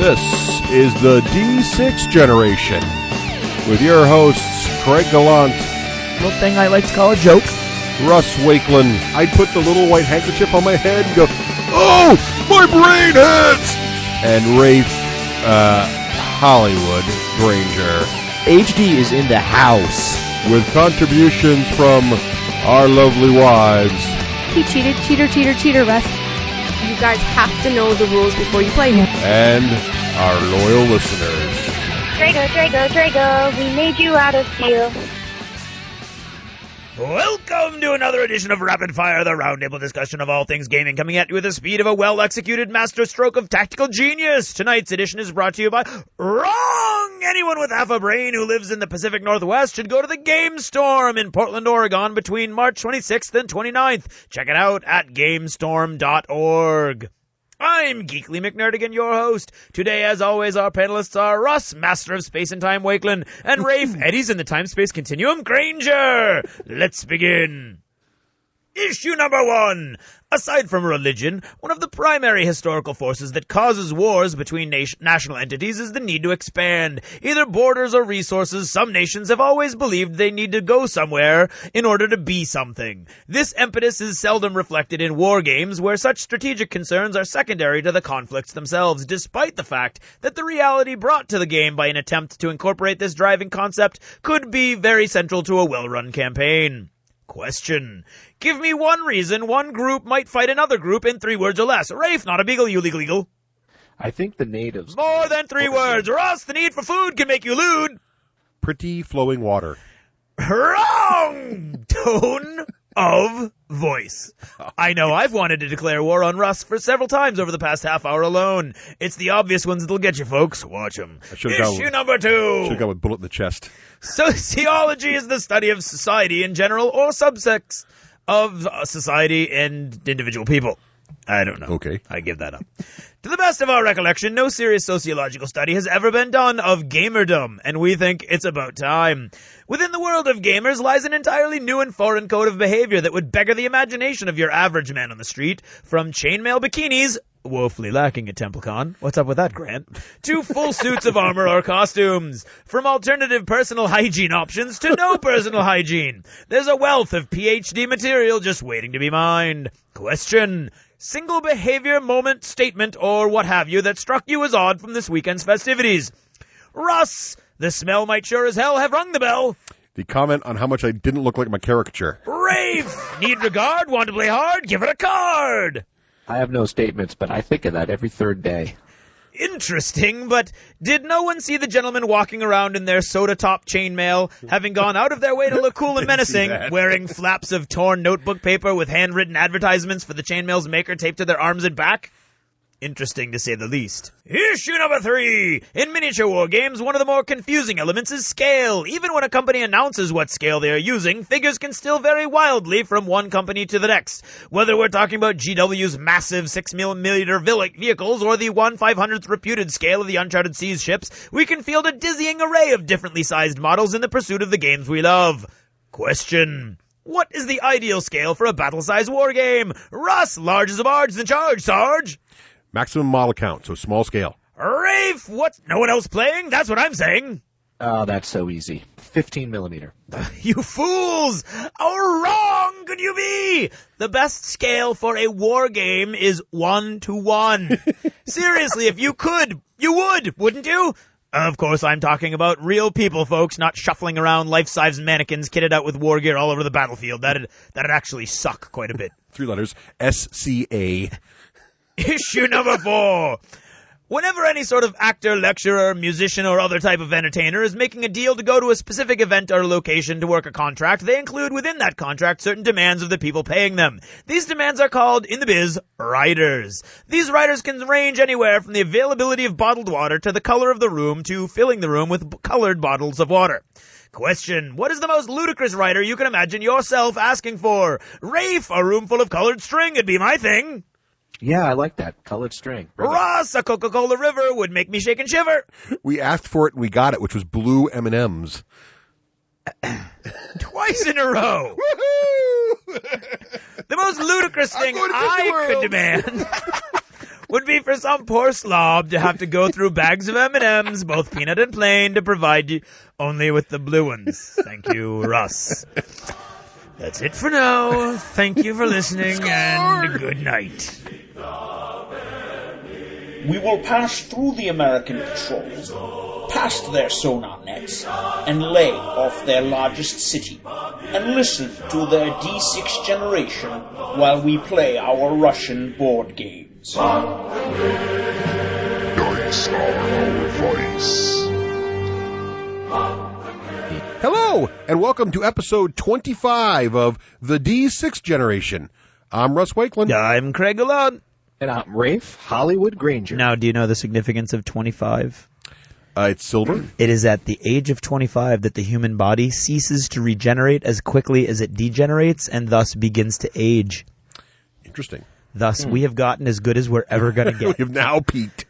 This is the D6 generation with your hosts Craig Gallant, little thing I like to call a joke, Russ Wakeland. I'd put the little white handkerchief on my head and go, "Oh, my brain hurts!" And Rafe Hollywood Granger. HD is in the house. With contributions from our lovely wives. He cheated, cheater, Russ. You guys have to know the rules before you play him. And our loyal listeners. Drago, we made you out of steel. Welcome to another edition of Rapid Fire, the roundtable discussion of all things gaming, coming at you with the speed of a well-executed masterstroke of tactical genius. Tonight's edition is brought to you by Wrong! Anyone with half a brain who lives in the Pacific Northwest should go to the Game Storm in Portland, Oregon between March 26th and 29th. Check it out at GameStorm.org. I'm Geekly McNerdigan, your host. Today, as always, our panelists are Russ, Master of Space and Time Wakeland, and Rafe, Eddie's in the Time-Space Continuum Granger. Let's begin. Issue number 1. Aside from religion, one of the primary historical forces that causes wars between national entities is the need to expand. Either borders or resources, some nations have always believed they need to go somewhere in order to be something. This impetus is seldom reflected in war games, where such strategic concerns are secondary to the conflicts themselves, despite the fact that the reality brought to the game by an attempt to incorporate this driving concept could be very central to a well-run campaign. Question. Give me one reason one group might fight another group in 3 words or less. Rafe, not a beagle, you legal. I think the natives... More than 3 words. Ross, the need for food can make you lewd. Pretty flowing water. Wrong tone of voice. I know I've wanted to declare war on Russ for several times over the past half hour alone. It's the obvious ones that'll get you, folks. Watch them. Issue number 2. Should have gone with bullet in the chest. Sociology is the study of society in general or subsects of society and individual people. I don't know. Okay. I give that up. To the best of our recollection, no serious sociological study has ever been done of gamerdom, and we think it's about time. Within the world of gamers lies an entirely new and foreign code of behavior that would beggar the imagination of your average man on the street, from chainmail bikinis, woefully lacking at TempleCon. What's up with that, Grant? To full suits of armor or costumes. From alternative personal hygiene options to no personal hygiene. There's a wealth of PhD material just waiting to be mined. Question. Single behavior, moment, statement, or what have you that struck you as odd from this weekend's festivities. Russ, the smell might sure as hell have rung the bell. The comment on how much I didn't look like my caricature. Rafe, need regard, want to play hard, give it a card. I have no statements, but I think of that every third day. Interesting, but did no one see the gentlemen walking around in their soda-top chainmail, having gone out of their way to look cool and menacing, wearing flaps of torn notebook paper with handwritten advertisements for the chainmail's maker taped to their arms and back? Interesting, to say the least. Issue number 3. In miniature war games, one of the more confusing elements is scale. Even when a company announces what scale they are using, figures can still vary wildly from one company to the next. Whether we're talking about GW's massive 6mm vehicles or the 1/500th reputed scale of the Uncharted Seas ships, we can field a dizzying array of differently sized models in the pursuit of the games we love. Question. What is the ideal scale for a battle-size war game? Russ, large as a barge, then charge, Sarge! Maximum model count, so small scale. Rafe, what's no one else playing? That's what I'm saying. Oh, that's so easy. 15 millimeter. You fools! How wrong could you be? The best scale for a war game is 1:1. Seriously, if you could, you would, wouldn't you? Of course, I'm talking about real people, folks, not shuffling around life-size mannequins kitted out with war gear all over the battlefield. That'd actually suck quite a bit. 3 letters. SCA. Issue number 4. Whenever any sort of actor, lecturer, musician, or other type of entertainer is making a deal to go to a specific event or location to work a contract, they include within that contract certain demands of the people paying them. These demands are called, in the biz, riders. These riders can range anywhere from the availability of bottled water to the color of the room to filling the room with colored bottles of water. Question. What is the most ludicrous rider you can imagine yourself asking for? Rafe, a room full of colored string would be my thing. Yeah, I like that. Colored string. Ross, a Coca-Cola river would make me shake and shiver. We asked for it and we got it, which was blue M&Ms. Twice in a row. Woohoo! The most ludicrous thing I could demand would be for some poor slob to have to go through bags of M&Ms, both peanut and plain, to provide you only with the blue ones. Thank you, Russ. That's it for now. Thank you for listening, and good night. We will pass through the American patrols, past their sonar nets, and lay off their largest city, and listen to their D6 generation while we play our Russian board games. Dice are our vice. Hello, and welcome to episode 25 of the D6 generation. I'm Russ Wakeland. I'm Craig Alon. And I'm Rafe Hollywood Granger. Now, do you know the significance of 25? It's silver. It is at the age of 25 that the human body ceases to regenerate as quickly as it degenerates and thus begins to age. Interesting. Thus, we have gotten as good as we're ever going to get. We've now peaked.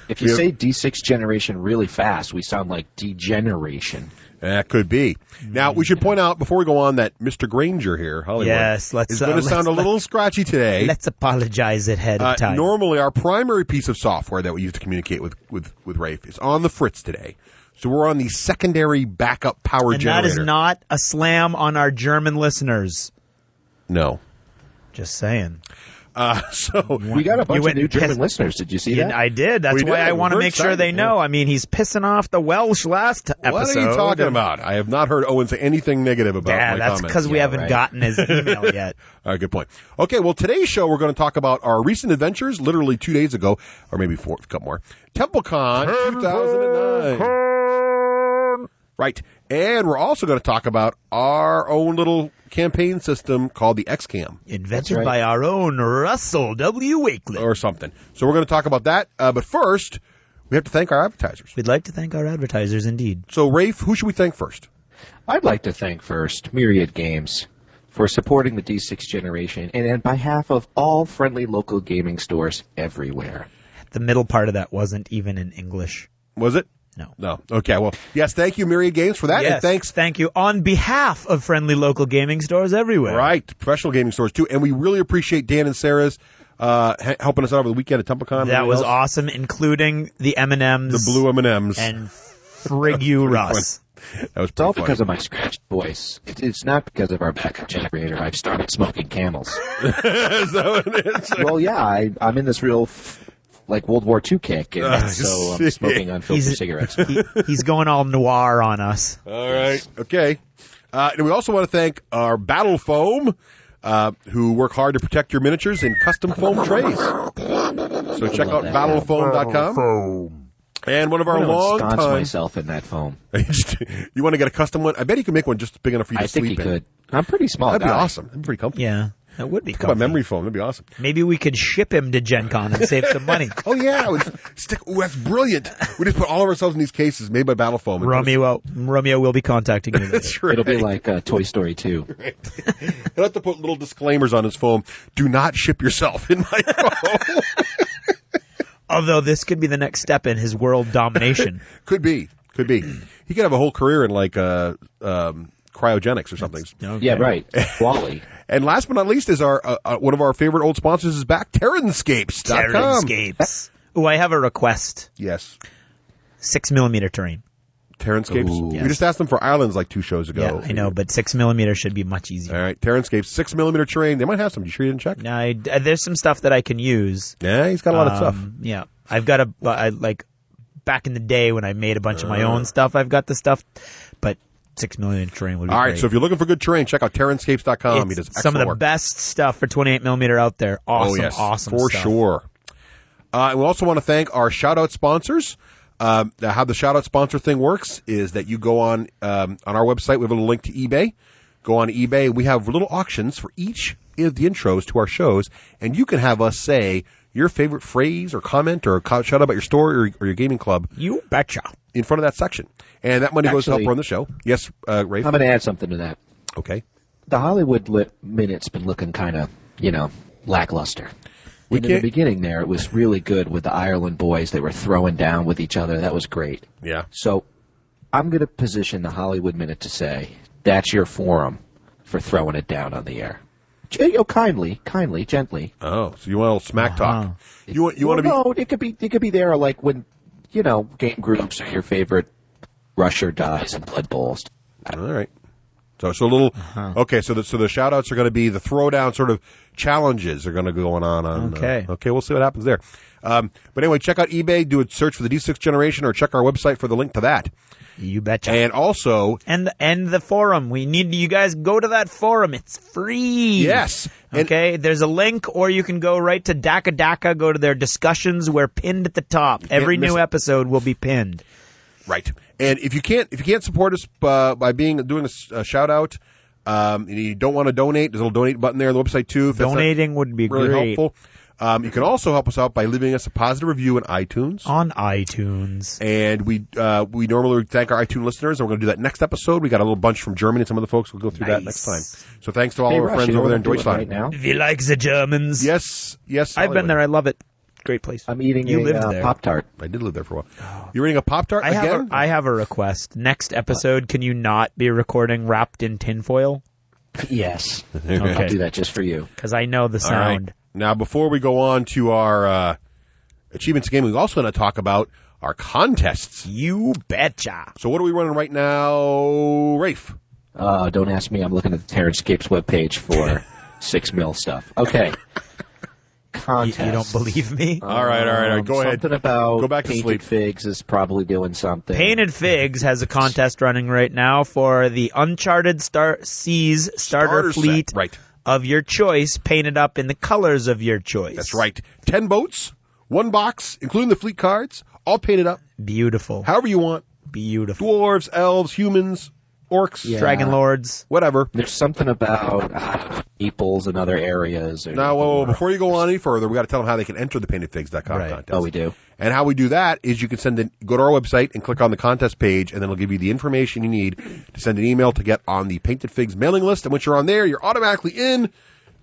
If you say D6 generation really fast, we sound like degeneration. That could be. Now, we should point out before we go on that Mr. Granger here, Hollywood, Yes, is going to sound a little scratchy today. Let's apologize ahead of time. Normally, our primary piece of software that we use to communicate with Rafe is on the fritz today. So we're on the secondary backup power and generator. that is not a slam on our German listeners. No. Just saying. So We got a bunch went of new German pissed- listeners. Did you see that? I did. That's We why did. I want to We're make sure excited, they know. yeah. I mean, he's pissing off the Welsh last episode. What are you talking about? I have not heard Owen say anything negative about Yeah, my that's comments. because we haven't right. gotten his email yet. All right, good point. Okay, well, today's show, we're going to talk about our recent adventures, literally 2 days ago, or maybe a couple more. TempleCon 2009. Right. And we're also going to talk about our own little campaign system called the XCAM Invented right. by our own Russell W. Wakeland. or something. So we're going to talk about that. But first, we have to thank our advertisers. We'd like to thank our advertisers indeed. So, Rafe, who should we thank first? I'd like to thank first Myriad Games for supporting the D6 generation and on behalf of all friendly local gaming stores everywhere. The middle part of that wasn't even in English. Was it? No. No. Okay, well, yes, thank you, Myriad Games, for that. Yes, And thanks. thank you on behalf of friendly local gaming stores everywhere. Right, professional gaming stores, too. And we really appreciate Dan and Sarah's helping us out over the weekend at TempleCon. and That everything was else. awesome, including the M&Ms. The blue M&Ms. And frig you, Russ. That was It's all pretty because funny. of my scratched voice. It's not because of our backup generator. I've started smoking Camels. Is that what it is? Well, yeah, I'm in this real, World War II kick, and so I'm smoking unfiltered cigarettes. He's going all noir on us. All right. Okay. And we also want to thank our Battle Foam, who work hard to protect your miniatures in custom foam trays. So check out that, battlefoam.com. And one of our I'm gonna long ensconce time. myself in that foam. You want to get a custom one? I bet you can make one just big enough for you to I think sleep he in. could. I'm pretty small. That'd be guy. awesome. That'd be pretty comfortable. Yeah, that would be Talk about comfy. memory foam. That'd be awesome. Maybe we could ship him to Gen Con and save some money. Oh, yeah. Ooh, that's brilliant. We just put all of ourselves in these cases made by Battle Foam. Romeo will be contacting you. That's right. It'll be like Toy Story 2. He'll have to put little disclaimers on his foam. Do not ship yourself in my foam. Although this could be the next step in his world domination. Could be. He could have a whole career in cryogenics or something. Okay. Yeah, right. Wally. And last but not least is our one of our favorite old sponsors is back, Terranscapes.com. Terranscapes. Ooh, I have a request. Yes. 6mm terrain. Terranscapes. Ooh. We just asked them for islands like 2 shows ago. Yeah, I know, but 6mm should be much easier. All right, Terranscapes, 6mm terrain. They might have some. You sure you didn't check? Now, there's some stuff that I can use. Yeah, he's got a lot of stuff. Yeah, I've got back in the day when I made a bunch of my own stuff, I've got the stuff, but 6mm terrain would be All right, great. so if you're looking for good terrain, check out Terranscapes.com. He does It's some of excellent the work. best stuff for 28mm out there. Awesome, Oh, yes, awesome for stuff. sure. And we also want to thank our shout-out sponsors. How the shout-out sponsor thing works is that you go on our website. We have a little link to eBay. Go on eBay. We have little auctions for each of the intros to our shows, and you can have us say your favorite phrase or comment or shout out about your store or your gaming club You betcha. in front of that section. And that money goes to help Actually- run the show. Yes, Rafe? I'm going to add something to that. Okay. The Hollywood Minute's been looking kind of, lackluster. We And in the can't- beginning there, it was really good with the Ireland boys. They were throwing down with each other. That was great. Yeah. So I'm going to position the Hollywood Minute to say, that's your forum for throwing it down on the air. Kindly, gently. Oh, so you want a little smack talk? You want to be? No, it could be there like when game groups are your favorite rusher dies and blood bowls. All right. So a little. Okay, so the shout outs are going to be the throwdown sort of challenges are going to go on. Okay. Okay, we'll see what happens there. But anyway, check out eBay, do a search for the D6 Generation, or check our website for the link to that. You betcha. And also, and the forum. We need you guys go to that forum. It's free. Yes. Okay. There's a link, or you can go right to Daka. Go to their discussions. We're pinned at the top. Every new episode will be pinned. Right. And if you can't support us by doing a shout out, and you don't want to donate, there's a little donate button there on the website too. Donating would be really great. helpful. You can also help us out by leaving us a positive review on iTunes. And we normally thank our iTunes listeners, and we're going to do that next episode. We got a little bunch from Germany, and some of the folks will go through that next time. So thanks to all our friends over there in Deutschland. Right now? If you like the Germans. Yes. I've been there. I love it. Great place. I'm eating a Pop-Tart. I did live there for a while. You're eating a Pop-Tart again? I have a request. Next episode, can you not be recording wrapped in tinfoil? Yes. Okay. I'll do that just for you. Because I know the sound. Right. Now, before we go on to our Achievements Game, we're also going to talk about our contests. You betcha. So what are we running right now, Rafe? Don't ask me. I'm looking at the Terranscapes webpage for 6 mil stuff. Okay. Contest. You don't believe me? All right. Go ahead. Something about go back to Painted sleep. Figs is probably doing something. Painted Figs has a contest running right now for the Uncharted Seas starter fleet of your choice, painted up in the colors of your choice. That's right. 10 boats, 1 box, including the fleet cards, all painted up. Beautiful. However you want. Beautiful. Dwarves, elves, humans, orcs, Dragon Lords, whatever. There's something about meeples and other areas. Now, before you go on any further, we got to tell them how they can enter the paintedfigs.com contest. Oh, we do. And how we do that is you can go to our website and click on the contest page, and then it'll give you the information you need to send an email to get on the Painted Figs mailing list. And once you're on there, you're automatically in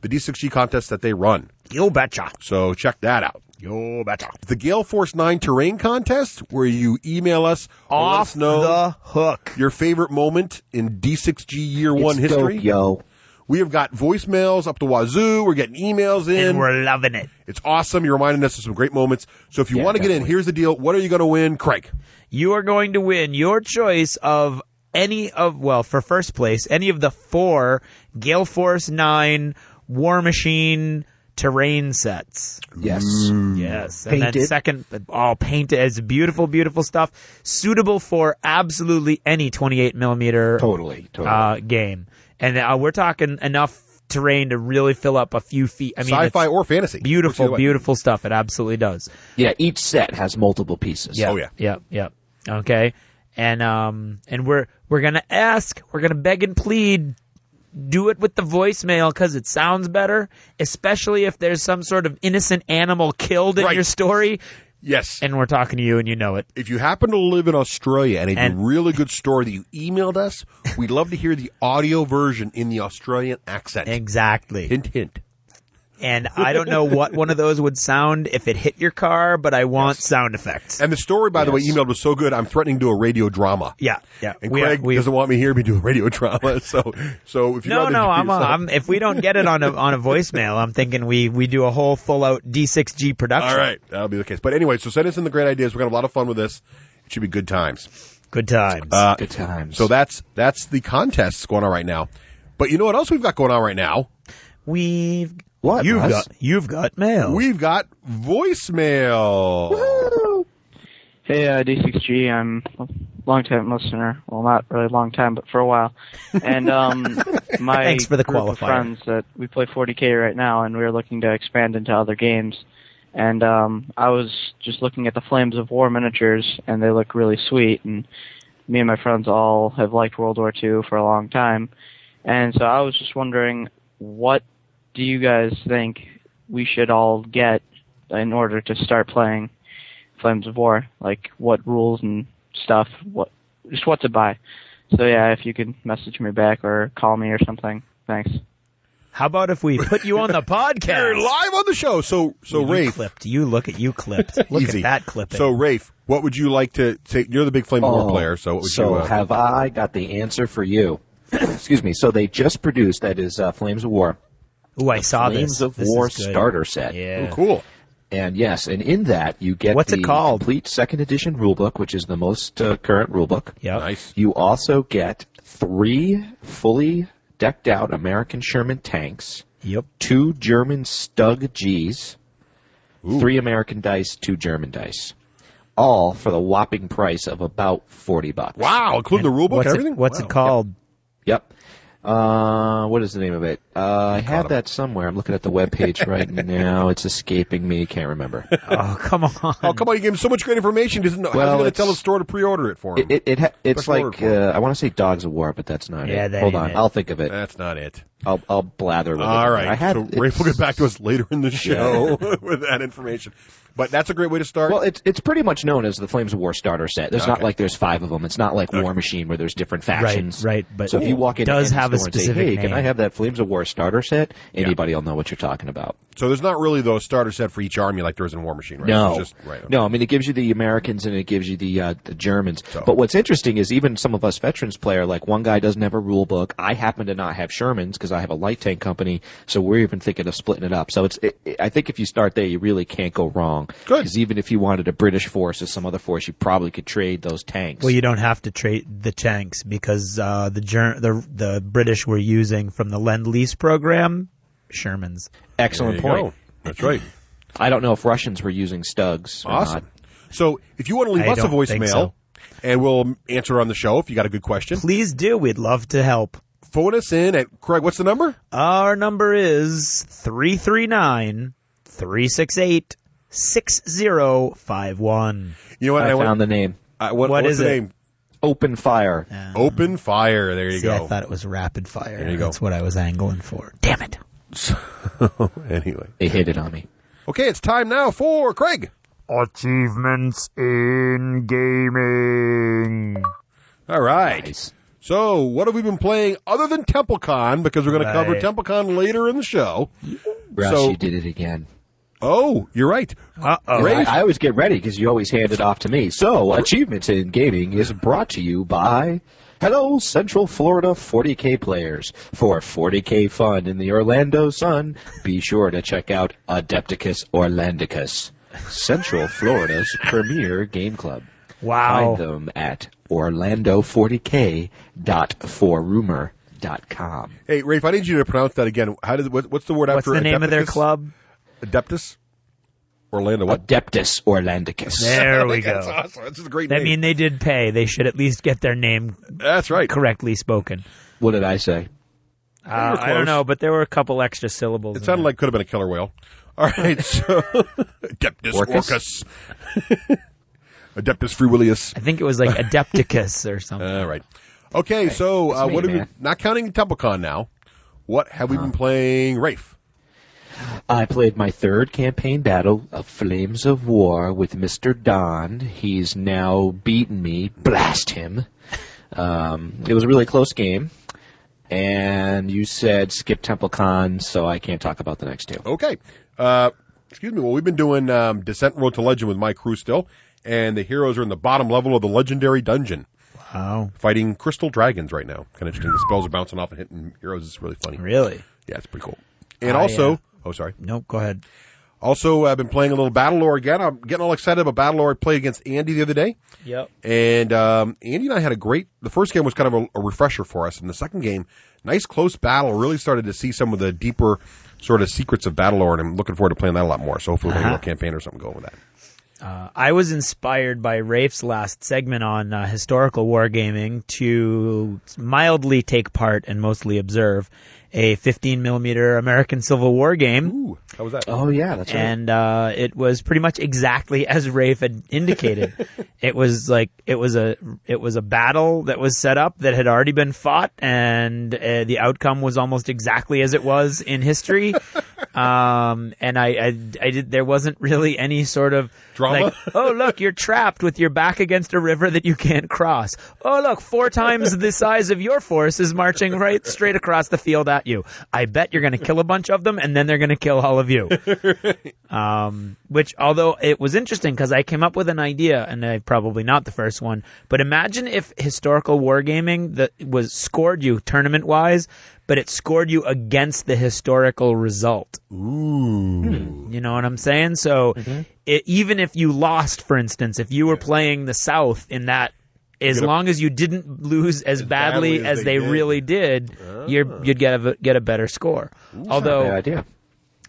the D6G contest that they run. You betcha. So check that out. You betcha. The Gale Force 9 terrain contest, where you email us off let us know the hook your favorite moment in D6G Year 1 history. Dope, yo. We have got voicemails up the wazoo. We're getting emails in. And we're loving it. It's awesome. You're reminding us of some great moments. So if you want to get in, here's the deal. What are you going to win, Craig? You are going to win your choice of for first place, any of the 4 Gale Force 9 War Machine terrain sets. Yes. Yes. Painted. And then second, all painted. It's beautiful, beautiful stuff. Suitable for absolutely any 28 millimeter Totally. game. And we're talking enough terrain to really fill up a few feet. I mean, sci-fi or fantasy. Beautiful, beautiful stuff. It absolutely does. Yeah, each set has multiple pieces. Yeah. Oh, yeah. Yep. Okay. And we're gonna beg and plead, do it with the voicemail because it sounds better, especially if there's some sort of innocent animal killed in your story. Yes. And we're talking to you and you know it. If you happen to live in Australia and a really good story that you emailed us, we'd love to hear the audio version in the Australian accent. Exactly. Hint, hint. And I don't know what one of those would sound if it hit your car, but I want sound effects. And the story, by the way, emailed was so good, I'm threatening to do a radio drama. Yeah. And Craig doesn't want me here to do a radio drama. So if you I'm if we don't get it on a voicemail, I'm thinking we do a whole full out D6G production. All right, that'll be the case. But anyway, so send us in the great ideas. We're gonna have a lot of fun with this. It should be good times. Good times. Good times. So that's the contests going on right now. But you know what else we've got going on right now? You've got mail. We've got voicemail. Woo! Hey, D6G, I'm a long-time listener. Well, not really long time, but for a while. And my Thanks for the group qualifier. of friends that we play 40K right now, and we're looking to expand into other games. And I was just looking at the Flames of War miniatures, and they look really sweet. And me and my friends all have liked World War II for a long time. And so I was just wondering, what do you guys think we should all get in order to start playing Flames of War? Like, what rules and stuff, what to buy. So yeah, if you could message me back or call me or something. Thanks. How about if we put you on the podcast? You're live on the show. So Rafe. You clipped. Look Easy. at that clipping. So Rafe, what would you like to say? You're the big Flame of War player, so what would you... have I got the answer for you. Excuse me. So they just produced, that is Flames of War, Ooh, I saw Flames this. of This War is good. starter set. Yeah. Oh, cool. And yes, and in that you get What's the it called? complete second edition rulebook, which is the most current rulebook. Yep. Nice. You also get 3 fully decked out American Sherman tanks, Yep. 2 German Stug Gs, 3 American dice, 2 German dice. All for the whopping price of about $40. Wow, including the rule book and everything? What's Wow. it called? Yep. What is the name of it? I have that somewhere. I'm looking at the webpage right now. It's escaping me. Can't remember. Oh, come on. Oh, come on, you gave him so much great information. He doesn't know. How's he going to tell the store to pre-order it for him? It's Special order like, for him. I want to say Dogs of War, but that's not Yeah, it. that Hold ain't on. it. I'll think of it. That's not it. I'll blather with it. All right. I had, so Rafe will get back to us later in the show with that information. But that's a great way to start. Well, it's pretty much known as the Flames of War starter set. There's not Okay. like there's 5 of them. It's not like War Machine where there's different factions. Right, but so if you walk in does any have a store and say, specific "Hey, can name." I have that Flames of War starter set?" Anybody will know what you're talking about. So there's not really those starter set for each army like there is in War Machine, right? No, It's just, right, okay. no. I mean, it gives you the Americans and it gives you the Germans. But what's interesting is even some of us veterans player, like one guy doesn't have a rule book. I happen to not have Shermans because I have a light tank company. So we're even thinking of splitting it up. So I think if you start there, you really can't go wrong. Good. Because even if you wanted a British force or some other force, you probably could trade those tanks. Well, you don't have to trade the tanks because the British were using from the Lend-Lease program Shermans. Excellent There you point. go. That's right. I don't know if Russians were using Stugs or Awesome. not. So if you want to leave I us a don't think voicemail, so. and we'll answer on the show if you got a good question, Please do. We'd love to help. phone us in at, Craig, what's the number? Our number is 339-368-6051. You know what? I found the name. What's is the it? name? Open Fire. Open Fire. There you See, go. I thought it was rapid fire. There you go. That's what I was angling for. Damn it. Anyway. They hit it on me. Okay, it's time now for Craig. Achievements in gaming. All right. Nice. So, what have we been playing other than TempleCon? Because we're going to cover Right. TempleCon later in the show. Rush, So- you did it again. Oh, you're right. Uh-oh. Great. I always get ready because you always hand it off to me. So, Achievements in Gaming is brought to you by Hello Central Florida 40K players. For 40K fun in the Orlando sun, be sure to check out Adepticus Orlandicus, Central Florida's premier game club. Wow. Find them at orlando40k.forrumor.com. Hey, Rafe, I need you to pronounce that again. What's the word What's after the name of their Adepticus? club? Adeptus? Orlando, what? Adeptus Orlandicus. There we That's go. awesome. That's a great I name. mean, they did pay. They should at least get their name That's right. correctly spoken. What did I say? were I don't close. know, but there were a couple extra syllables. It in sounded there. like could have been a killer whale. All right, so Adeptus Orcus? Orcus. Adeptus Fruilius. I think it was like Adepticus or something. All right. Okay, so That's me, what have we, man. not counting TempleCon now, what have we been playing, Rafe? I played my third campaign battle of Flames of War with Mr. Don. He's now beaten me. Blast him. It was a really close game. And you said skip TempleCon, so I can't talk about the next two. Okay. Excuse me. Well, we've been doing Descent Road to Legend with my crew still, and the heroes are in the bottom level of the Legendary Dungeon, Wow. fighting crystal dragons right now. Kind of interesting. The spells are bouncing off and hitting heroes. It's really funny. Really? Yeah, it's pretty cool. And also, sorry. Nope, go ahead. Also, I've been playing a little Battlelore again. I'm getting all excited about Battlelore. I played against Andy the other day. Yep. And Andy and I had the first game was kind of a refresher for us. And the second game, nice close battle. Really started to see some of the deeper sort of secrets of Battlelore. And I'm looking forward to playing that a lot more. So hopefully we'll get a little campaign or something going with that. I was inspired by Rafe's last segment on historical wargaming to mildly take part and mostly observe a 15mm American Civil War game. Ooh, how was that? Oh, yeah, that's right. And it was pretty much exactly as Rafe had indicated. It was a battle that was set up that had already been fought, and the outcome was almost exactly as it was in history. And I did. There wasn't really any sort of Drama? Like, oh look, you're trapped with your back against a river that you can't cross. Oh look, 4 times the size of your force is marching right straight across the field at you. I bet you're going to kill a bunch of them, and then they're going to kill all of you. Which, although it was interesting, because I came up with an idea, and I'm probably not the first one, but imagine if historical wargaming that was scored you tournament-wise but it scored you against the historical result. Ooh. You know what I'm saying? So even if you lost, for instance, if you were playing the South in that, as long as you didn't lose as badly as they really did, you'd get a better score.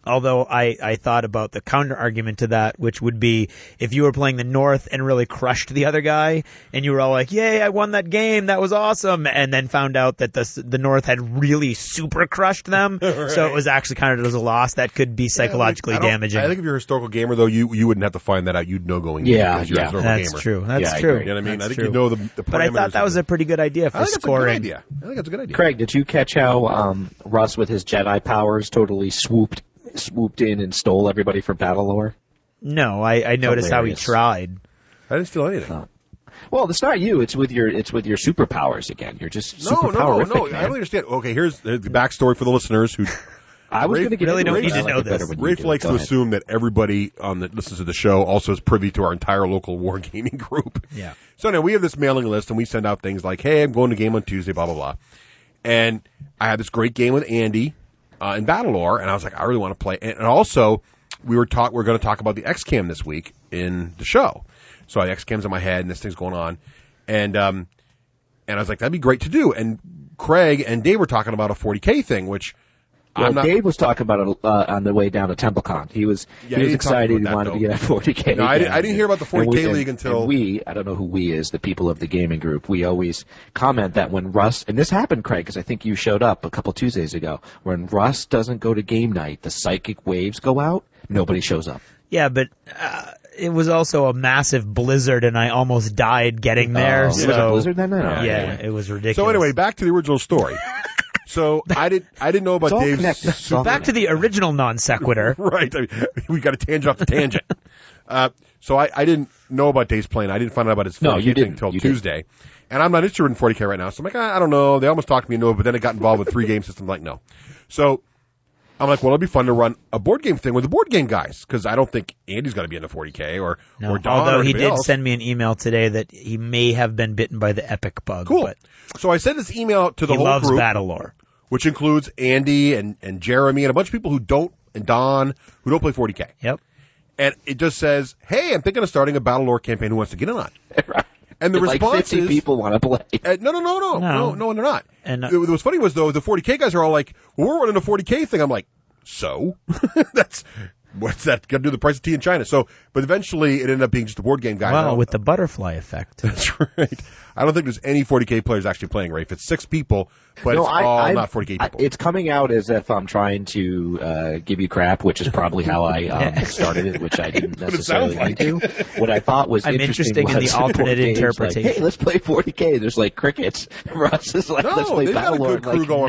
Although I thought about the counter argument to that, which would be if you were playing the North and really crushed the other guy, and you were all like, "Yay, I won that game, that was awesome," and then found out that the North had really super crushed them, right. So it was actually kind of as a loss. That could be psychologically damaging. I think if you're a historical gamer, though, you wouldn't have to find that out. You'd know going in. That's true. That's true. You know what I mean? That's I think true. you know the parameters. But I thought that was a pretty good idea for scoring. I think that's a good idea. Craig, did you catch how Russ with his Jedi powers totally swooped in and stole everybody from Battlelore? No, I noticed how he tried. I didn't steal anything. Well, it's not you. It's with your superpowers again. You're just superpowerific. No. Man. I don't understand. Okay, here's the backstory for the listeners who. I was going to get really don't into need to know this. Rafe likes to assume that everybody that listens to the show also is privy to our entire local wargaming group. Yeah. So now we have this mailing list, and we send out things like, "Hey, I'm going to game on Tuesday," blah blah blah. And I had this great game with Andy in Battlelore, and I was like, I really want to play. And also, we're going to talk about the XCAM this week in the show. So the XCAM's in my head, and this thing's going on, and I was like, that'd be great to do. And Craig and Dave were talking about a 40K thing, which. Well, Dave was talking about it on the way down to TempleCon. He was excited. He wanted to get at 40K. No, I didn't hear about the 40K League until... I don't know who we is, the people of the gaming group, we always comment that when Russ... And this happened, Craig, because I think you showed up a couple Tuesdays ago. When Russ doesn't go to game night, the psychic waves go out, nobody shows up. Yeah, but... it was also a massive blizzard, and I almost died getting there. So... It was a blizzard then? Yeah, it was ridiculous. So anyway, back to the original story. So I didn't know about Dave's. Back to the original non sequitur. Right. I mean, we got a tangent off the tangent. So I didn't know about Dave's plan. I didn't find out about his 40K thing until Tuesday. And I'm not interested in 40K right now. So I'm like, I don't know. They almost talked me into it, but then it got involved with 3 game systems. Like, no. So I'm like, well, it'd be fun to run a board game thing with the board game guys, because I don't think Andy's going to be into 40K or Don. Although he did else. send me an email today that he may have been bitten by the epic bug. Cool. But so I sent this email out to the whole group. He loves Battlelore. Which includes Andy and Jeremy and a bunch of people and Don, who don't play 40K. Yep. And it just says, hey, I'm thinking of starting a Battlelore campaign. Who wants to get in on it? Right. And the response like 50 people want to play. No, they're not. And what was funny was, though, the 40K guys are all like, well, we're running a 40K thing. I'm like, so? What's that got to do with the price of tea in China? So, but eventually it ended up being just a board game guy. Well, with the butterfly effect. That's right. I don't think there's any 40K players actually playing, Rafe. It's 6 people, but it's all not 40K people. It's coming out as if I'm trying to give you crap, which is probably how I started it, which I didn't necessarily mean to. What I thought was interesting in the alternate interpretation. Like, hey, let's play 40K. There's like crickets. Russ is like, let's play Battlelore. People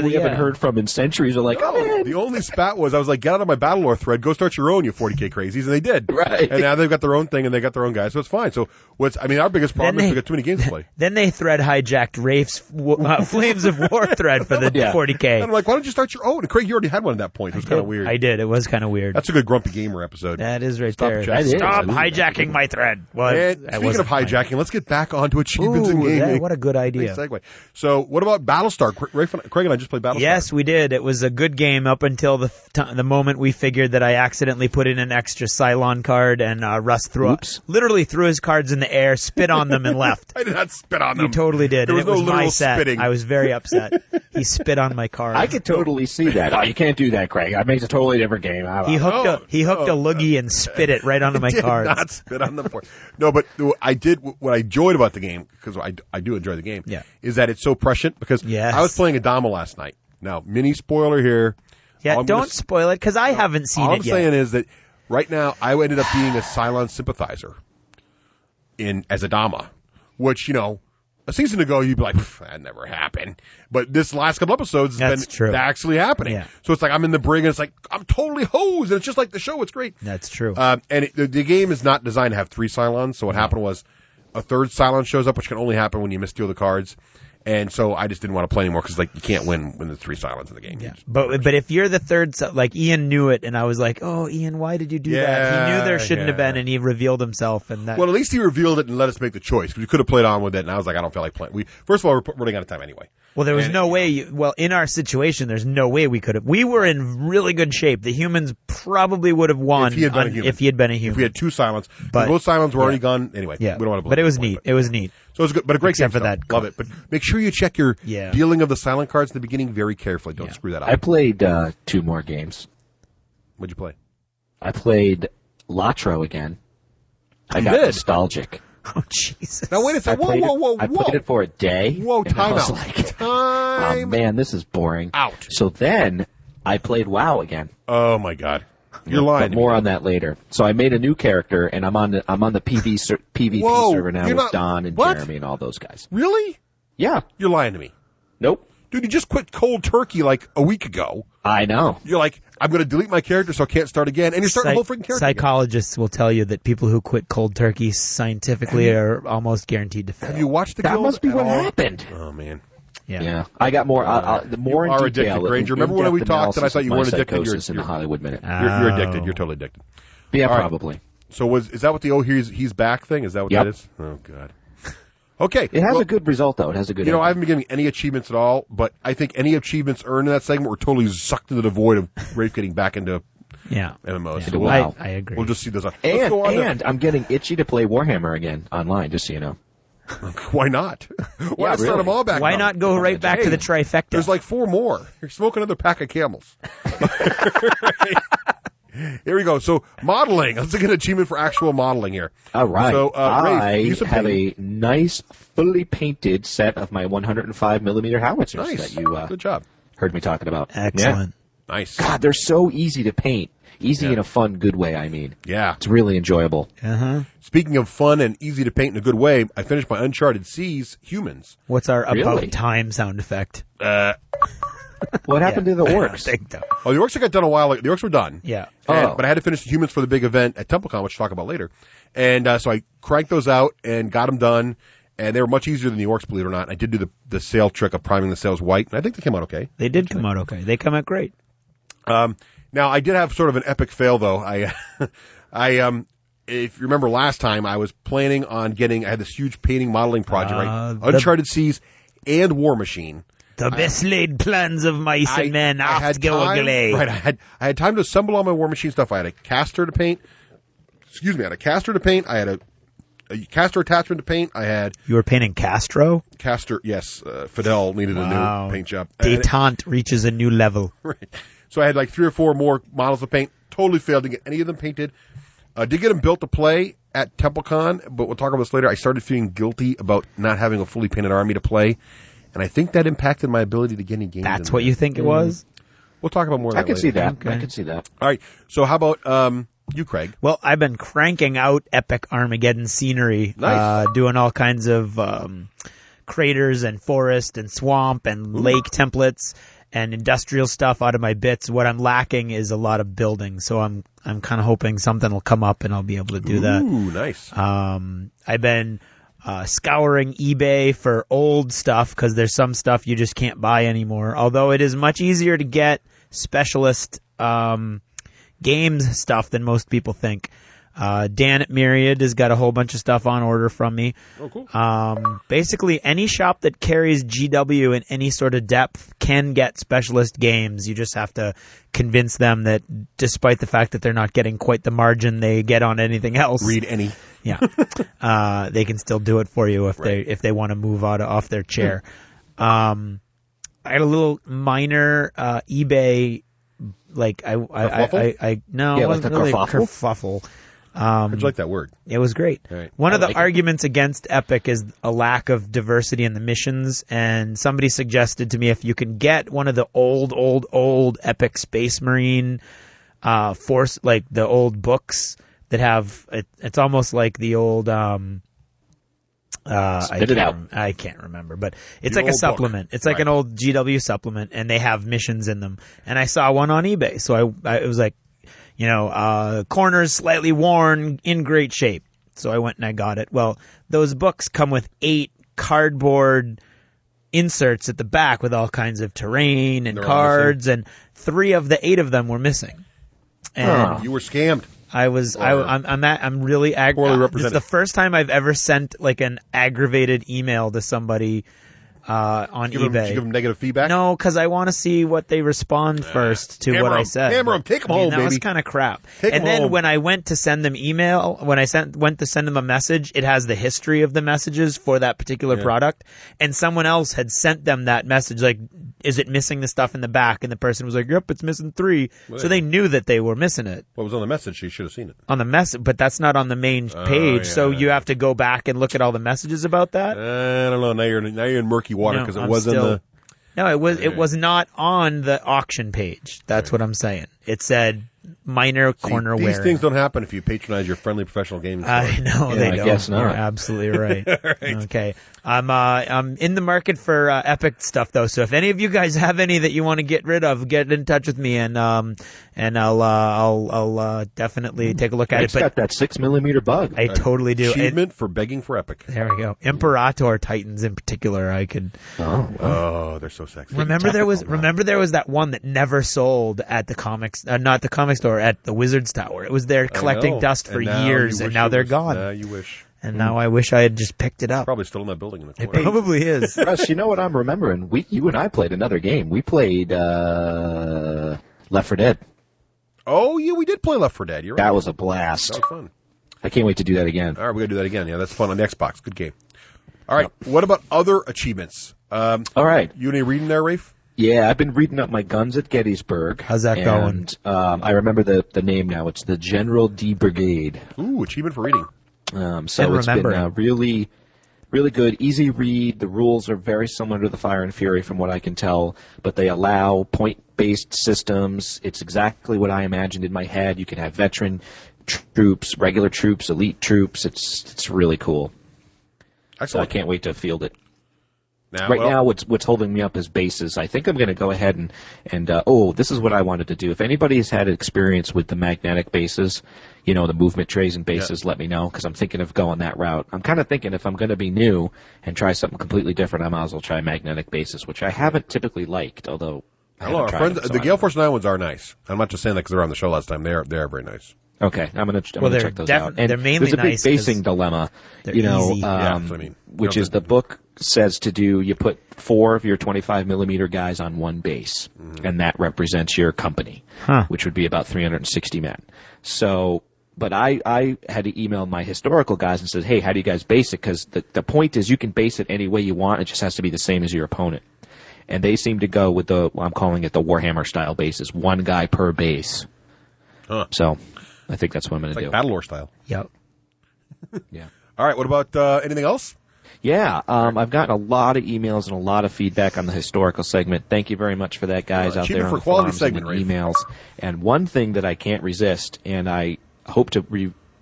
we haven't heard from in centuries are like, oh man. The only spat was I was like, get out of my Battlelore thread, go start your own, you 40K crazies, and they did. Right. And now they've got their own thing and they got their own guys, so it's fine. So our biggest problem is we got too many games to play. Then they thread hijacked Rafe's Flames of War thread for the 40K. And I'm like, why don't you start your own? And Craig, you already had one at that point. It was kind of weird. I did. It was kind of weird. That's a good Grumpy Gamer episode. That is right Stop there. Stop hijacking my thread. Well, speaking of hijacking, let's get back onto achievements in gaming. What a good idea. Nice segue. So what about Battlestar? Craig and I just played Battlestar. Yes, we did. It was a good game up until the moment we figured that I accidentally put in an extra Cylon card and Russ literally threw his cards in the air, spit on them, and left. I did not spit on them. You totally did. There was and it no was my set. Spitting. I was very upset. He spit on my card. I could totally see that. Oh, you can't do that, Craig. That makes a totally different game. He hooked a loogie and spit it right onto my card. Not spit on the board. No, but I did what I enjoyed about the game, because I do enjoy the game. Yeah. Is that it's so prescient, because I was playing Adama last night. Now, mini spoiler here. Yeah, don't spoil it, because I haven't seen it yet. All I'm saying is that right now I ended up being a Cylon sympathizer as Adama, which, a season ago, you'd be like, that never happened. But this last couple episodes has been actually happening. Yeah. So it's like I'm in the brig, and it's like I'm totally hosed, and it's just like the show. It's great. That's true. And the game is not designed to have 3 Cylons. So what happened was a third Cylon shows up, which can only happen when you misdeal the cards. And so I just didn't want to play anymore because, like, you can't win when there's 3 silents in the game. Yeah. But if you're the third, like, Ian knew it, and I was like, oh, Ian, why did you do that? He knew there shouldn't have been, and he revealed himself. And that. Well, at least he revealed it and let us make the choice, because we could have played on with it, and I was like, I don't feel like playing. First of all, we're running out of time anyway. Well, there was no way. In our situation, there's no way we could have. We were in really good shape. The humans probably would have won if he had been a human. If we had 2 silents. But both silents were already gone. Anyway, we don't want to. But it was neat. It was neat. So it was good, but a great game for that. Love it. But make sure you check your dealing of the silent cards in the beginning very carefully. Don't screw that up. I played 2 more games. What'd you play? I played Latro again. I got nostalgic. Oh, Jesus. Now, wait a second. Whoa. I played it for a day. Whoa, time out. Like, oh, man, this is boring. Out. So then I played WoW again. Oh, my God. You're lying. But more on that later. So I made a new character, and I'm on the PvP server now with Don and Jeremy and all those guys. Really? Yeah. You're lying to me. Nope. Dude, you just quit cold turkey like a week ago. I know. You're like, I'm going to delete my character so I can't start again. And you're starting the whole freaking character Psychologists will tell you that people who quit cold turkey scientifically are almost guaranteed to fail. Have you watched the That Guild must be at what all? happened. Oh, man. Yeah. I got more. The more You are in detail. addicted, Granger. Remember when we talked and I thought you weren't addicted? You're in the Hollywood Minute. You're addicted. You're totally addicted. Yeah, probably. So is that what the he's back thing? Is that what that is? Oh, God. Okay. It has a good result, though. It has a good ending. I haven't been giving any achievements at all, but I think any achievements earned in that segment were totally sucked into the void of Rafe getting back into MMOs. So I agree. We'll just see those. And I'm getting itchy to play Warhammer again online, just so you know. Why not? Why not start them all back? Why not go right back to the trifecta? There's like 4 more. You're smoking another pack of Camels. Here we go. So modeling. Let's get an achievement for actual modeling here. All right. So Rafe, I have a nice, fully painted set of my 105mm howitzers that you good job. Heard me talking about. Excellent. Yeah. Nice. God, they're so easy to paint. Easy in a fun, good way, I mean. Yeah. It's really enjoyable. Uh-huh. Speaking of fun and easy to paint in a good way, I finished my Uncharted Seas humans. What's our about time sound effect? What happened to the orcs? I think so. Oh, the orcs got done a while ago. The orcs were done. Yeah. But I had to finish the humans for the big event at TempleCon, which we'll talk about later. And so I cranked those out and got them done. And they were much easier than the orcs, believe it or not. I did do the sail trick of priming the sails white, and I think they came out okay. They did come out okay. They come out great. Now, I did have sort of an epic fail, though. If you remember last time, I was planning on I had this huge painting modeling project, right? Uncharted Seas and War Machine. The best laid plans of mice and men oft go away. Right, I had time to assemble all my War Machine stuff. I had a caster to paint. I had a caster to paint. I had a caster attachment to paint. You were painting Castro? Caster, yes. Fidel needed a new paint job. Detente reaches a new level. Right. So I had like 3 or 4 more models to paint. Totally failed to get any of them painted. Did get them built to play at TempleCon, but we'll talk about this later. I started feeling guilty about not having a fully painted army to play, and I think that impacted my ability to get any games. That's what you think it was? We'll talk about more of that later. See that. Okay. I can see that. All right. So how about you, Craig? Well, I've been cranking out epic Armageddon scenery, doing all kinds of craters and forest and swamp and lake templates and industrial stuff out of my bits. What I'm lacking is a lot of building, so I'm kind of hoping something will come up and I'll be able to do that. Ooh, nice. I've been scouring eBay for old stuff because there's some stuff you just can't buy anymore. Although it is much easier to get specialist games stuff than most people think. Dan at Myriad has got a whole bunch of stuff on order from me. Oh, cool. Basically, any shop that carries GW in any sort of depth can get specialist games. You just have to convince them that despite the fact that they're not getting quite the margin they get on anything else. Read any. Yeah. They can still do it for you if they want to move off their chair. I had a little minor eBay it wasn't really a kerfuffle. How'd you like that word? It was great. Right. One of the arguments against Epic is a lack of diversity in the missions, and somebody suggested to me if you can get one of the old Epic Space Marine force, like the old books that have it's almost like the old I can't remember, but it's like a supplement. It's like an old GW supplement, and they have missions in them. And I saw one on eBay, so it was like, corners slightly worn, in great shape. So I went and I got it. Well, those books come with 8 cardboard inserts at the back with all kinds of terrain and They're all cards, and 3 of the 8 of them were missing. And You were scammed. I'm really Poorly aggravated. represented. It's the first time I've ever sent like an aggravated email to somebody on Did eBay. you give them negative feedback? No, because I want to see what they respond first to hammer what I 'em. said. Hammer 'em. Take 'em home, That was baby. kind of crap. Take 'em and then home. when I went to send them went to send them a message, it has the history of the messages for that particular product. And someone else had sent them that message, like, is it missing the stuff in the back? And the person was like, yep, it's missing 3. So they knew that they were missing it. What was on the message? You should have seen it. On the message, but that's not on the main page. So you have to go back and look at all the messages about that. I don't know. Now you're in murky water because No, it wasn't the. No, it was not on the auction page. That's what I'm saying. It said minor corner These wearing. things don't happen if you patronize your friendly professional gaming store. I know they I don't. guess not. You're absolutely right. Okay, I'm in the market for epic stuff though. So if any of you guys have any that you want to get rid of, get in touch with me and I'll definitely take a look at It's it. got But that 6mm bug. I totally do. Achievement for begging for epic. There we go. Imperator Titans in particular, I could. Oh, they're so sexy. Remember there was that one that never sold at the comics, not the comic store, at the Wizards Tower. It was there I collecting know. dust for And now years, you and wish now it they're was- gone. Now you wish. And now I wish I had just picked it up. Probably still in that building in the It corner. probably is. Russ, you know what I'm remembering? You and I played another game. We played Left 4 Dead. Oh, yeah, we did play Left 4 Dead. You're right. That was a blast. That was fun. I can't wait to do that again. All right, we're going to do that again. Yeah, that's fun on the Xbox. Good game. All right, what about other achievements? All right. You any reading there, Rafe? Yeah, I've been reading up my guns at Gettysburg. How's that going? I remember the name now. It's the General D Brigade. Ooh, achievement for reading. So And it's been remembering. really, really good. Easy read. The rules are very similar to the Fire and Fury from what I can tell, but they allow point-based systems. It's exactly what I imagined in my head. You can have veteran troops, regular troops, elite troops. It's really cool. So I Excellent. can't wait to field it. Now, Right well, now, what's holding me up is bases. I think I'm going to go ahead and this is what I wanted to do. If anybody's had experience with the magnetic bases, the movement trays and bases, let me know, because I'm thinking of going that route. I'm kind of thinking if I'm going to be new and try something completely different, I might as well try magnetic bases, which I haven't typically liked, although I hello, haven't our tried friends. them, so The I Gale don't Force 9 ones are nice. I'm not just saying that because they were on the show last time. They are very nice. know. Okay, I'm going to they're check those out. And they're mainly there's a big nice 'cause basing dilemma, they're easy. Yeah, that's what I mean. which You is don't the book says to do. You put 4 of your 25mm guys on one base, and that represents your company, which would be about 360 men. So, but I had to email my historical guys and said, hey, how do you guys base it? Because the point is you can base it any way you want. It just has to be the same as your opponent. And they seem to go with I'm calling it the Warhammer style bases, 1 guy per base. Huh. So I think that's what I'm going It's to like do. Battle Lore style. Yep. Yeah. All right, what about anything else? Yeah, I've gotten a lot of emails and a lot of feedback on the historical segment. Thank you very much for that, guys, out Achievement there on for the quality forums segment, and Rafe. the emails. And one thing that I can't resist, and I hope to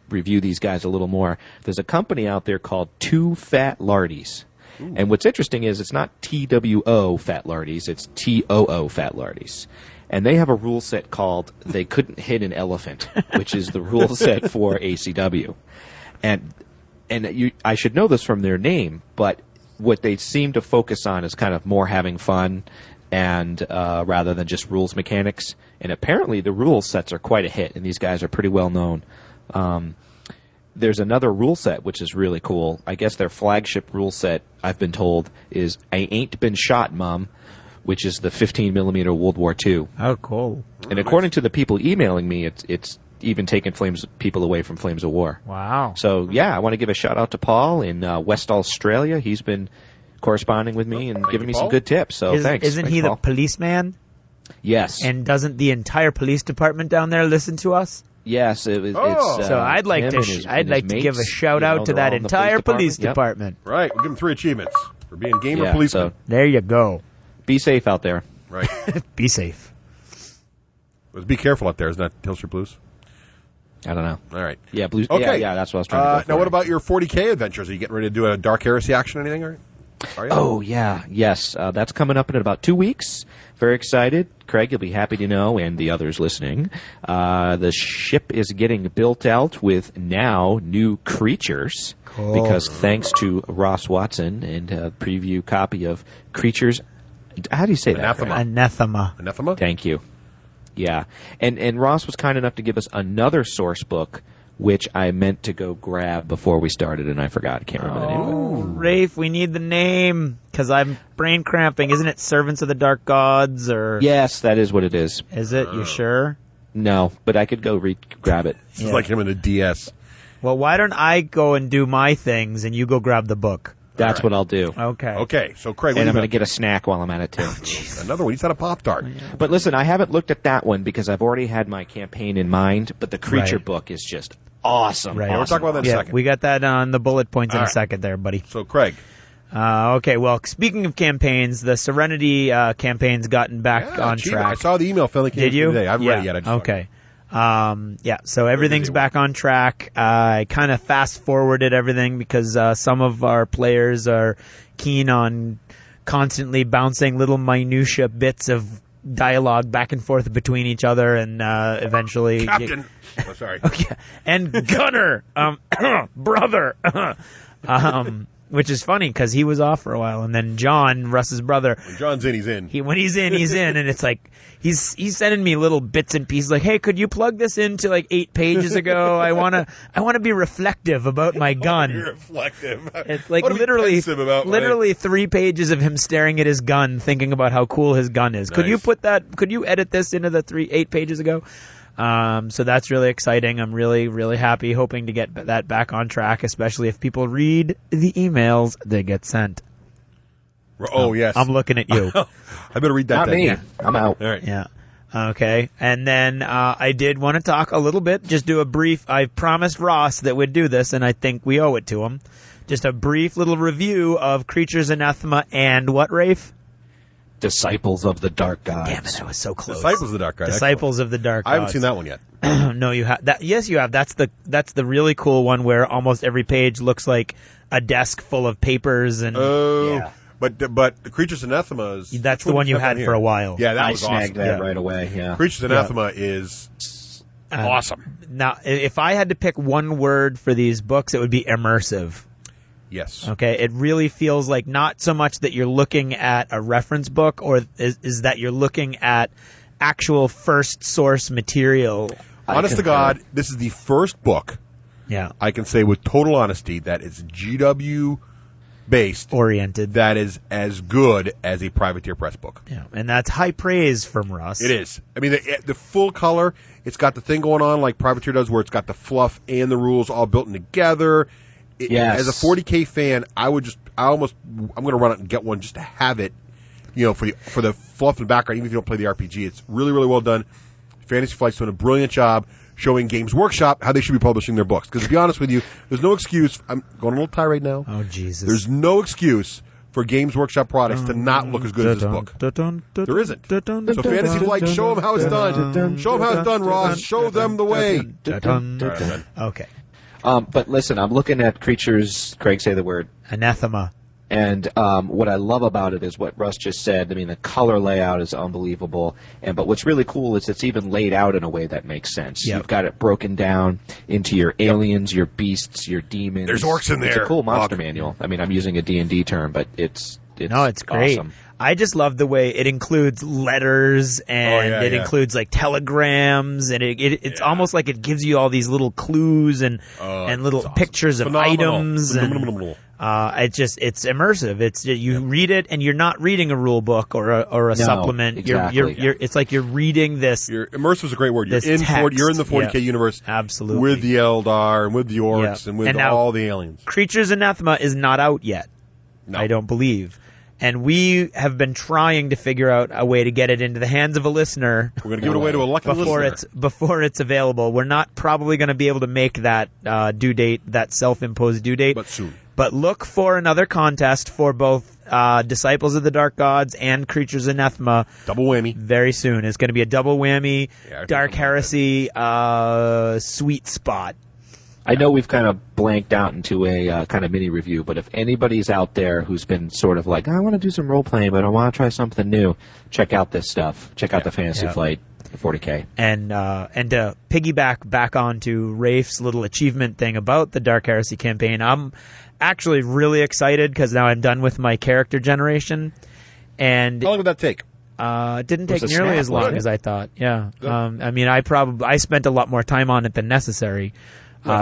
review these guys a little more, there's a company out there called Two Fat Lardies. And what's interesting is it's not TWO Fat Lardies, it's TOO Fat Lardies. And they have a rule set called They Couldn't Hit an Elephant, which is the rule set for ACW. And I should know this from their name, but what they seem to focus on is kind of more having fun and rather than just rules mechanics. And apparently the rule sets are quite a hit, and these guys are pretty well known. There's another rule set which is really cool. I guess their flagship rule set, I've been told, is I Ain't Been Shot, Mum, which is the 15mm World War II. Oh, cool. And according to the people emailing me, it's even taken people away from Flames of War. Wow. So, yeah, I want to give a shout-out to Paul in West Australia. He's been corresponding with me and giving me Paul. some good tips. So, thanks. Isn't Thanks, he the Paul. policeman? Yes. And doesn't the entire police department down there listen to us? Yes. Oh. It's, So I'd like him to and his give a mates, shout out to they're all that in the entire police Yep. department. Right, we'll give them 3 achievements for being gamer Yeah, policemen. so There you go. be safe out there. Right. Be safe. Let's be careful out there. Isn't that Hill Street Blues? I don't know. All right. Yeah, blues. Okay. Yeah, that's what I was trying to go for. Now, what about your 40K adventures? Are you getting ready to do a Dark Heresy action or anything? Or? Are you? Oh, yeah. Yes. That's coming up in about 2 weeks. Very excited. Craig, you'll be happy to know, and the others listening, the ship is getting built out with now new creatures. Cool. Because thanks to Ross Watson and a preview copy of Creatures... How do you say that? Anathema. Anathema? Thank you. Yeah. And Ross was kind enough to give us another source book, which I meant to go grab before we started, and I forgot. I can't remember the name. Oh, Rafe, we need the name, because I'm brain cramping. Isn't it Servants of the Dark Gods? Or Yes, that is what it is. Is it? You sure? No, but I could go grab it. It's like him in the DS. Well, why don't I go and do my things, and you go grab the book? That's what I'll do. Okay. Okay, so Craig, And I'm going to get a snack while I'm at it, too. another one. He's had a Pop-Tart. But listen, I haven't looked at that one because I've already had my campaign in mind, but the creature book is just awesome. Right. Awesome. We'll talk about that in a second. We got that on the bullet points in All a right. second there, buddy. So, Craig. Okay, well, speaking of campaigns, the Serenity campaign's gotten back on track. I saw the email finally came Did you? today. I haven't read it yet. I just Okay. So everything's back on track. I kind of fast-forwarded everything because some of our players are keen on constantly bouncing little minutia bits of dialogue back and forth between each other, and eventually... Captain. Oh, sorry. Okay. And Gunner, brother, which is funny because he was off for a while, and then John, Russ's brother. When John's in, he's in. When he's in, he's in, and it's like he's sending me little bits and pieces, like, "Hey, could you plug this into like 8 pages ago? I wanna be reflective about my gun." Reflective. It's like literally 3 pages of him staring at his gun, thinking about how cool his gun is. Nice. Could you edit this into the 8 pages ago? So that's really exciting. I'm really, really happy, hoping to get that back on track, especially if people read the emails they get sent. Oh, yes. I'm looking at you. I better read that. Not then. me. Yeah. I'm out. All right. Yeah. Okay. And then I did want to talk a little bit, just do a brief, I promised Ross that we'd do this, and I think we owe it to him. Just a brief little review of Creatures Anathema and what, Rafe? Disciples of the Dark Gods. Damn it, I was so close. Disciples of the Dark Gods. Disciples of the Dark Gods. I haven't seen that one yet. No, you have that. Yes, you have. That's the really cool one where almost every page looks like a desk full of papers and. Oh, Yeah. but the Creatures Anathema is That's the one you had for a while. Yeah, that I was snagged awesome. that right away. Yeah. Creatures Anathema is awesome. Now, if I had to pick one word for these books, it would be immersive. Yes. Okay, it really feels like not so much that you're looking at a reference book, or is that you're looking at actual first source material. Honest to God, this is the first book Yeah, I can say with total honesty that is GW based, oriented. that is as good as a Privateer Press book. Yeah, and that's high praise from Russ. It is. I memean, the full color. It's got the thing going on like Privateer does, where it's got the fluff and the rules all built in together. Yes. As a 40K fan, I'm going to run it and get one just to have it, for the fluff and background. Even if you don't play the RPG, it's really, really well done. Fantasy Flight's doing a brilliant job showing Games Workshop how they should be publishing their books. Because to be honest with you, there's no excuse. I'm going a little tirade now. Oh Jesus! There's no excuse for Games Workshop products to not look as good as this book. There isn't. So Fantasy Flight, show them how it's done. Show them how it's done, Ross. Show them the way. Okay, But listen, I'm looking at Creatures. Craig, say the word. Anathema. And what I love about it is what Russ just said. I mean, the color layout is unbelievable. But what's really cool is it's even laid out in a way that makes sense. Yep. You've got it broken down into your aliens, your beasts, your demons. There's orcs in It's there. a cool monster manual. I mean, I'm using a D&D term, but it's It's great. awesome. I just love the way it includes letters and yeah, it yeah. includes like telegrams, and it's almost like it gives you all these little clues and little it's awesome. pictures of Phenomenal. items. Phenomenal. And it's immersive. You read it and you're not reading a rule book or a supplement. Exactly. You're it's like you're reading this. Immersive is a great word. You're This in text. you're in the 40K Yeah. universe, Absolutely. with the Eldar and with the orcs Yeah. and with And now- all the aliens. Creatures Anathema is not out yet. No. I don't believe. And we have been trying to figure out a way to get it into the hands of a listener We're going to give it away to a lucky listener. before it's available. We're not probably going to be able to make that due date, that self-imposed due date. But soon. But look for another contest for both Disciples of the Dark Gods and Creatures Anathema Double whammy. very soon. It's going to be a double whammy, Yeah, I think Dark I'm Heresy, sweet spot. I know we've kind of blanked out into a kind of mini review, but if anybody's out there who's been sort of like, I want to do some role playing, but I want to try something new, check out this stuff. Check out the Fantasy Flight 40K. And to piggyback back onto Rafe's little achievement thing about the Dark Heresy campaign, I'm actually really excited because now I'm done with my character generation. And how long did that take? It didn't take nearly as long as I thought. Yeah. I mean, I spent a lot more time on it than necessary.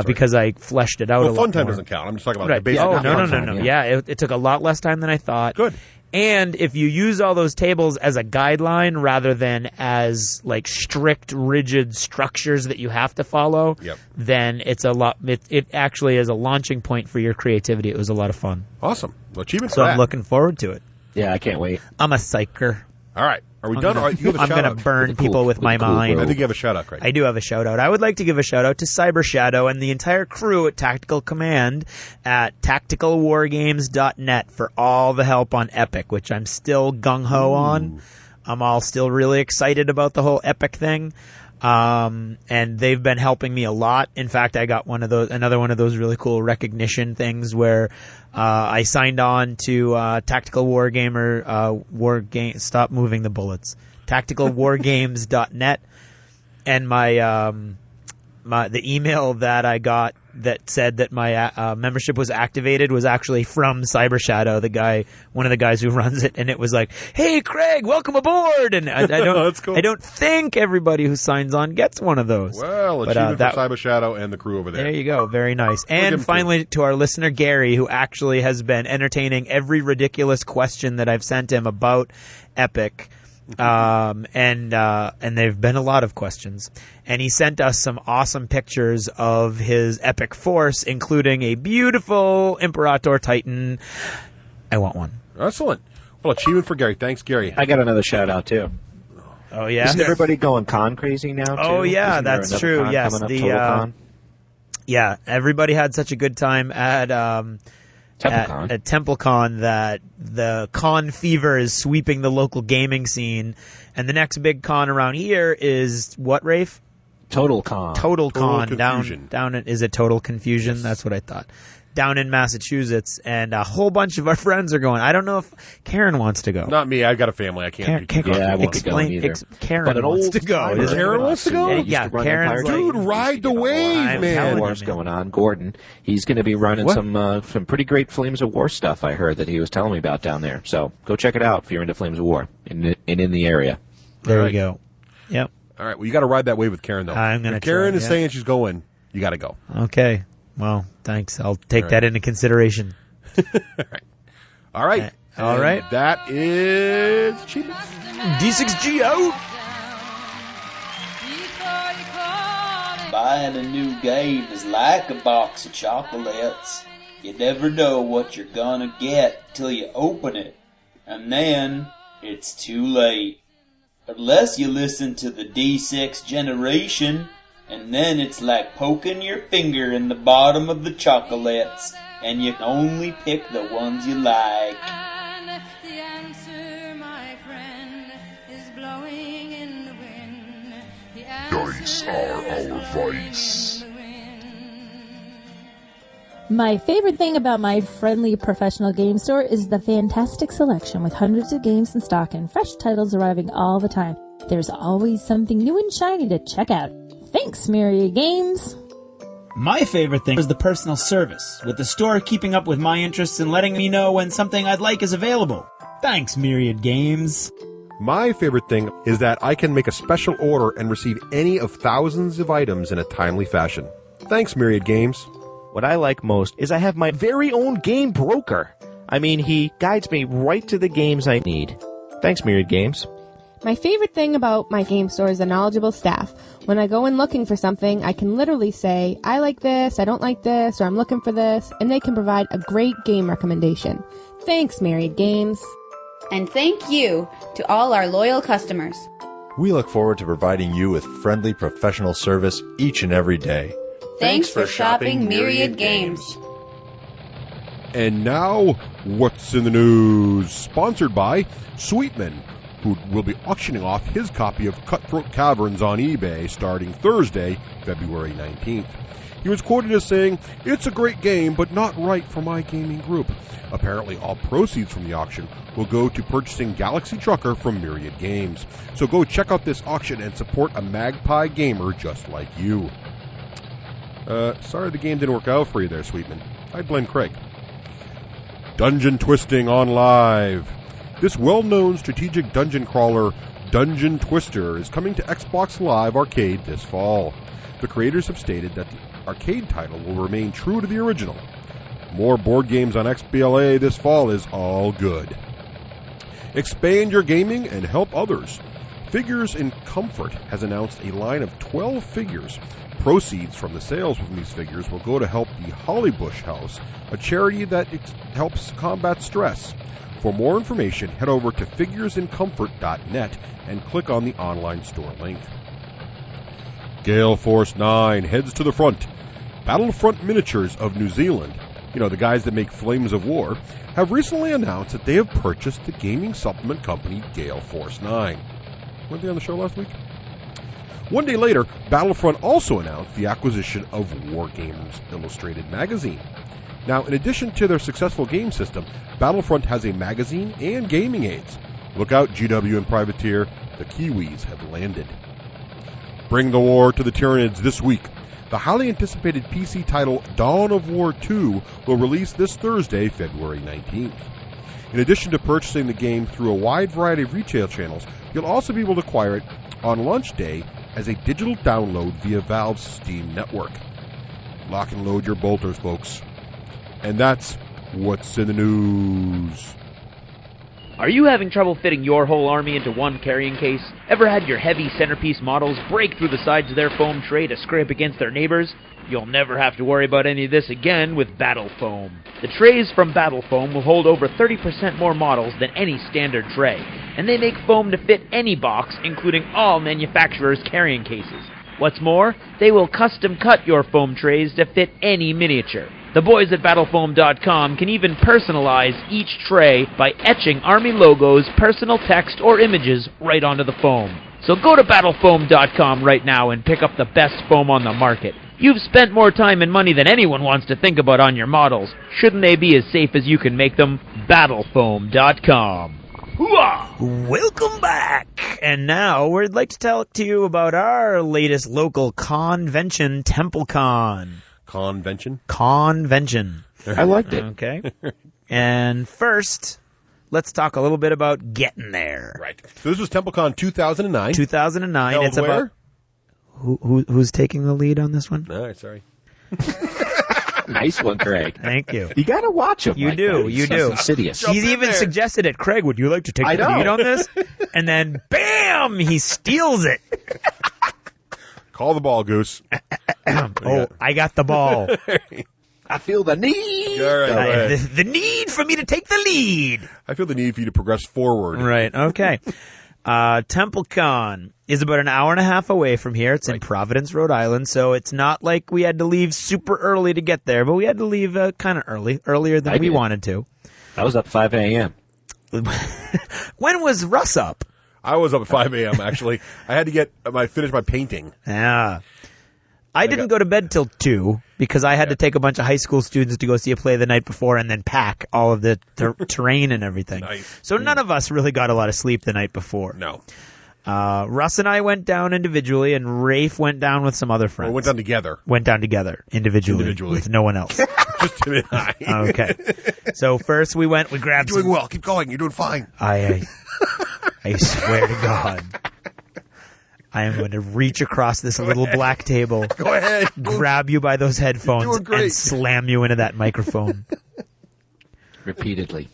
Because I fleshed it out a lot more. Fun time doesn't count. I'm just talking about the basic. Oh, no. Yeah, it took a lot less time than I thought. Good. And if you use all those tables as a guideline rather than as like strict, rigid structures that you have to follow, then it's a lot. It actually is a launching point for your creativity. It was a lot of fun. Awesome. Well, achievement for So that. I'm looking forward to it. Yeah, I can't wait. I'm a psycher. All right. Are we done? I'm going to burn people with my mind. I think you have a shout-out, Craig. I do have a shout-out. I would like to give a shout-out to Cyber Shadow and the entire crew at Tactical Command at tacticalwargames.net for all the help on Epic, which I'm still gung-ho on. I'm all still really excited about the whole Epic thing. And they've been helping me a lot. In fact, I got another one of those really cool recognition things where I signed on to Tactical Wargamer stop moving the bullets. Tacticalwargames.net, and the email that I got that said that my membership was activated was actually from Cyber Shadow, one of the guys who runs it, and it was like, "Hey, Craig, welcome aboard!" And I don't, That's cool. I don't think everybody who signs on gets one of those. Well, achievement for Cyber Shadow and the crew over there. There you go, very nice. And finally, to our listener Gary, who actually has been entertaining every ridiculous question that I've sent him about Epic. And they've been a lot of questions, and he sent us some awesome pictures of his epic force, including a beautiful Imperator Titan. I want one. Excellent. Well, achievement for Gary. Thanks, Gary. I got another shout out too. Oh yeah, isn't everybody going con crazy now too? Oh yeah, Isn't there that's another true. con Yes, coming up, the TotalCon? yeah, everybody had such a good time at TempleCon. At TempleCon that the con fever is sweeping the local gaming scene, and the next big con around here is what, Rafe? TotalCon. TotalCon down in, is it Total Confusion? Yes. That's what I thought. Down in Massachusetts, and a whole bunch of our friends are going. I don't know if Karen wants to go. Not me. I've got a family. I can't. I won't go either. Karen wants to go. Karen wants to go? Yeah, Karen's like, dude, ride the wave, man. War's going on. Gordon, he's going to be running some pretty great Flames of War stuff. I heard that he was telling me about down there. So go check it out if you're into Flames of War and in the area. There you go. Yep. All right. Well, you got to ride that wave with Karen, though. I'm going to. Karen is saying she's going. You got to go. Okay. Well, thanks. I'll take that into consideration. All right. All right. That is D6G out. Buying a new game is like a box of chocolates. You never know what you're gonna get till you open it, and then it's too late. Unless you listen to the D6 generation, and then it's like poking your finger in the bottom of the chocolates, and you can only pick the ones you like. And if the answer, my friend, is blowing in the wind, the Dice are our vice. My favorite thing about my friendly professional game store is the fantastic selection with hundreds of games in stock and fresh titles arriving all the time. There's always something new and shiny to check out. Thanks, Myriad Games. My favorite thing is the personal service, with the store keeping up with my interests and letting me know when something I'd like is available. Thanks, Myriad Games. My favorite thing is that I can make a special order and receive any of thousands of items in a timely fashion. Thanks, Myriad Games. What I like most is I have my very own game broker. I mean, he guides me right to the games I need. Thanks, Myriad Games. My favorite thing about my game store is the knowledgeable staff. When I go in looking for something, I can literally say, I like this, I don't like this, or I'm looking for this, and they can provide a great game recommendation. Thanks, Myriad Games. And thank you to all our loyal customers. We look forward to providing you with friendly professional service each and every day. Thanks for shopping Myriad Games. And now, what's in the news? Sponsored by Sweetman. who will be auctioning off his copy of Cutthroat Caverns on eBay starting Thursday, February 19th. He was quoted as saying, "It's a great game, but not right for my gaming group." Apparently, all proceeds from the auction will go to purchasing Galaxy Trucker from Myriad Games. So go check out this auction and support a magpie gamer just like you. Sorry the game didn't work out for you there, Sweetman. I'd blame Craig. Dungeon Twisting on Live. This well-known strategic dungeon crawler, Dungeon Twister, is coming to Xbox Live Arcade this fall. The creators have stated that the arcade title will remain true to the original. More board games on XBLA this fall is all good. Expand your gaming and help others. Figures in Comfort has announced a line of 12 figures. Proceeds from the sales from these figures will go to help the Hollybush House, a charity that helps combat stress. For more information, head over to figuresincomfort.net and click on the online store link. Gale Force 9 heads to the front. Battlefront Miniatures of New Zealand, the guys that make Flames of War, have recently announced that they have purchased the gaming supplement company Gale Force 9. Weren't they on the show last week? One day later, Battlefront also announced the acquisition of Wargamer's Illustrated magazine. Now, in addition to their successful game system, Battlefront has a magazine and gaming aids. Look out, GW and Privateer, the Kiwis have landed. Bring the war to the Tyranids this week. The highly anticipated PC title Dawn of War 2 will release this Thursday, February 19th. In addition to purchasing the game through a wide variety of retail channels, you'll also be able to acquire it on launch day as a digital download via Valve's Steam network. Lock and load your bolters, folks. And that's what's in the news. Are you having trouble fitting your whole army into one carrying case? Ever had your heavy centerpiece models break through the sides of their foam tray to scrape against their neighbors? You'll never have to worry about any of this again with Battle Foam. The trays from Battle Foam will hold over 30% more models than any standard tray, and they make foam to fit any box, including all manufacturers' carrying cases. What's more, they will custom cut your foam trays to fit any miniature. The boys at BattleFoam.com can even personalize each tray by etching Army logos, personal text, or images right onto the foam. So go to BattleFoam.com right now and pick up the best foam on the market. You've spent more time and money than anyone wants to think about on your models. Shouldn't they be as safe as you can make them? BattleFoam.com. Hooah! Welcome back! And now we'd like to talk to you about our latest local convention, TempleCon. Convention? Convention. I liked it. Okay. And first, let's talk a little bit about getting there. Right. So this was TempleCon 2009. 2009. Held it's where? about who's taking the lead on this one? All right, sorry. Nice one, Craig. Thank you. You got to watch him. You like do. that. You He's do. Insidious. He's even suggested it. Craig, would you like to take the lead on this? And then, bam! He steals it. Call the ball, Goose. I got the ball. I feel the need. All right. The need for me to take the lead. I feel the need for you to progress forward. Right. Okay. TempleCon is about an hour and a half away from here. It's in Providence, Rhode Island, so it's not like we had to leave super early to get there, but we had to leave kind of earlier than we wanted to. I was up 5 a.m. When was Russ up? I was up at 5 a.m. actually. I had to finish my painting. Yeah. I didn't go to bed till 2 because I had to take a bunch of high school students to go see a play the night before and then pack all of the terrain and everything. Nice. So none of us really got a lot of sleep the night before. No. Russ and I went down individually, and Rafe went down with some other friends. We went down together. Went down together, individually. With no one else. Just Tim and I. Okay. So first we grabbed You're doing well. Keep going. You're doing fine. I swear to God. I am going to reach across this little black table. Go ahead. Grab you by those headphones and slam you into that microphone. Repeatedly.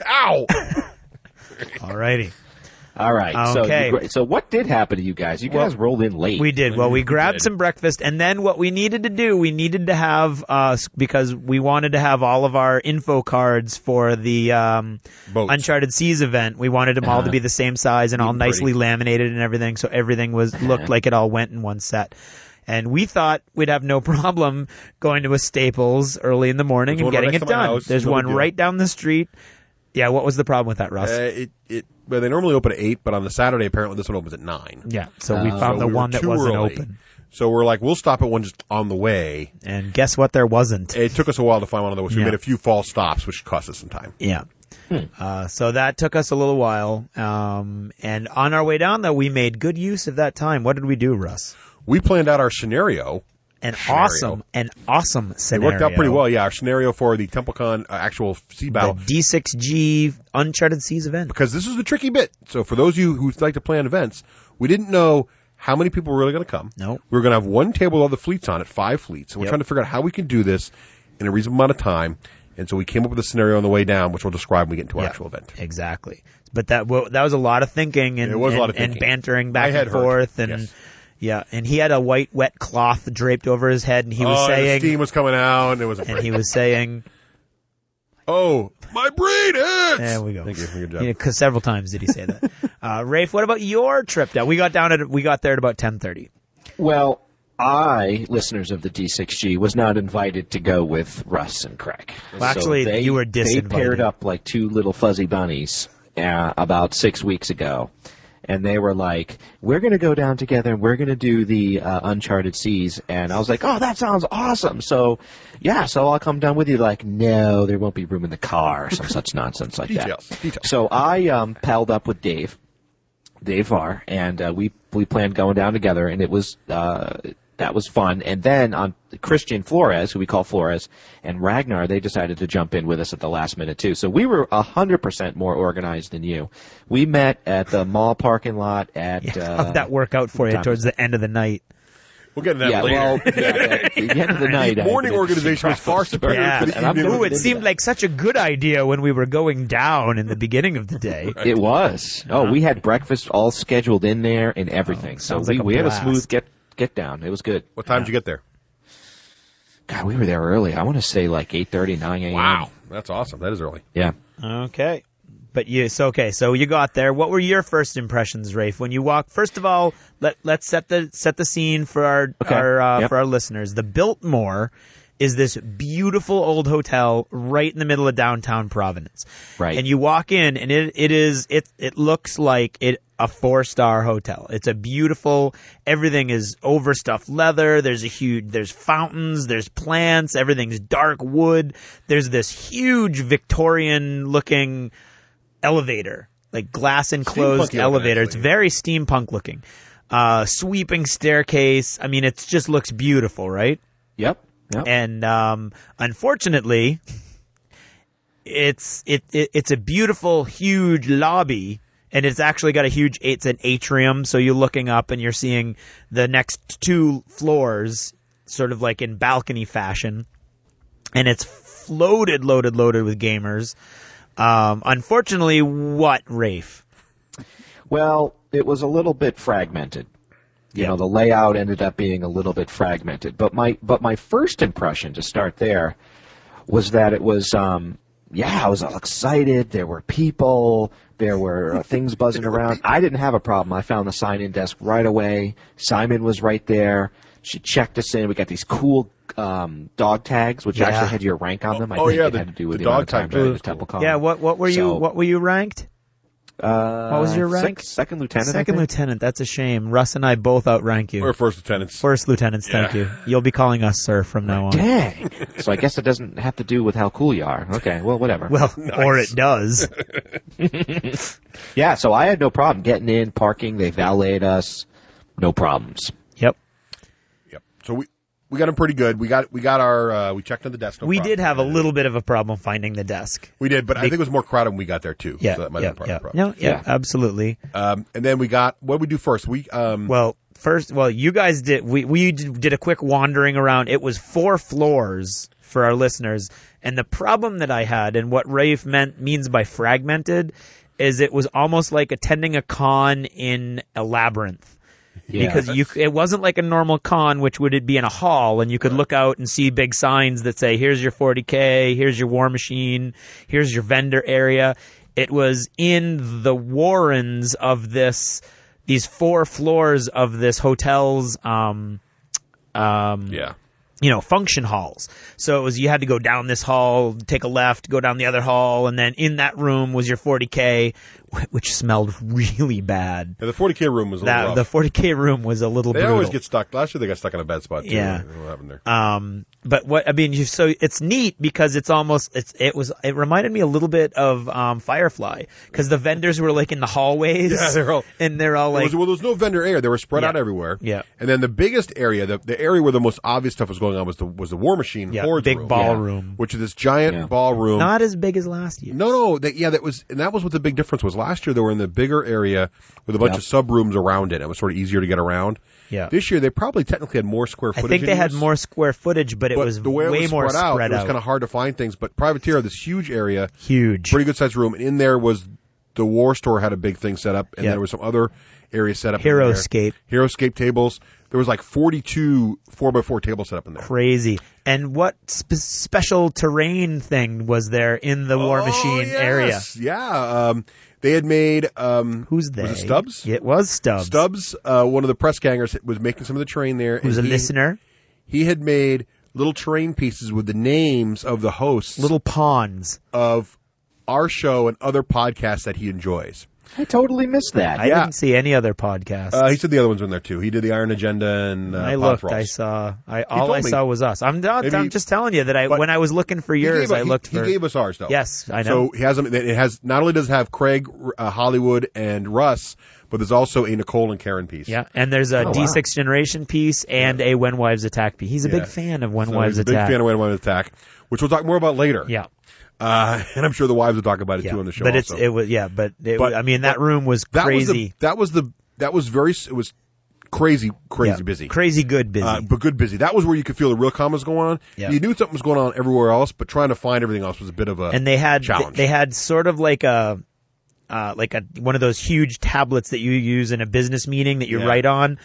Ow! Alrighty. All right. Okay. So what did happen to you guys? You guys rolled in late. We did. Well, we grabbed some breakfast, and then what we needed to do, we needed to have, because we wanted to have all of our info cards for the Uncharted Seas event. We wanted them all to be the same size and all nicely laminated and everything, so everything looked like it all went in one set. And we thought we'd have no problem going to a Staples early in the morning and getting it done. There's one right down the street. Yeah, what was the problem with that, Russ? they normally open at 8, but on the Saturday, apparently this one opens at 9. Yeah, so we found the one that wasn't open. So we're like, we'll stop at one just on the way. And guess what? There wasn't. It took us a while to find one on the way. So we made a few false stops, which cost us some time. Yeah. So that took us a little while. And on our way down, though, we made good use of that time. What did we do, Russ? We planned out our scenario. An awesome scenario. It worked out pretty well, yeah. Our scenario for the TempleCon actual sea battle. The D6G Uncharted Seas event. Because this is the tricky bit. So for those of you who like to plan events, we didn't know how many people were really going to come. No. We were going to have one table with all the fleets on it, 5 fleets. And we're trying to figure out how we can do this in a reasonable amount of time. And so we came up with a scenario on the way down, which we'll describe when we get into our actual event. Exactly. But that was a lot of thinking and, and bantering back and forth. And and he had a white, wet cloth draped over his head, and he was saying... the steam was coming out, and it was... And he was saying... Oh, my brain hurts! There we go. Thank you. Good job. Yeah, 'cause several times did he say that. Rafe, what about your trip down? We got there at about 10:30. Well, listeners of the D6G, was not invited to go with Russ and Craig. Well, actually, you were disinvited. They paired up like 2 little fuzzy bunnies about 6 weeks ago. And they were like, we're going to go down together and we're going to do the Uncharted Seas. And I was like, oh, that sounds awesome. So, so I'll come down with you. Like, no, there won't be room in the car or some such nonsense like Details. that. So I palled up with Dave Varr, and we planned going down together, and it was that was fun. And then on Christian Flores, who we call Flores, and Ragnar, they decided to jump in with us at the last minute too. So we were 100% more organized than you. We met at the mall parking lot at. How'd that work out for you towards the end of the night? We'll get into that later. Well, at the end of the night, the morning organization was far superior to the evening. Ooh, it seemed like such a good idea when we were going down in the beginning of the day. It was. Oh, we had breakfast all scheduled in there and everything. So we had a smooth get down. It was good. What time did you get there? God, we were there early. I want to say like 8:30, 9 a.m. Wow, that's awesome. That is early. Yeah. Okay. But so you got there. What were your first impressions, Rafe, when you walked? First of all, let's set the scene for our listeners. The Biltmore is this beautiful old hotel right in the middle of downtown Providence. Right. And you walk in, and it looks like a 4-star hotel. It's a beautiful. Everything is overstuffed leather. There's fountains. There's plants. Everything's dark wood. There's this huge Victorian looking elevator, like glass enclosed elevator. It's very steampunk looking. Sweeping staircase. I mean, it just looks beautiful, right? Yep. And unfortunately, it's a beautiful, huge lobby, and it's actually got it's an atrium. So you're looking up and you're seeing the next 2 floors, sort of like in balcony fashion, and it's loaded with gamers. Unfortunately, what, Rafe? Well, it was a little bit fragmented. You know, the layout ended up being a little bit fragmented. But my first impression, to start there, was that it was, I was all excited. There were people. There were things buzzing around. I didn't have a problem. I found the sign-in desk right away. Simon was right there. She checked us in. We got these cool dog tags, which actually had your rank on them. I think it had to do with the dog tag during the TempleCon. Yeah, what were you ranked? What was your rank? Second lieutenant. Second lieutenant. That's a shame. Russ and I both outrank you. We're first lieutenants. First lieutenants. Thank you. You'll be calling us sir from now on. Dang. So I guess it doesn't have to do with how cool you are. Okay. Well, whatever. Well, or it does. Yeah. So I had no problem getting in, parking. They valeted us. No problems. Yep. So we got them pretty good. We got our we checked on the desk. We did have a little bit of a problem finding the desk. We did, but I think it was more crowded when we got there too. Yeah, so that might have been part of the problem. No, absolutely. And then what did we do first? You guys did. We did a quick wandering around. It was 4 floors for our listeners, and the problem that I had, and what Rafe means by fragmented, is it was almost like attending a con in a labyrinth. Yeah. Because it wasn't like a normal con, which would be in a hall, and you could look out and see big signs that say, here's your 40K, here's your war machine, here's your vendor area. It was in the warrens of these 4 floors of this hotel's function halls. So it was, you had to go down this hall, take a left, go down the other hall, and then in that room was your 40K, which smelled really bad. Yeah, the 40K room was a little rough. The 40K room was a little They brutal. always get stuck. Last year they got stuck in a bad spot too. Yeah. I don't know what happened there. But what I mean, so it's neat because it reminded me a little bit of Firefly because the vendors were like in the hallways. Yeah, they're all like there was no vendor area. They were spread out everywhere. Yeah. And then the biggest area, the area where the most obvious stuff was going on was the War Machine Hordes big room, ballroom, which is this giant ballroom. Not as big as last year. No, that was what the big difference was. Last year they were in the bigger area with a bunch of sub rooms around it. It was sort of easier to get around. Yeah. This year they probably technically had more square footage. I think they had more square footage, but it was the way way it was more spread out. spread It was out. kind of hard to find things. But Privateer had this huge area, pretty good sized room, and in there was the War Store had a big thing set up, and there was some other areas set up. Heroescape tables. There was like 42 4x4 tables set up in there. Crazy. And what special terrain thing was there in the War Machine area? Yeah. They had made who's they? Was it Stubbs? It was Stubbs. Stubbs, one of the press gangers, was making some of the terrain there. Who's a listener? He had made little terrain pieces with the names of the hosts, little pawns of our show and other podcasts that he enjoys. I totally missed that. I didn't see any other podcasts. He said the other ones were in there too. He did the Iron Agenda and I looked. I saw. All I saw was us. I'm just telling you that when I was looking for yours, I looked for. He gave us ours though. Yes, I know. So he has them. It has not only does it have Craig, Hollywood, and Russ, but there's also a Nicole and Karen piece. Yeah, and there's a D6 Generation piece and a When Wives Attack piece. He's a big fan of When Wives Attack. He's a big fan of When Wives Attack, which we'll talk more about later. Yeah. And I'm sure the wives will talk about it too on the show. But also. I mean, that room was crazy. It was crazy busy. Crazy good busy. But good busy. That was where you could feel the real commas going on. Yeah. You knew something was going on everywhere else, but trying to find everything else was a bit of a challenge. They had sort of like one of those huge tablets that you use in a business meeting that you write on.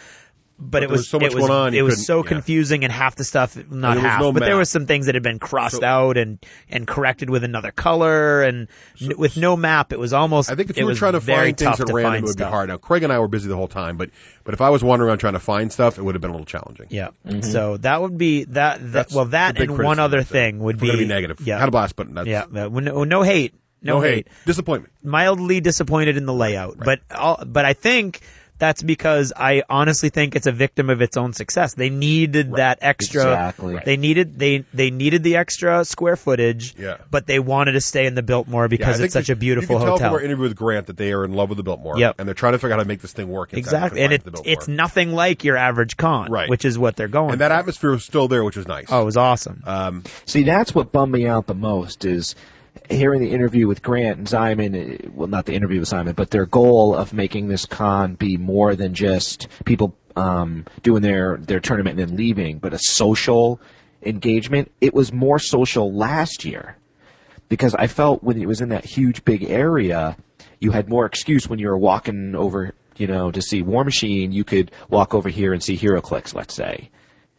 But it was so much going on. It was so confusing, and half the stuff, not half, but there was some things that had been crossed out and corrected with another color, and with no map, it was almost. I think if you were trying to find things at random, it would be hard. Now, Craig and I were busy the whole time, but if I was wandering around trying to find stuff, it would have been a little challenging. Yeah. Mm-hmm. So that would be that and one other thing would be negative. Yeah. Had a blast, but that's no hate. No hate. Disappointment. Mildly disappointed in the layout, but I think. That's because I honestly think it's a victim of its own success. They needed that extra. Exactly. They needed the extra square footage. Yeah. But they wanted to stay in the Biltmore because it's such a beautiful hotel. You can tell hotel. from our interview with Grant that they are in love with the Biltmore. Yep. And they're trying to figure out how to make this thing work. Exactly. And it's nothing like your average con, which is what they're going. And that atmosphere was still there, which was nice. Oh, it was awesome. See, that's what bummed me out the most is hearing the interview with Grant and Simon, well, not the interview with Simon, but their goal of making this con be more than just people doing their tournament and then leaving, but a social engagement. It was more social last year because I felt when it was in that huge big area, you had more excuse when you were walking over, to see War Machine, you could walk over here and see HeroClix, let's say.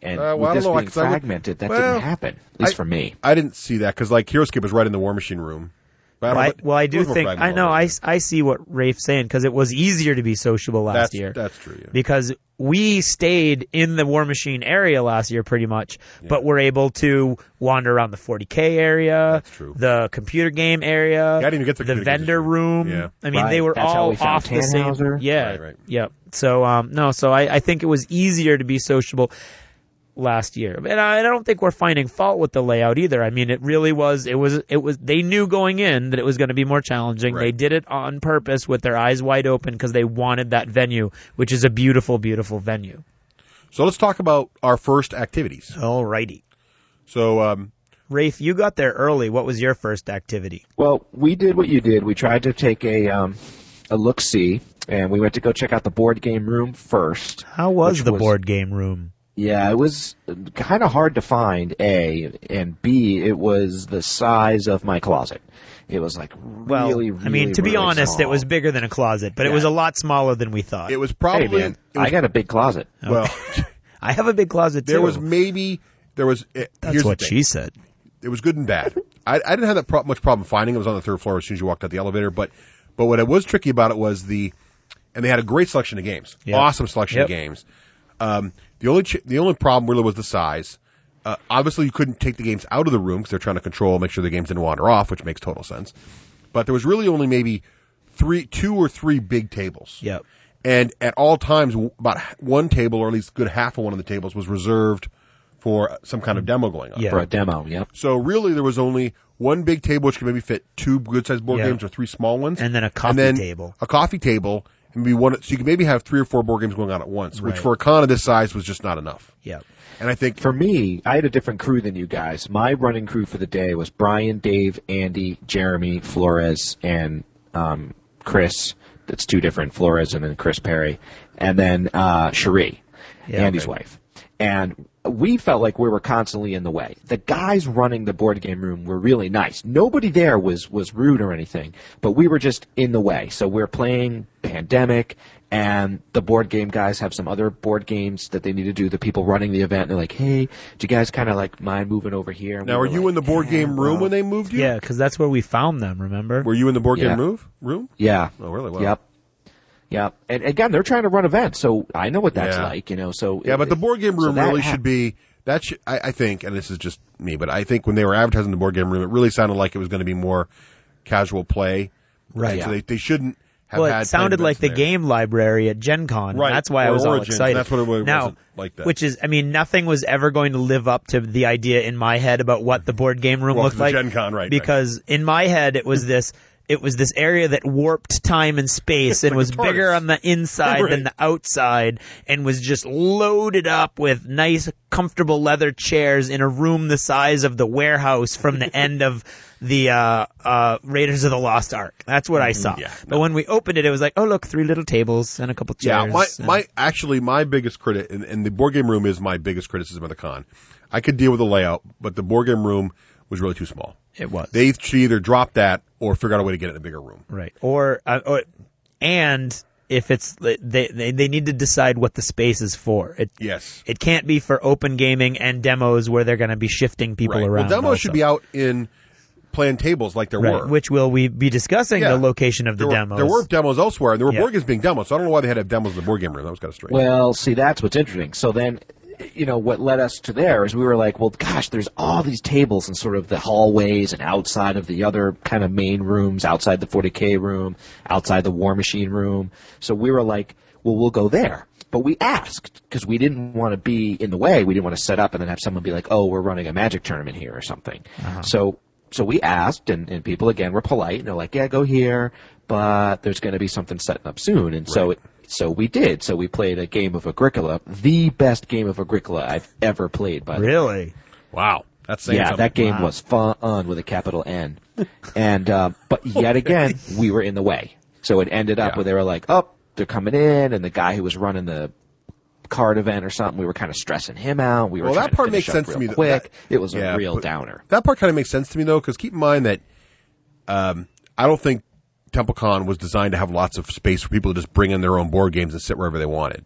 And with this being fragmented, that didn't happen, at least for me. I didn't see that because, HeroScape was right in the War Machine room. I do think I know. I see what Rafe's saying because it was easier to be sociable last year. That's true. Yeah. Because we stayed in the War Machine area last year pretty much, but we're able to wander around the 40K area, the computer game area, the vendor room. Yeah. I mean, they were all off the same. Yeah. Right. Yeah. So I think it was easier to be sociable last year, and I don't think we're finding fault with the layout either. I mean, it really was. It was. They knew going in that it was going to be more challenging. Right. They did it on purpose with their eyes wide open because they wanted that venue, which is a beautiful, beautiful venue. So let's talk about our first activities. Alrighty. So, Rafe, you got there early. What was your first activity? Well, we did what you did. We tried to take a look-see, and we went to go check out the board game room first. How was the board game room? Yeah, it was kind of hard to find, A, and B, it was the size of my closet. It was really, I mean, to be honest, small. it was bigger than a closet, but it was a lot smaller than we thought. It was probably... Hey, man, I got a big closet. Well, I have a big closet, too. That's what she said. It was good and bad. I didn't have that much problem finding it. It was on the third floor as soon as you walked out the elevator, but what was tricky about it was and they had a great selection of games. Yep. Awesome selection of games. The only problem really was the size. Obviously, you couldn't take the games out of the room because they're trying to make sure the games didn't wander off, which makes total sense. But there was really only maybe two or three big tables. Yep. And at all times, about one table, or at least a good half of one of the tables, was reserved for some kind of demo going on. Yeah. For a demo, yep. So really, there was only one big table which could maybe fit two good-sized board games or three small ones. And then a coffee table. A coffee table, and maybe one, so you could maybe have 3 or 4 board games going on at once, which Right. for a con of this size was just not enough. Yep. And I think for me, I had a different crew than you guys. My running crew for the day was Brian, Dave, Andy, Jeremy, Flores, and Chris. That's 2 different, Flores and then Chris Perry. And then Cherie, Andy's wife. And we felt like we were constantly in the way. The guys running the board game room were really nice. Nobody there was rude or anything, but we were just in the way. So we're playing Pandemic, and the board game guys have some other board games that they need to do. The people running the event, and they're like, hey, do you guys kind of like mind moving over here? And now, are you in the board game room when they moved you? Yeah, because that's where we found them, remember? Were you in the board game room? Yeah. Oh, really? Well. Yep. Yeah, and again, they're trying to run events, so I know what that's like, So yeah, but the board game room so really should be that. I think, and this is just me, but I think when they were advertising the board game room, it really sounded like it was going to be more casual play. Right. So they shouldn't have Well, had. it sounded like the there. game library at Gen Con. Right. That's why I Or was all Origins, excited. that's what it was. Now, Wasn't like that. which is, I mean, nothing was ever going to live up to the idea in my head about what the board game room looked like. Gen Con, right? Because in my head, it was this area that warped time and space and Like was a TARDIS. bigger on the inside than the outside, and was just loaded up with nice, comfortable leather chairs in a room the size of the warehouse from the end of the Raiders of the Lost Ark. That's what I saw. Yeah, But when we opened it, it was like, oh look, 3 little tables and a couple chairs. Yeah, my biggest critic, and the board game room is my biggest criticism of the con. I could deal with the layout, but the board game room was really too small. It was. They should either drop that or figure out a way to get it in a bigger room. Right. And if it's they need to decide what the space is for. Yes. It can't be for open gaming and demos where they're going to be shifting people around. Well, demos also. should be out in playing tables like there were. Which will we be discussing the location of the demos. There were demos elsewhere, and there were board games being demoed, so I don't know why they had to have demos in the board game room. That was kind of strange. Well, see, that's what's interesting. So then, what led us to there is we were like, well, gosh, there's all these tables in sort of the hallways and outside of the other kind of main rooms, outside the 40K room, outside the War Machine room. So we were like, well, we'll go there. But we asked, because we didn't want to be in the way. We didn't want to set up and then have someone be like, oh, we're running a Magic tournament here or something. So we asked, and people, again, were polite, and they're like, yeah, go here, but there's going to be something setting up soon. And so we did. So we played a game of Agricola, the best game of Agricola I've ever played, by the way. Really? Wow. That's saying something. That game was fun with a capital N. And but yet again, we were in the way. So it ended up where they were like, oh, they're coming in, and the guy who was running the card event or something, we were kind of stressing him out. We were trying that part to makes finish up sense to real me. Quick. It was a real downer. That part kind of makes sense to me, though, because keep in mind that I don't think TempleCon was designed to have lots of space for people to just bring in their own board games and sit wherever they wanted.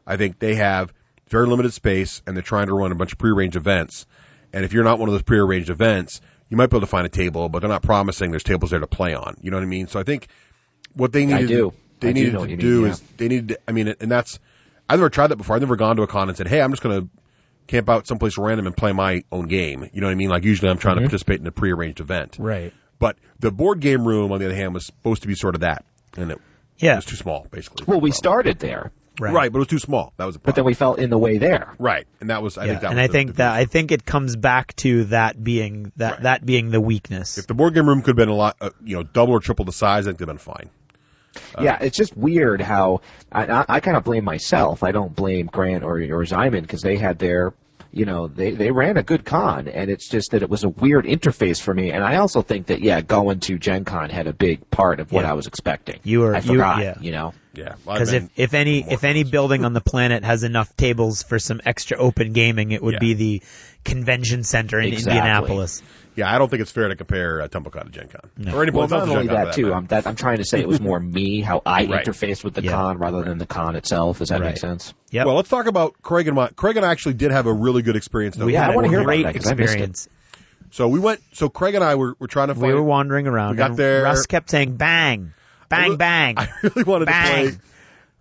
I think they have very limited space, and they're trying to run a bunch of prearranged events. And if you're not one of those prearranged events, you might be able to find a table, but they're not promising there's tables there to play on. You know what I mean? So I think what they needed to do is they needed to, I mean, and that's, I've never tried that before. I've never gone to a con and said, hey, I'm just going to camp out someplace random and play my own game. You know what I mean? Like usually I'm trying to participate in a prearranged event. Right. But the board game room, on the other hand, was supposed to be sort of that. And it was too small, basically. Well, we started there. Right, but it was too small. That was the problem. But then we felt in the way there. Right. And that was, I think that was I think it comes back to that being that being the weakness. If the board game room could have been a lot, double or triple the size, I think they'd have been fine. Yeah, it's just weird how I kind of blame myself. I don't blame Grant or Zyman because they had their, they ran a good con, and it's just that it was a weird interface for me. And I also think that going to Gen Con had a big part of what I was expecting. I forgot. Yeah, because if any building on the planet has enough tables for some extra open gaming, it would be the convention center in Indianapolis. Yeah, I don't think it's fair to compare TempleCon to Gen Con. No. Or any Well, place not else only Gen Con that, for too. matter. I'm trying to say it was more me, how I interfaced with the con rather than the con itself. Does that make sense? Yep. Well, let's talk about Craig and I. Craig and I actually did have a really good experience. We had a great experience. So we went. So Craig and I were trying to find. We were wandering around. We got there. Russ kept saying, "Bang, bang, bang." I really wanted to play.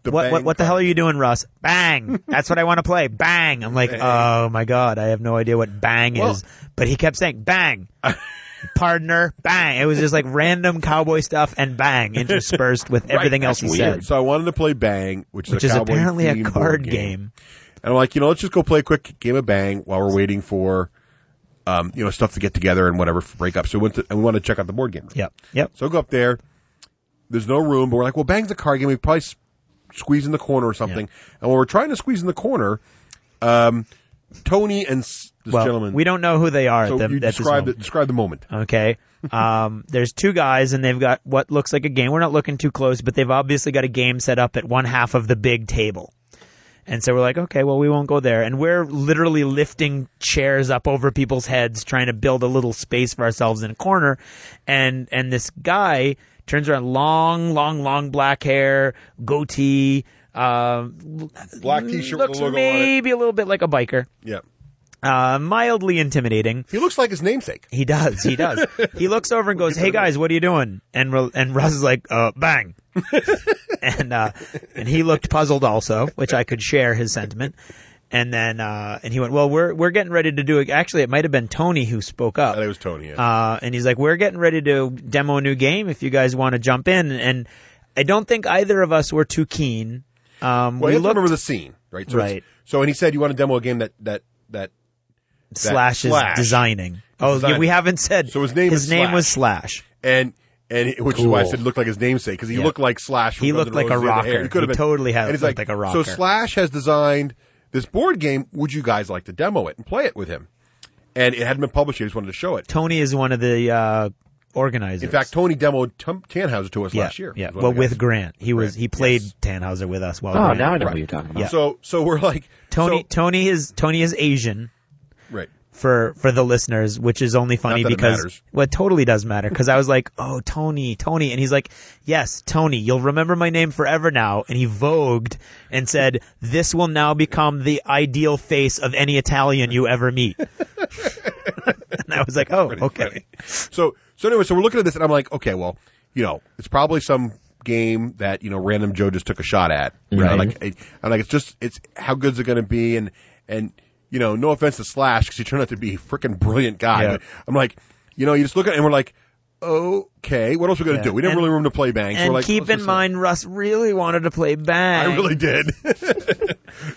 What the hell are you doing, Russ? Bang. That's what I want to play. Bang. I'm like, oh my God, I have no idea what bang is. But he kept saying bang. partner, bang. It was just like random cowboy stuff and bang interspersed with everything else he said. So I wanted to play Bang, which is apparently a cowboy-themed card board game. And I'm like, let's just go play a quick game of Bang while we're waiting for, stuff to get together and whatever, break up. So we wanted to check out the board game. Yep. So I go up there. There's no room, but we're like, well, Bang's a card game. We probably squeeze in the corner or something. And when we're trying to squeeze in the corner, Tony and this gentleman. We don't know who they are. So you describe the moment. Okay. There's two guys, and they've got what looks like a game. We're not looking too close, but they've obviously got a game set up at one half of the big table. And so we're like, okay, well, we won't go there. And we're literally lifting chairs up over people's heads, trying to build a little space for ourselves in a corner. And this guy turns around, long black hair, goatee, black t-shirt looks with a logo maybe a little bit like a biker. Yeah. Mildly intimidating. He looks like his namesake. He does. He looks over and goes, "Hey guys, what are you doing?" And Russ is like, "Bang." and he looked puzzled also, which I could share his sentiment. And then and he went, "Well, we're getting ready to do it." Actually, it might have been Tony who spoke up. It was Tony. Yeah. And he's like, "We're getting ready to demo a new game. If you guys want to jump in." And I don't think either of us were too keen. Well, you have to remember the scene, right? So right. So and he said, "You want to demo a game that Slash is designing." We haven't said. So his name was Slash. And which is why I said it looked like his namesake, because he looked like Slash. He looked like a rocker. He could have totally looked like a rocker. So Slash has designed this board game. Would you guys like to demo it and play it with him? And it hadn't been published. He just wanted to show it. Tony is one of the organizers. In fact, Tony demoed Tannhauser to us last year. Yeah, well, with Grant. He played Tannhauser with us. Now I know what you're talking about. Yeah. So we're like Tony is Asian. Right. For the listeners, which is only funny because it totally does matter, because I was like, "Oh, Tony," and he's like, "Yes, Tony, you'll remember my name forever now." And he vogued and said, "This will now become the ideal face of any Italian you ever meet." And I was like, "Oh, okay." So anyway, so we're looking at this, and I'm like, "Okay, well, it's probably some game that random Joe just took a shot at." Right. I'm like, it's how good's it going to be, and no offense to Slash, because he turned out to be a freaking brilliant guy. Yeah. But I'm like, you just look at it and we're like, okay, what else are we going to do? We didn't really room to play Bang. So And we're like, keep in mind, Russ really wanted to play Bang. I really did.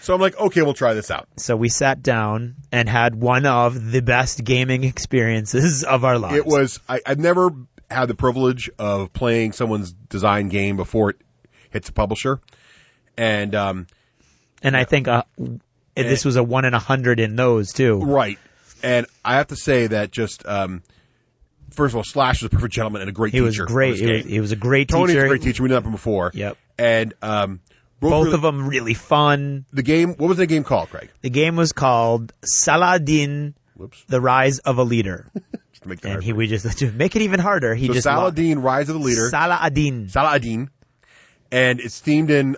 So I'm like, okay, we'll try this out. So we sat down and had one of the best gaming experiences of our lives. It was, I've never had the privilege of playing someone's design game before it hits a publisher. And I think this was a 1 in 100 in those too. Right. And I have to say that just, first of all, Slash was a perfect gentleman and a great teacher. He was great. He was a great teacher. Tony was a great teacher. We knew that from before. Yep. And, both of them really fun. The game, what was the game called, Craig? The game was called Saladin, The Rise of a Leader. Just to make that and hard. we just make it even harder. Saladin, Rise of the Leader. Saladin. And it's themed in,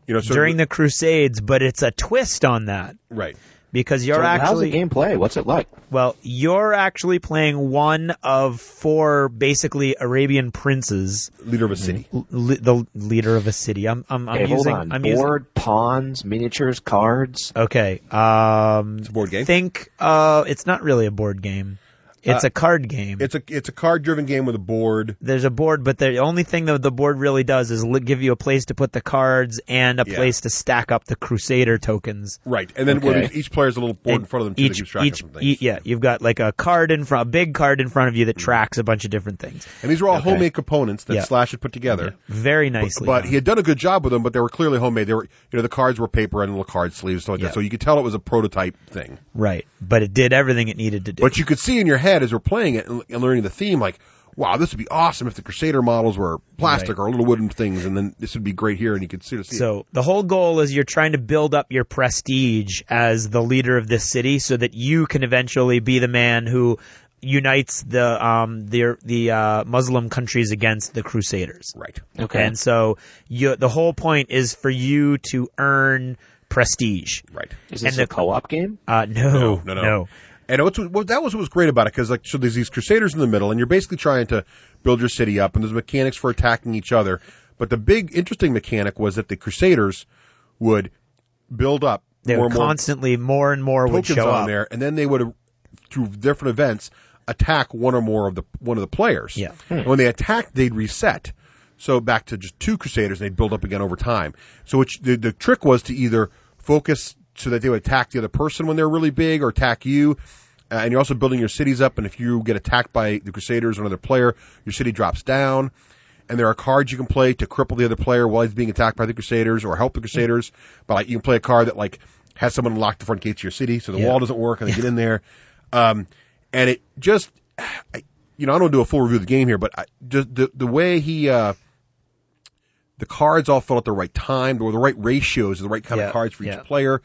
during the Crusades, but it's a twist on that. Right. Because you're how's the game play? What's it like? Well, you're actually playing one of 4 basically Arabian princes. Leader of a city. The leader of a city. I'm hold on. Board, pawns, miniatures, cards. Okay. It's a board game. It's not really a board game. It's a card game. It's a card-driven game with a board. There's a board, but the only thing that the board really does is give you a place to put the cards and a place to stack up the Crusader tokens. Right, and then each player has a little board in front of them too that keeps track of some things. You've got like a big card in front of you that tracks a bunch of different things. And these are all homemade components that Slash had put together. Very nicely. But he had done a good job with them, but they were clearly homemade. They were, the cards were paper and little card sleeves, stuff like that. So you could tell it was a prototype thing. Right, but it did everything it needed to do. But you could see in your head as we're playing it and learning the theme, like, wow, this would be awesome if the Crusader models were plastic or little wooden things, and then this would be great here, and you could see it. So the whole goal is you're trying to build up your prestige as the leader of this city so that you can eventually be the man who unites the Muslim countries against the Crusaders. Right. Okay. And so the whole point is for you to earn prestige. Right. Is this a co-op game? No. And that was what was great about it, because so there's these Crusaders in the middle, and you're basically trying to build your city up, and there's mechanics for attacking each other. But the big interesting mechanic was that the Crusaders would build up. More and more would show on up there, and then they would, through different events, attack one of the players. Yeah. And when they attacked, they'd reset. So back to just 2 Crusaders, and they'd build up again over time. So the trick was to either focus so that they would attack the other person when they're really big, or attack you. And you're also building your cities up, and if you get attacked by the Crusaders or another player, your city drops down. And there are cards you can play to cripple the other player while he's being attacked by the Crusaders, or help the Crusaders. But like, you can play a card that like has someone lock the front gates of your city, so the wall doesn't work, and they get in there. And it just, I don't do a full review of the game here, but just the way the cards all fell at the right time, or the right ratios, the right kind of cards for each player.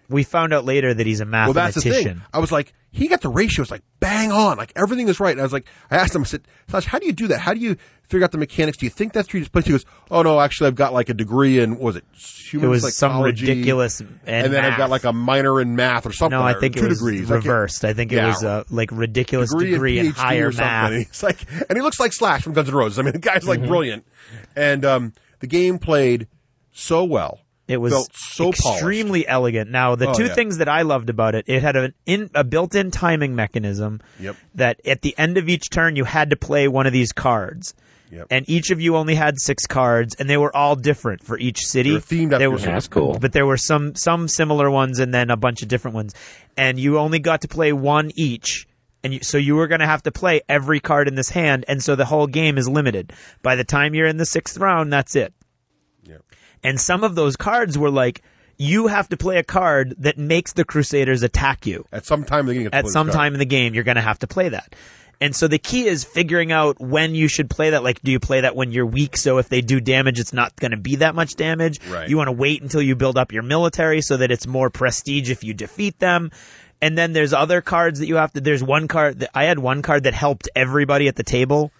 We found out later that he's a mathematician. Well, that's the thing. I was like, he got the ratios like bang on, like everything is right. And I was like, I asked him, I said, Sash, how do you do that? How do you figure out the mechanics? Do you think that's true? He goes, oh no, actually I've got like a degree in, human psychology? It was some ridiculous, and then math. I've got like a minor in math or something. No, I think it was degrees. reversed. I think it was like ridiculous degree in higher math. And he's like, and he looks like Slash from Guns N' Roses. I mean, the guy's like brilliant. And the game played so well. It was felt so extremely polished. elegant. Now, the two things that I loved about it, it had a built-in timing mechanism that at the end of each turn you had to play one of these cards. Yep. And each of you only had 6 cards, and they were all different for each city. They were themed after That's cool. But there were some similar ones and then a bunch of different ones. And you only got to play one each. And so you were going to have to play every card in this hand, and so the whole game is limited. By the time you're in the 6th round, that's it. Yep. And some of those cards were like, you have to play a card that makes the Crusaders attack you. At some time in the game, At some time in the game, you're going to have to play that. And so the key is figuring out when you should play that. Like, do you play that when you're weak, so if they do damage, it's not going to be that much damage? Right. You want to wait until you build up your military so that it's more prestige if you defeat them. And then there's other cards that you have to... There's one card... I had one card that helped everybody at the table.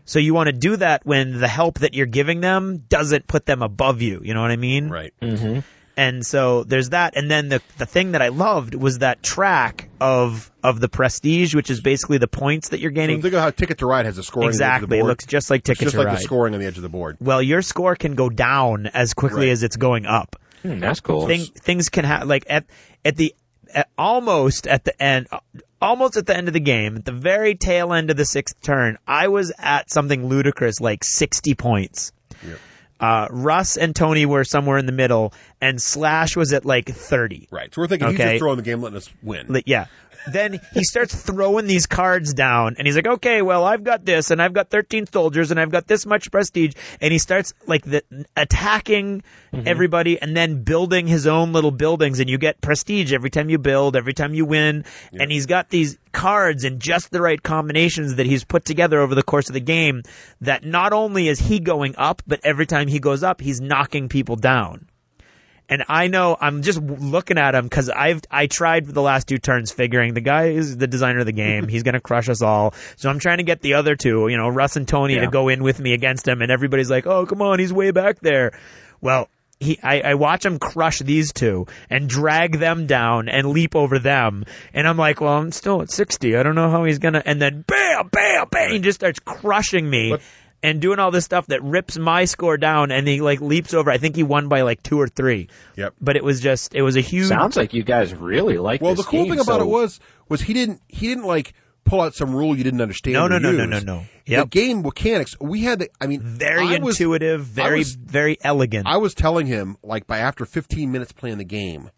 So you want to do that when the help that you're giving them doesn't put them above you. You know what I mean? Right. Mm-hmm. And so there's that. And then the thing that I loved was that track of the prestige, which is basically the points that you're gaining. So think of how Ticket to Ride has a scoring exactly. on the edge of the board. It looks just like Ticket to Ride. Just like the scoring on the edge of the board. Well, your score can go down as quickly as it's going up. That's cool. Things can have, like, almost at the end of the game, at the very tail end of the 6th turn, I was at something ludicrous like 60 points. Yep. Russ and Tony were somewhere in the middle, and Slash was at like 30. Right. So we're thinking he's just throwing the game, letting us win. Yeah. Then he starts throwing these cards down, and he's like, okay, well, I've got this, and I've got 13 soldiers, and I've got this much prestige. And he starts like attacking everybody and then building his own little buildings, and you get prestige every time you build, every time you win. Yep. And he's got these cards in just the right combinations that he's put together over the course of the game that not only is he going up, but every time he goes up, he's knocking people down. And I know, I'm just looking at him because I tried for the last 2 turns figuring the guy is the designer of the game. He's going to crush us all. So I'm trying to get the other 2, Russ and Tony to go in with me against him. And everybody's like, oh, come on, he's way back there. Well, I watch him crush these 2 and drag them down and leap over them. And I'm like, well, I'm still at 60. I don't know how he's going to. And then bam, bam, bam. He just starts crushing me. And doing all this stuff that rips my score down, and he like leaps over. I think he won by like 2 or 3. Yep. But it was a huge. Sounds like you guys really like. Well, this the cool game, thing about it was he didn't like pull out some rule you didn't understand. No. Yep. The game mechanics we had. Very intuitive, very elegant. I was telling him like by after 15 minutes playing the game,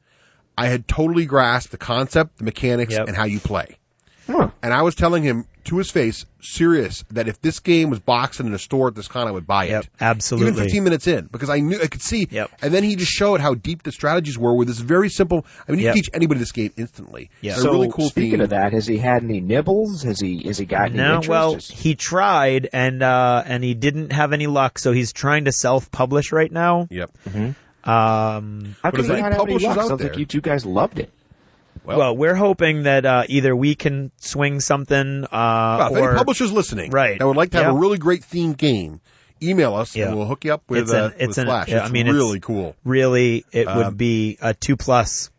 I had totally grasped the concept, the mechanics, and how you play. Huh. And I was telling him to his face, serious, that if this game was boxing in a store at this con, I would buy it. Absolutely. Even 15 minutes in, because I could see. Yep. And then he just showed how deep the strategies were with this very simple. I mean, you can teach anybody this game instantly. Yeah. It's So a really cool speaking theme. of that, has he had any nibbles? Has he got any interest? Well, he tried and he didn't have any luck, so he's trying to self-publish right now. Yep. How come he he not have any publishes luck? out Sounds there? like you 2 guys loved it. Well, we're hoping that either we can swing something, Well, if or any publishers listening that would like to have a really great themed game, email us and we'll hook you up with Flash. It's really cool. Really, it would be a 2+.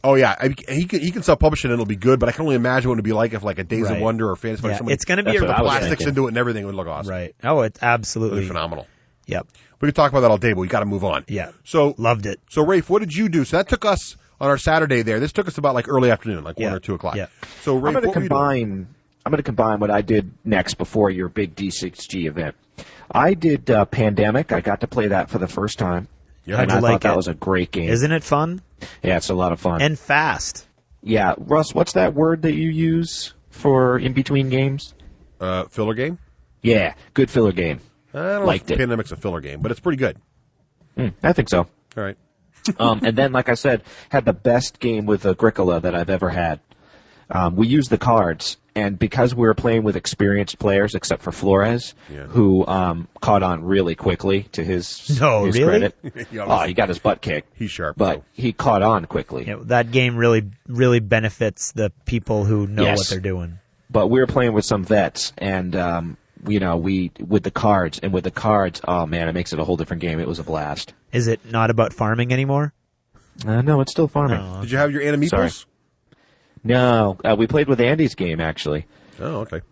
Oh yeah, he can self-publish it and it'll be good, but I can only imagine what it'd be like if like a Days of Wonder or Fantasy Flight, it's going to be the plastics into it and everything would look awesome. Right. Oh, it's absolutely phenomenal. Yep. We could talk about that all day, but we got to move on. Yeah. So loved it. So Rafe, what did you do? So that took us on our Saturday there. This took us about like early afternoon, like 1 or 2 o'clock. Yeah. So Rafe, I'm going to what were you doing? combine gonna combine what I did next before your big D6G event. I did Pandemic. I got to play that for the first time. Yeah, and I thought that was a great game. Isn't it fun? Yeah, it's a lot of fun. And fast. Yeah. Russ, what's that word that you use for in-between games? Filler game? Yeah, good filler game. I don't Liked know if it. Pandemic's a filler game, but it's pretty good. I think so. All right. And then, like I said, had the best game with Agricola that I've ever had. We used the cards, and because we were playing with experienced players, except for Flores, who caught on really quickly to his really? credit. He got his butt kicked. He's sharp, but he caught on quickly. Yeah, that game really benefits the people who know Yes. what they're doing. But we were playing with some vets, and we with the cards, oh man, it makes it a whole different game. It was a blast. Is it not about farming anymore? No, it's still farming. Oh. Did you have your Animeeples? Sorry. No, we played with Andy's game actually. Oh, okay.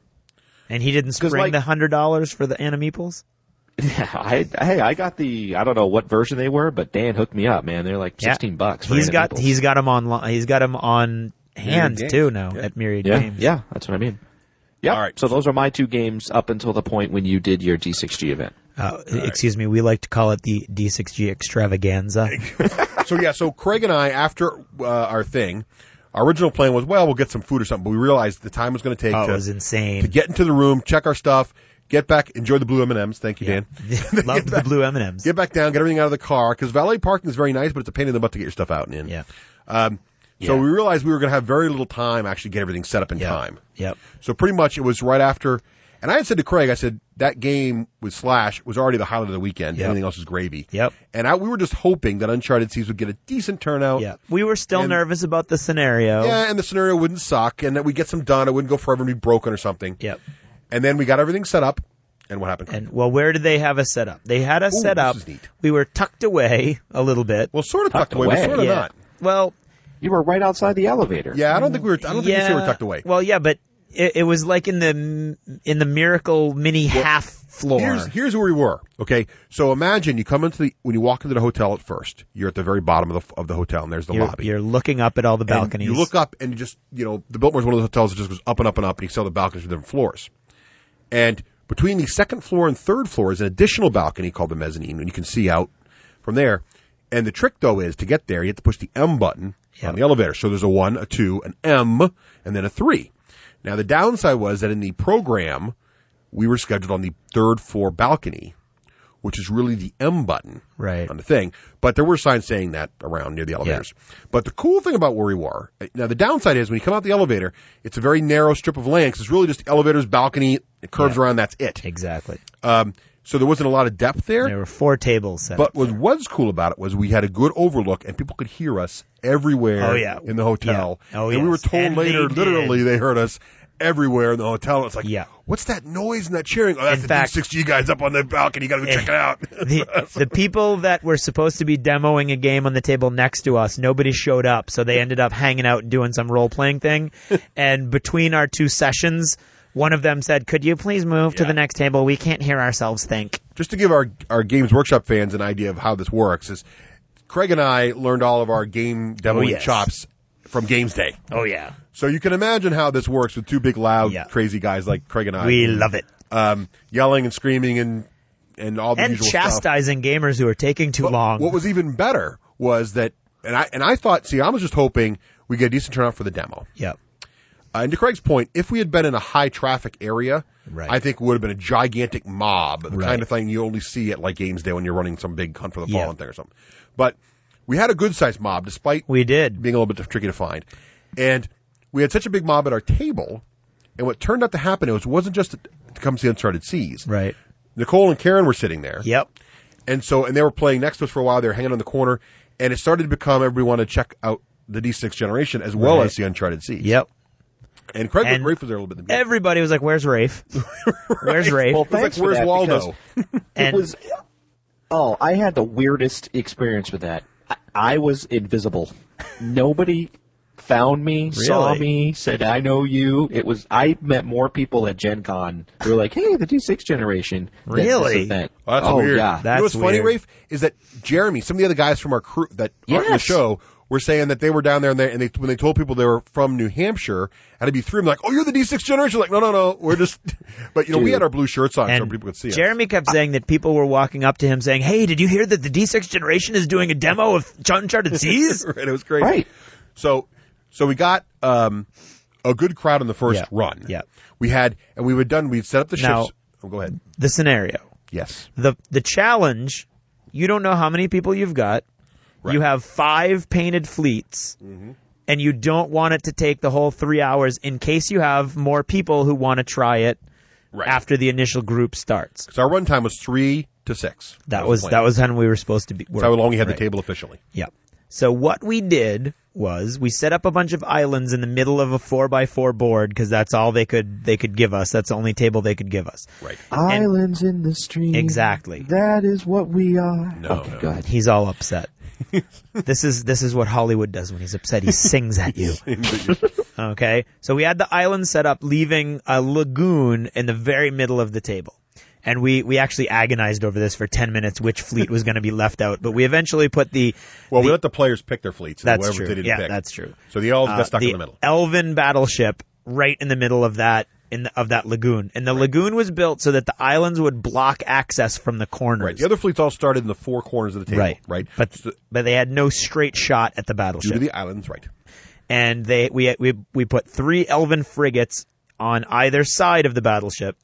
And he didn't spring the $100 for the Animeeples? I got I don't know what version they were, but Dan hooked me up, man. They're like $16 for He's got Animeeples. them online. He's got them on hand Myriad too Games. now Yeah. at Myriad Yeah, Games. yeah, that's what I mean. Yeah. All right. So those are my two games up until the point when you did your D6G event. Excuse me, we like to call it the D6G extravaganza. So Craig and I, after our thing, our original plan was, we'll get some food or something, but we realized the time was going to take it was insane. to get into the room, check our stuff, get back, enjoy the blue M&Ms. Thank you, Dan. Love the blue M&Ms. Get back down, get everything out of the car, because valet parking is very nice, but it's a pain in the butt to get your stuff out and in. Yeah. So we realized we were going to have very little time to actually get everything set up in time. Yep. So pretty much it was right after, and I had said to Craig, I said, that game with Slash was already the highlight of the weekend. Yep. Everything else is gravy. Yep. And we were just hoping that Uncharted Seas would get a decent turnout. Yeah. We were still nervous about the scenario. Yeah, and the scenario wouldn't suck, and that we'd get some done. It wouldn't go forever and be broken or something. Yep. And then we got everything set up, and what happened? And where did they have us set up? They had us set up. This is neat. We were tucked away a little bit. Well, sort of tucked away, but sort of not. Well, you were right outside the elevator. Yeah, I don't think we were tucked away. Well, yeah, but it was like in the Miracle mini half floor. Here's where we were. Okay, so imagine you come when you walk into the hotel at first, you're at the very bottom of the hotel, and there's the lobby. You're looking up at all the balconies. And you look up, and you just the Biltmore's one of those hotels that just goes up and up and up, and you see all the balconies with different floors. And between the second floor and third floor is an additional balcony called the mezzanine, and you can see out from there. And the trick, though, is to get there, you have to push the M button on the elevator. So there's a 1, a 2, an M, and then a 3. Now, the downside was that in the program, we were scheduled on the third floor balcony, which is really the M button on the thing. But there were signs saying that around near the elevators. Yeah. But the cool thing about where we were, now the downside is when you come out the elevator, it's a very narrow strip of land because it's really just the elevator's balcony. It curves around. That's it. Exactly. So there wasn't a lot of depth there. There were 4 tables set up. But what was cool about it was we had a good overlook, and people could hear us everywhere in the hotel. Yeah. Oh, and we were told later, literally, they heard us everywhere in the hotel. It's like, what's that noise and that cheering? Oh, that's the D6G guys up on the balcony. You got to go check it out. The people that were supposed to be demoing a game on the table next to us, nobody showed up, so they ended up hanging out and doing some role-playing thing. And between our 2 sessions, one of them said, could you please move to the next table? We can't hear ourselves think. Just to give our Games Workshop fans an idea of how this works, is Craig and I learned all of our game demoing chops from Games Day. Oh, yeah. So you can imagine how this works with 2 big, loud, crazy guys like Craig and I. We love it. Yelling and screaming and all the usual stuff. And chastising gamers who are taking too long. What was even better was that, and I thought, I was just hoping we get a decent turnout for the demo. Yep. And to Craig's point, if we had been in a high traffic area, I think it would have been a gigantic mob, the kind of thing you only see at like Games Day when you're running some big Hunt for the Fallen thing or something. But we had a good sized mob, despite being a little bit tricky to find. And we had such a big mob at our table, and what turned out to happen wasn't just to come see Uncharted Seas. Right. Nicole and Karen were sitting there. Yep. And they were playing next to us for a while. They were hanging on the corner, and it started to become everybody wanted to check out the D6 generation as well as the Uncharted Seas. Yep. And Rafe was there a little bit. In the everybody was like, "Where's Rafe? Where's Rafe? Well, thanks where's Waldo?" And I had the weirdest experience with that. I was invisible. Nobody found me, saw me, said, I know you. I met more people at Gen Con who were like, hey, the D6 generation. Really? Event. Oh, that's weird. Yeah. You know what's funny, Rafe, is that Jeremy, some of the other guys from our crew that aren't in the show, were saying that they were down there, and they when they told people they were from New Hampshire, and to be 3 of them, like, oh, you're the D6 generation. Like, no, we're just. But we had our blue shirts on, so people could see us. Jeremy kept saying that people were walking up to him saying, "Hey, did you hear that the D6 generation is doing a demo of Uncharted Seas?" Right, it was crazy. Right. So we got a good crowd in the first run. Yeah, we'd set up the now, ships. Oh, go ahead. The scenario. Yes. The challenge. You don't know how many people you've got. Right. You have 5 painted fleets, and you don't want it to take the whole 3 hours in case you have more people who want to try it after the initial group starts. Because our runtime was 3 to 6. That was when we were supposed to be. That's how long we had the table officially. Yeah. So what we did was we set up a bunch of islands in the middle of a 4x4 board because that's all they could give us. That's the only table they could give us. Right. Islands in the stream. Exactly. That is what we are. No, go ahead. He's all upset. This is what Hollywood does when he's upset. He sings at you. Okay? So we had the island set up, leaving a lagoon in the very middle of the table. And we actually agonized over this for 10 minutes, which fleet was going to be left out. But we eventually put we let the players pick their fleets. That's true. They didn't pick. That's true. So the elves got stuck in the middle. Elven battleship right in the middle of that lagoon. And the lagoon was built so that the islands would block access from the corners. Right. The other fleets all started in the 4 corners of the table. Right. But they had no straight shot at the battleship. Due to the islands, right. And we put 3 elven frigates on either side of the battleship.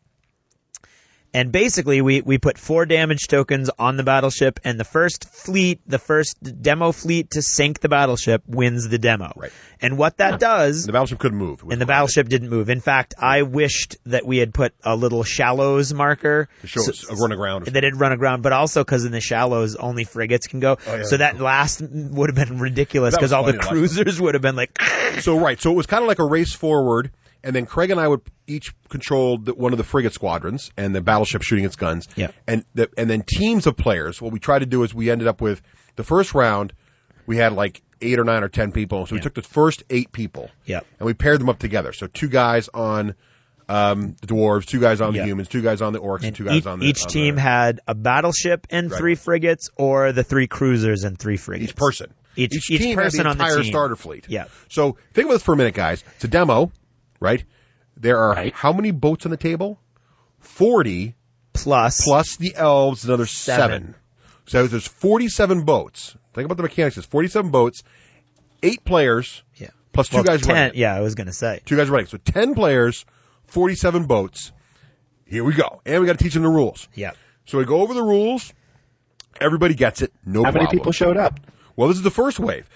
And basically, we put 4 damage tokens on the battleship, and the first demo fleet to sink the battleship wins the demo. Right. And what that does... The battleship couldn't move. And the battleship didn't move. In fact, I wished that we had put a little shallows marker. To show us run aground. That it run aground, but also because in the shallows, only frigates can go. Oh, yeah, so that last would have been ridiculous, because all the cruisers would have been like... So it was kind of like a race forward. And then Craig and I would each control one of the frigate squadrons and the battleship shooting its guns. Yeah. And then teams of players. What we tried to do is we ended up with the first round. We had like 8 or 9 or 10 people. So we took the first 8 people. Yeah. And we paired them up together. So 2 guys on the dwarves, 2 guys on the humans, 2 guys on the orcs, and 2 guys on the... Each team had a battleship and 3 frigates, or the 3 cruisers and 3 frigates. Each person. Each team person had the on the entire team. starter fleet. Yeah. So think about this for a minute, guys. It's a demo. Right? There are how many boats on the table? 40 plus the elves, another 7. So there's 47 boats. Think about the mechanics. There's 47 boats, 8 players, plus 2 guys 10, running. Yeah, I was going to say. 2 guys running. So 10 players, 47 boats. Here we go. And we got to teach them the rules. Yeah. So we go over the rules. Everybody gets it. No problem. How many people showed up? Well, this is the first wave.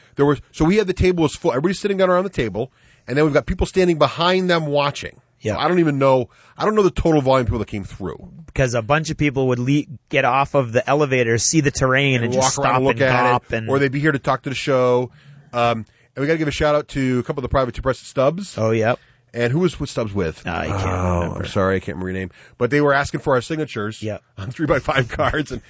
So we had the table was full. Everybody's sitting down around the table. And then we've got people standing behind them watching. Yeah. So I don't know the total volume of people that came through. Because a bunch of people would get off of the elevator, see the terrain, and just stop and gawp. Or they'd be here to talk to the show. And we got to give a shout out to a couple of the private press Stubbs. Oh, yep. And who was Stubbs with? I can't remember. I'm sorry, I can't remember your name. But they were asking for our signatures on 3x5 cards. And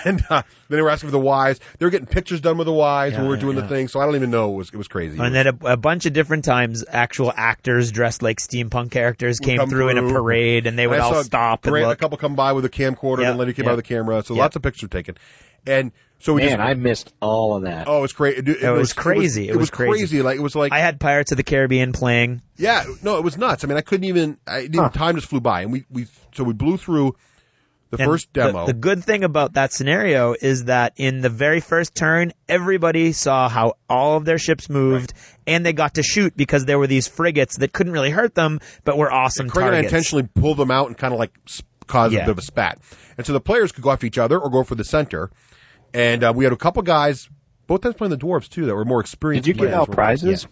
then they were asking for the Ys. They were getting pictures done with the Ys when we were doing the thing. So I don't even know. It was crazy. And then a bunch of different times, actual actors dressed like steampunk characters came through in a parade, and they would all stop and look. A couple come by with a camcorder, and then Lenny came by with a camera. So lots of pictures taken. And so I missed all of that. Oh, it's crazy! It was crazy. It was crazy. Like it was like I had Pirates of the Caribbean playing. Yeah, no, it was nuts. I mean, time just flew by, and we blew through the first demo. The good thing about that scenario is that in the very first turn, everybody saw how all of their ships moved, and they got to shoot because there were these frigates that couldn't really hurt them, but were awesome Craig targets. And I intentionally pulled them out and kind of like caused a bit of a spat, and so the players could go after each other or go for the center. And we had a couple guys, both times playing the dwarves too, that were more experienced. Did you give out prizes?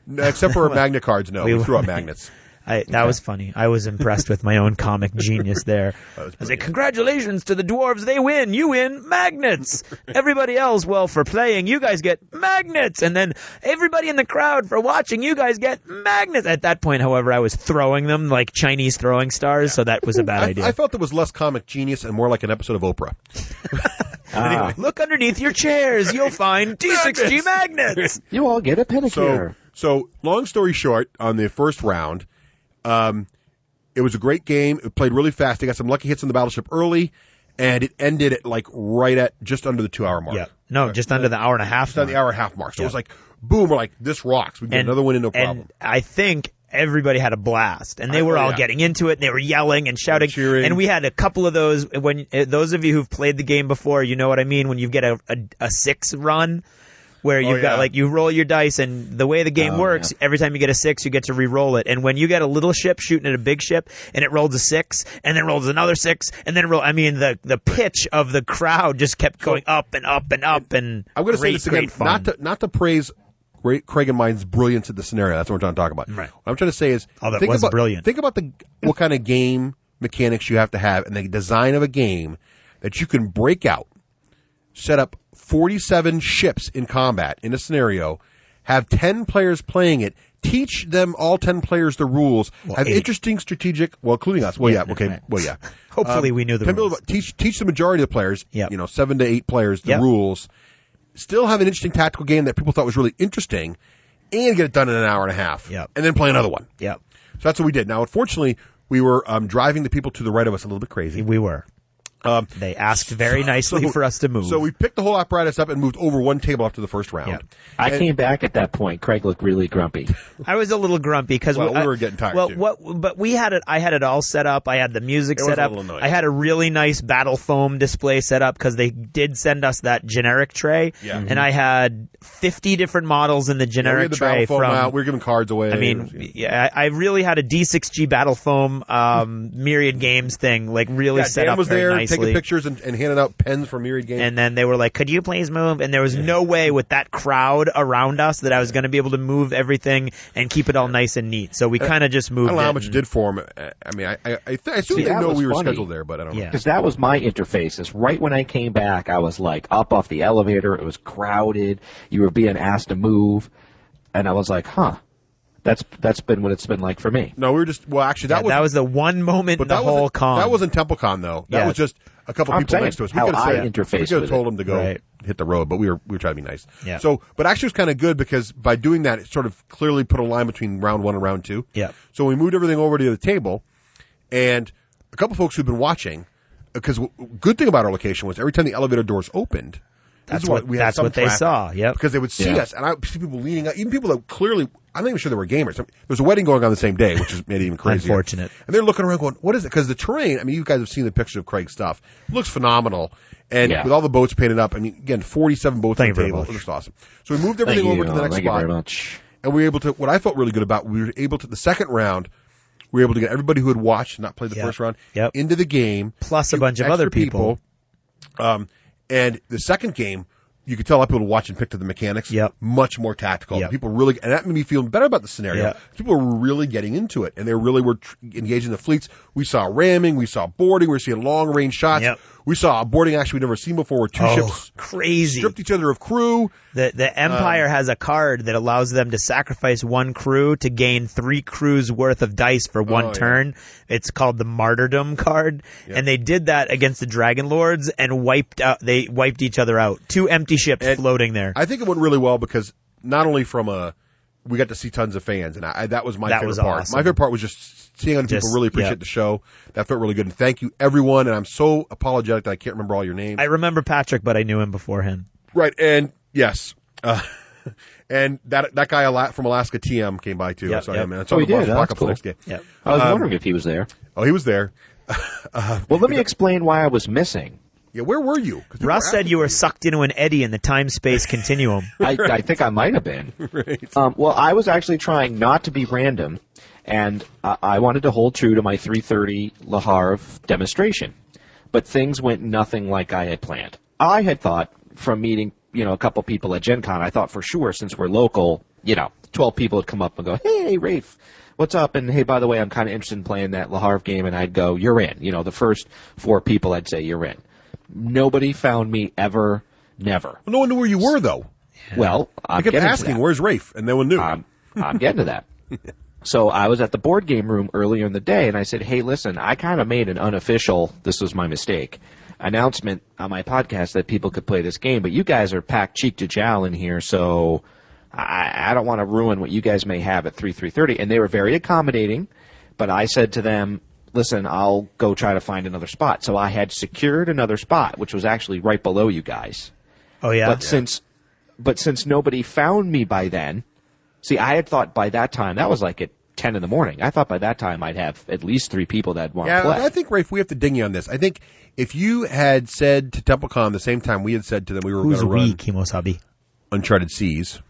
No, except for magnet cards. No, we threw out magnets. That was funny. I was impressed with my own comic genius there. I was like, congratulations to the dwarves. They win. You win magnets. Everybody else, well, for playing, you guys get magnets. And then everybody in the crowd for watching, you guys get magnets. At that point, however, I was throwing them like Chinese throwing stars, so that was a bad idea. I felt it was less comic genius and more like an episode of Oprah. Anyway, look underneath your chairs. You'll find D6G magnets. You all get a pedicure. So long story short, on the first round, it was a great game. It played really fast. They got some lucky hits on the battleship early, and it ended at like right at just under the 2 hour mark. Yeah. No, just under the hour and a half. Just under the hour and a half mark. So it was like, boom, we're like, this rocks. We get another one in, no problem. And I think everybody had a blast, and they were all getting into it, and they were yelling and shouting, and we had a couple of those. When those of you who've played the game before, you know what I mean. When you get a 6 run, where you've got like you roll your dice, and the way the game works, every time you get a 6, you get to re-roll it. And when you get a little ship shooting at a big ship, and it rolls a 6, and then rolls another 6, and then roll. I mean, the pitch of the crowd just kept going up and up and up. And I'm going to say this again, not to praise Craig and mine's brilliance at the scenario. That's what we're trying to talk about. Right. What I'm trying to say is, brilliant. Think about what kind of game mechanics you have to have, and the design of a game that you can break out, set up 47 ships in combat in a scenario, have 10 players playing it, teach them all 10 players the rules, have 8. interesting strategic, including us. Hopefully we knew the rules. Teach the majority of the players, 7 to 8 players, the rules. Still have an interesting tactical game that people thought was really interesting, and get it done in an hour and a half. Yep. And then play another one. Yep. So that's what we did. Now, unfortunately, we were driving the people to the right of us a little bit crazy. We were. They asked very nicely for us to move. So we picked the whole apparatus up and moved over one table after the first round. Yep. I came back at that point. Craig looked really grumpy. I was a little grumpy because we were getting tired too. But we had it. I had it all set up. I had the music set up. I had a really nice battle foam display set up because they did send us that generic tray. Yeah. And I had 50 different models in the generic we had the tray. battle foam out. We were giving cards away. I mean, I really had a D6G battle foam Myriad Games thing really set Dan up was very there nicely. taking pictures and handing out pens for Myriad Games. And then they were like, could you please move? And there was no way with that crowd around us that I was going to be able to move everything and keep it all nice and neat. So we kind of just moved. I don't know how much you did for them. I mean, I assume they know we were scheduled there, but I don't know. Because that was my interface. Is right when I came back, I was like up off the elevator. It was crowded. You were being asked to move. And I was like, that's been what it's been like for me. No, we were just actually that was the one moment in the whole con. That wasn't TempleCon though. That was just a couple people next to us. We could have told them to go hit the road, but we were trying to be nice. Yeah. So, but actually it was kind of good because by doing that, it sort of clearly put a line between round 1 and round 2. Yeah. So we moved everything over to the table, and a couple folks who've been watching, because good thing about our location was every time the elevator doors opened. That's what they saw. Yep. Because they would see us, and I see people leaning out, even people that clearly, I'm not even sure they were gamers. There was a wedding going on the same day, which is made it even crazier. Unfortunate. And they're looking around going, what is it? Because the terrain, I mean, you guys have seen the picture of Craig's stuff. It looks phenomenal. And with all the boats painted up, I mean, again, 47 boats on the table. It looks awesome. So we moved everything over to the next spot. Thank you very much. And we were able to, what I felt really good about, we were able to, the second round, we were able to get everybody who had watched, not played the first round, into the game. Plus a bunch of other people. And the second game, you could tell a lot of people watch and pick to the mechanics. Much more tactical. People really, and that made me feel better about the scenario. People were really getting into it, and they really were engaged in the fleets. We saw ramming, we saw boarding, we were seeing long range shots. We saw a boarding action we'd never seen before, where two ships crazy stripped each other of crew. The Empire has a card that allows them to sacrifice one crew to gain 3 crews worth of dice for one turn. It's called the Martyrdom card, and they did that against the Dragon Lords and wiped each other out. 2 empty ships floating there. I think it went really well because not only we got to see tons of fans, and that was my favorite part. Awesome. My favorite part was just seeing other people really appreciate the show. That felt really good. And thank you, everyone. And I'm so apologetic that I can't remember all your names. I remember Patrick, but I knew him beforehand. Right. And yes. And that guy from Alaska, TM, came by too. So he did. That's cool. Next game. I was wondering if he was there. Oh, he was there. Well, let me explain why I was missing. Yeah, where were you? Russ said you were sucked into an eddy in the time-space continuum. I think I might have been. Right. Well, I was actually trying not to be random, and I wanted to hold true to my 3:30 Le Havre demonstration. But things went nothing like I had planned. I had thought, from meeting a couple people at Gen Con, I thought for sure, since we're local, 12 people would come up and go, hey, Rafe, what's up? And hey, by the way, I'm kind of interested in playing that Le Havre game, and I'd go, you're in. The first 4 people, I'd say, you're in. Nobody found me ever, never. Well, no one knew where you were, though. Well, I kept asking, where's Rafe? And no one knew. I'm getting to that. So I was at the board game room earlier in the day, and I said, hey, listen, I kind of made an unofficial, this was my mistake, announcement on my podcast that people could play this game, but you guys are packed cheek to jowl in here, so I don't want to ruin what you guys may have at 3:30. And they were very accommodating, but I said to them, listen, I'll go try to find another spot. So I had secured another spot, which was actually right below you guys. Oh, yeah? But since nobody found me by then, see, I had thought by that time, that was like at 10 in the morning. I thought by that time I'd have at least 3 people that want to play. I think, Rafe, we have to ding you on this. I think if you had said to TempleCon the same time we had said to them we were going to run Kimosabi? Uncharted Seas,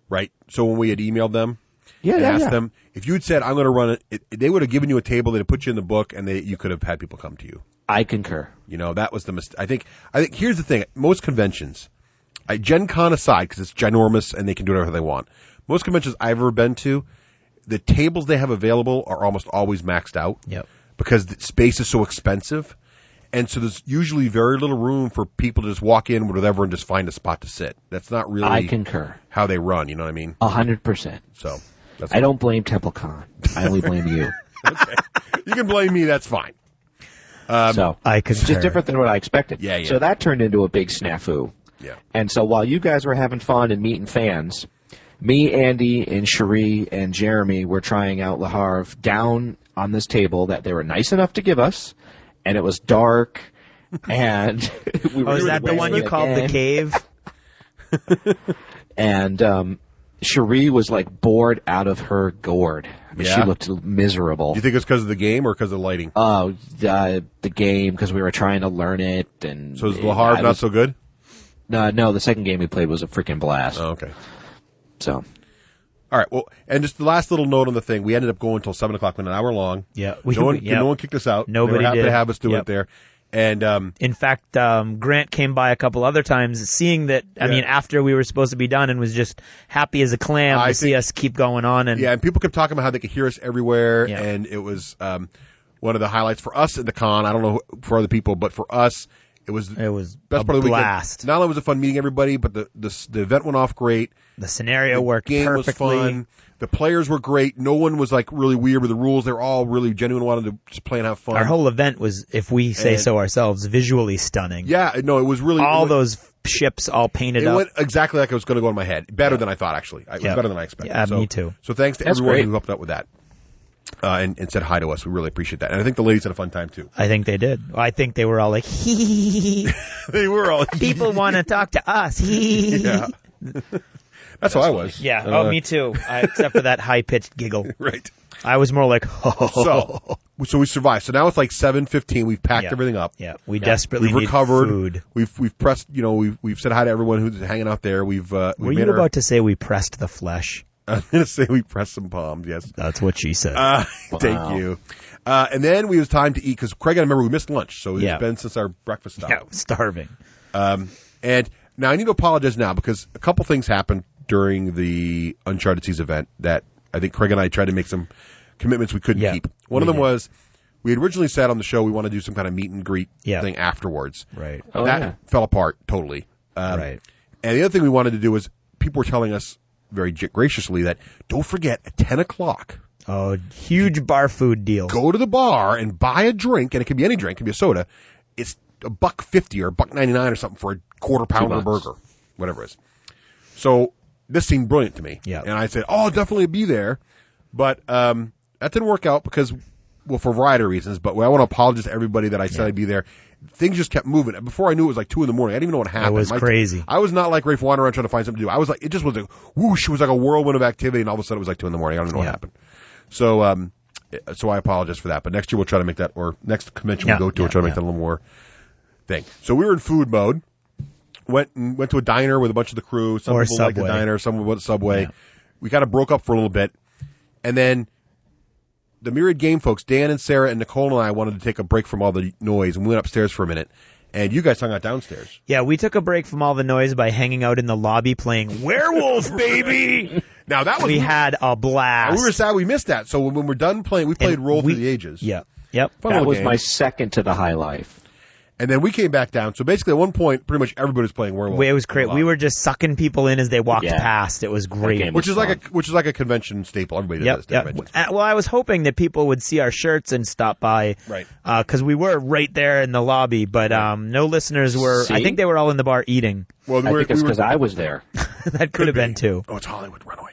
right? So when we had emailed them and asked them, if you had said, I'm going to run it, they would have given you a table, they'd have put you in the book, and you could have had people come to you. I concur. You know, that was the mistake. I think here's the thing. Most conventions, Gen Con aside, because it's ginormous and they can do whatever they want, most conventions I've ever been to, the tables they have available are almost always maxed out. Yep. Because the space is so expensive. And so there's usually very little room for people to just walk in with whatever and just find a spot to sit. That's not really I concur. How they run, you know what I mean? 100%. So I don't blame TempleCon. I only blame you. Okay. You can blame me, that's fine. So I it's just different than what I expected. Yeah. So that turned into a big snafu. Yeah. And so while you guys were having fun and meeting fans, me, Andy, and Cherie, and Jeremy were trying out Le Havre down on this table that they were nice enough to give us, and it was dark, and we were is that the one you called the cave? And Cherie was like bored out of her gourd. I mean, she looked miserable. Do you think it's because of the game or because of the lighting? Oh, the game, because we were trying to learn it. And so is Le Havre not so good? No, the second game we played was a freaking blast. Oh, okay. So, all right. Well, and just the last little note on the thing, we ended up going until 7 o'clock, went an hour long. Yeah, no one kicked us out. Nobody they were happy did. to have us do it there. And in fact, Grant came by a couple other times, seeing that. I mean, after we were supposed to be done, and was just happy as a clam to see us keep going on. And and people kept talking about how they could hear us everywhere, and it was one of the highlights for us at the con. I don't know for other people, but for us. It was best part of the blast. Weekend. Not only was it fun meeting everybody, but the event went off great. The scenario worked game perfectly. Was fun. The players were great. No one was like really weird with the rules. They were all really genuine, wanted to just play and have fun. Our whole event was, if we say so ourselves, visually stunning. Yeah, no, it was really those ships all painted up. It went exactly like it was going to go in my head. Better than I thought, actually. It was better than I expected. Yeah, me too. So thanks to everyone who helped out with that. And said hi to us. We really appreciate that. And I think the ladies had a fun time, too. I think they did. I think they were all like, hee. They were all people want to talk to us. Yeah. That's how I was. Yeah. Me too. Except for that high-pitched giggle. Right. I was more like, So we survived. So now it's like 7:15. We've packed everything up. Yeah. We desperately need recovered. Food. We've pressed, we've said hi to everyone who's hanging out there. Were you about to say we pressed the flesh? I'm going to say we pressed some palms, yes. That's what she said. Thank you. And then it was time to eat, because Craig, I remember we missed lunch, so it's been since our breakfast stop. Yeah, starving. And now I need to apologize now, because a couple things happened during the Uncharted Seas event that I think Craig and I tried to make some commitments we couldn't keep. One of them was, we had originally said on the show we want to do some kind of meet and greet thing afterwards. Right. That fell apart totally. Right. And the other thing we wanted to do was, people were telling us very graciously that don't forget at 10 o'clock. Oh, huge bar food deal. Go to the bar and buy a drink, and it can be any drink, it can be a soda. It's $1.50 or $1.99 or something for a quarter pounder burger, whatever it is. So this seemed brilliant to me. Yeah. And I said, I'll definitely be there. But that didn't work out because, well, for a variety of reasons, but I want to apologize to everybody that I said I'd be there. Things just kept moving. Before I knew it was like 2 a.m. I didn't even know what happened. It was crazy. I was not like Rafe wandering around trying to find something to do. I was like, it just was like whoosh. It was like a whirlwind of activity, and all of a sudden it was like 2 a.m. I don't know what happened. So, so I apologize for that. But next year we'll try to make that, or next convention we go to, we'll try to make that a little more thing. So we were in food mode. Went to a diner with a bunch of the crew. Some people liked the diner. Some went to Subway. Yeah. We kind of broke up for a little bit, and then the Myriad Game folks, Dan and Sarah and Nicole and I, wanted to take a break from all the noise, and we went upstairs for a minute. And you guys hung out downstairs. Yeah, we took a break from all the noise by hanging out in the lobby playing Werewolf, baby! Now that was... We had a blast. We were sad we missed that. So when we're done playing, we played Roll Through the Ages. Yeah. Yep. That was my second to the High Life. And then we came back down. So basically at one point, pretty much everybody was playing Werewolf. It was great. We were just sucking people in as they walked past. It was great. Which is like a convention staple. Everybody does this. Well, I was hoping that people would see our shirts and stop by. Right. Because we were right there in the lobby, but no listeners were. See? I think they were all in the bar eating. Well, I think it's because I was there. That could have been too. Oh, it's Hollywood. Run away.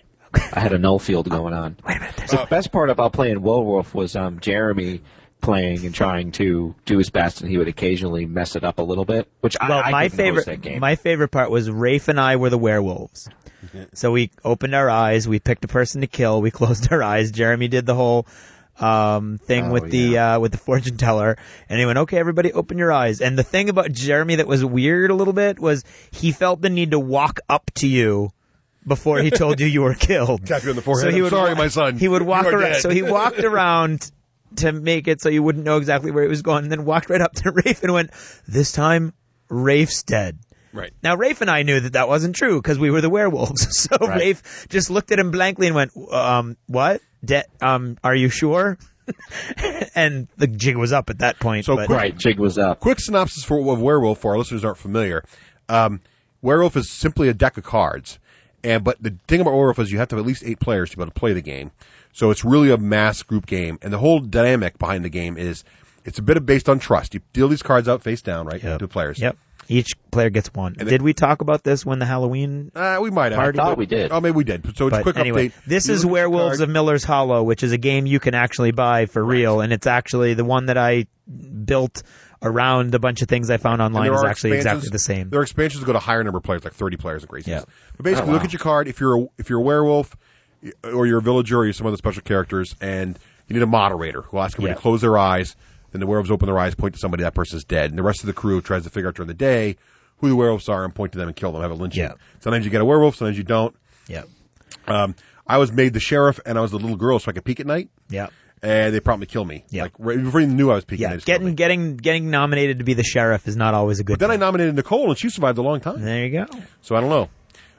I had a null field going on. Wait a minute. The best part about playing Werewolf was Jeremy playing and trying to do his best, and he would occasionally mess it up a little bit. Which I couldn't host that game. My favorite part was Rafe and I were the werewolves. So we opened our eyes, we picked a person to kill, we closed our eyes. Jeremy did the whole thing with the fortune teller, and he went, "Okay, everybody, open your eyes." And the thing about Jeremy that was weird a little bit was he felt the need to walk up to you before he told you were killed. Tap you on the forehead. So he would sorry, my son. He would walk You are around. dead. So he walked around to make it so you wouldn't know exactly where he was going, and then walked right up to Rafe and went, "This time, Rafe's dead." Right. Now, Rafe and I knew that wasn't true because we were the werewolves. So Rafe just looked at him blankly and went, "What? Are you sure?" And the jig was up at that point. So jig was up. Quick synopsis for what Werewolf, for our listeners who aren't familiar. Werewolf is simply a deck of cards. But the thing about Werewolf is you have to have at least 8 players to be able to play the game. So it's really a mass group game. And the whole dynamic behind the game is it's a bit based on trust. You deal these cards out face down, right, to the players. Yep. Each player gets one. And did we talk about this when the Halloween we might have. party? I thought we did. Oh, maybe we did. So it's a quick anyway, update. This is Werewolves of Miller's Hollow, which is a game you can actually buy for real. And it's actually the one that I built around a bunch of things I found online is actually exactly the same. There are expansions that go to higher number of players, like 30 players and crazy. Yeah. But basically, look at your card. If you're a werewolf, or you're a villager, or you're some other special characters, and you need a moderator who will ask everybody to close their eyes. Then the werewolves open their eyes, point to somebody, that person's dead. And the rest of the crew tries to figure out during the day who the werewolves are and point to them and kill them, have a lynching. Yeah. Sometimes you get a werewolf, sometimes you don't. Yeah. I was made the sheriff, and I was the little girl, so I could peek at night. Yeah. And they promptly kill me. Yeah. Like, right before you knew I was peeking, they just killed me. Getting nominated to be the sheriff is not always a good But then thing. I nominated Nicole, and she survived a long time. There you go. So I don't know.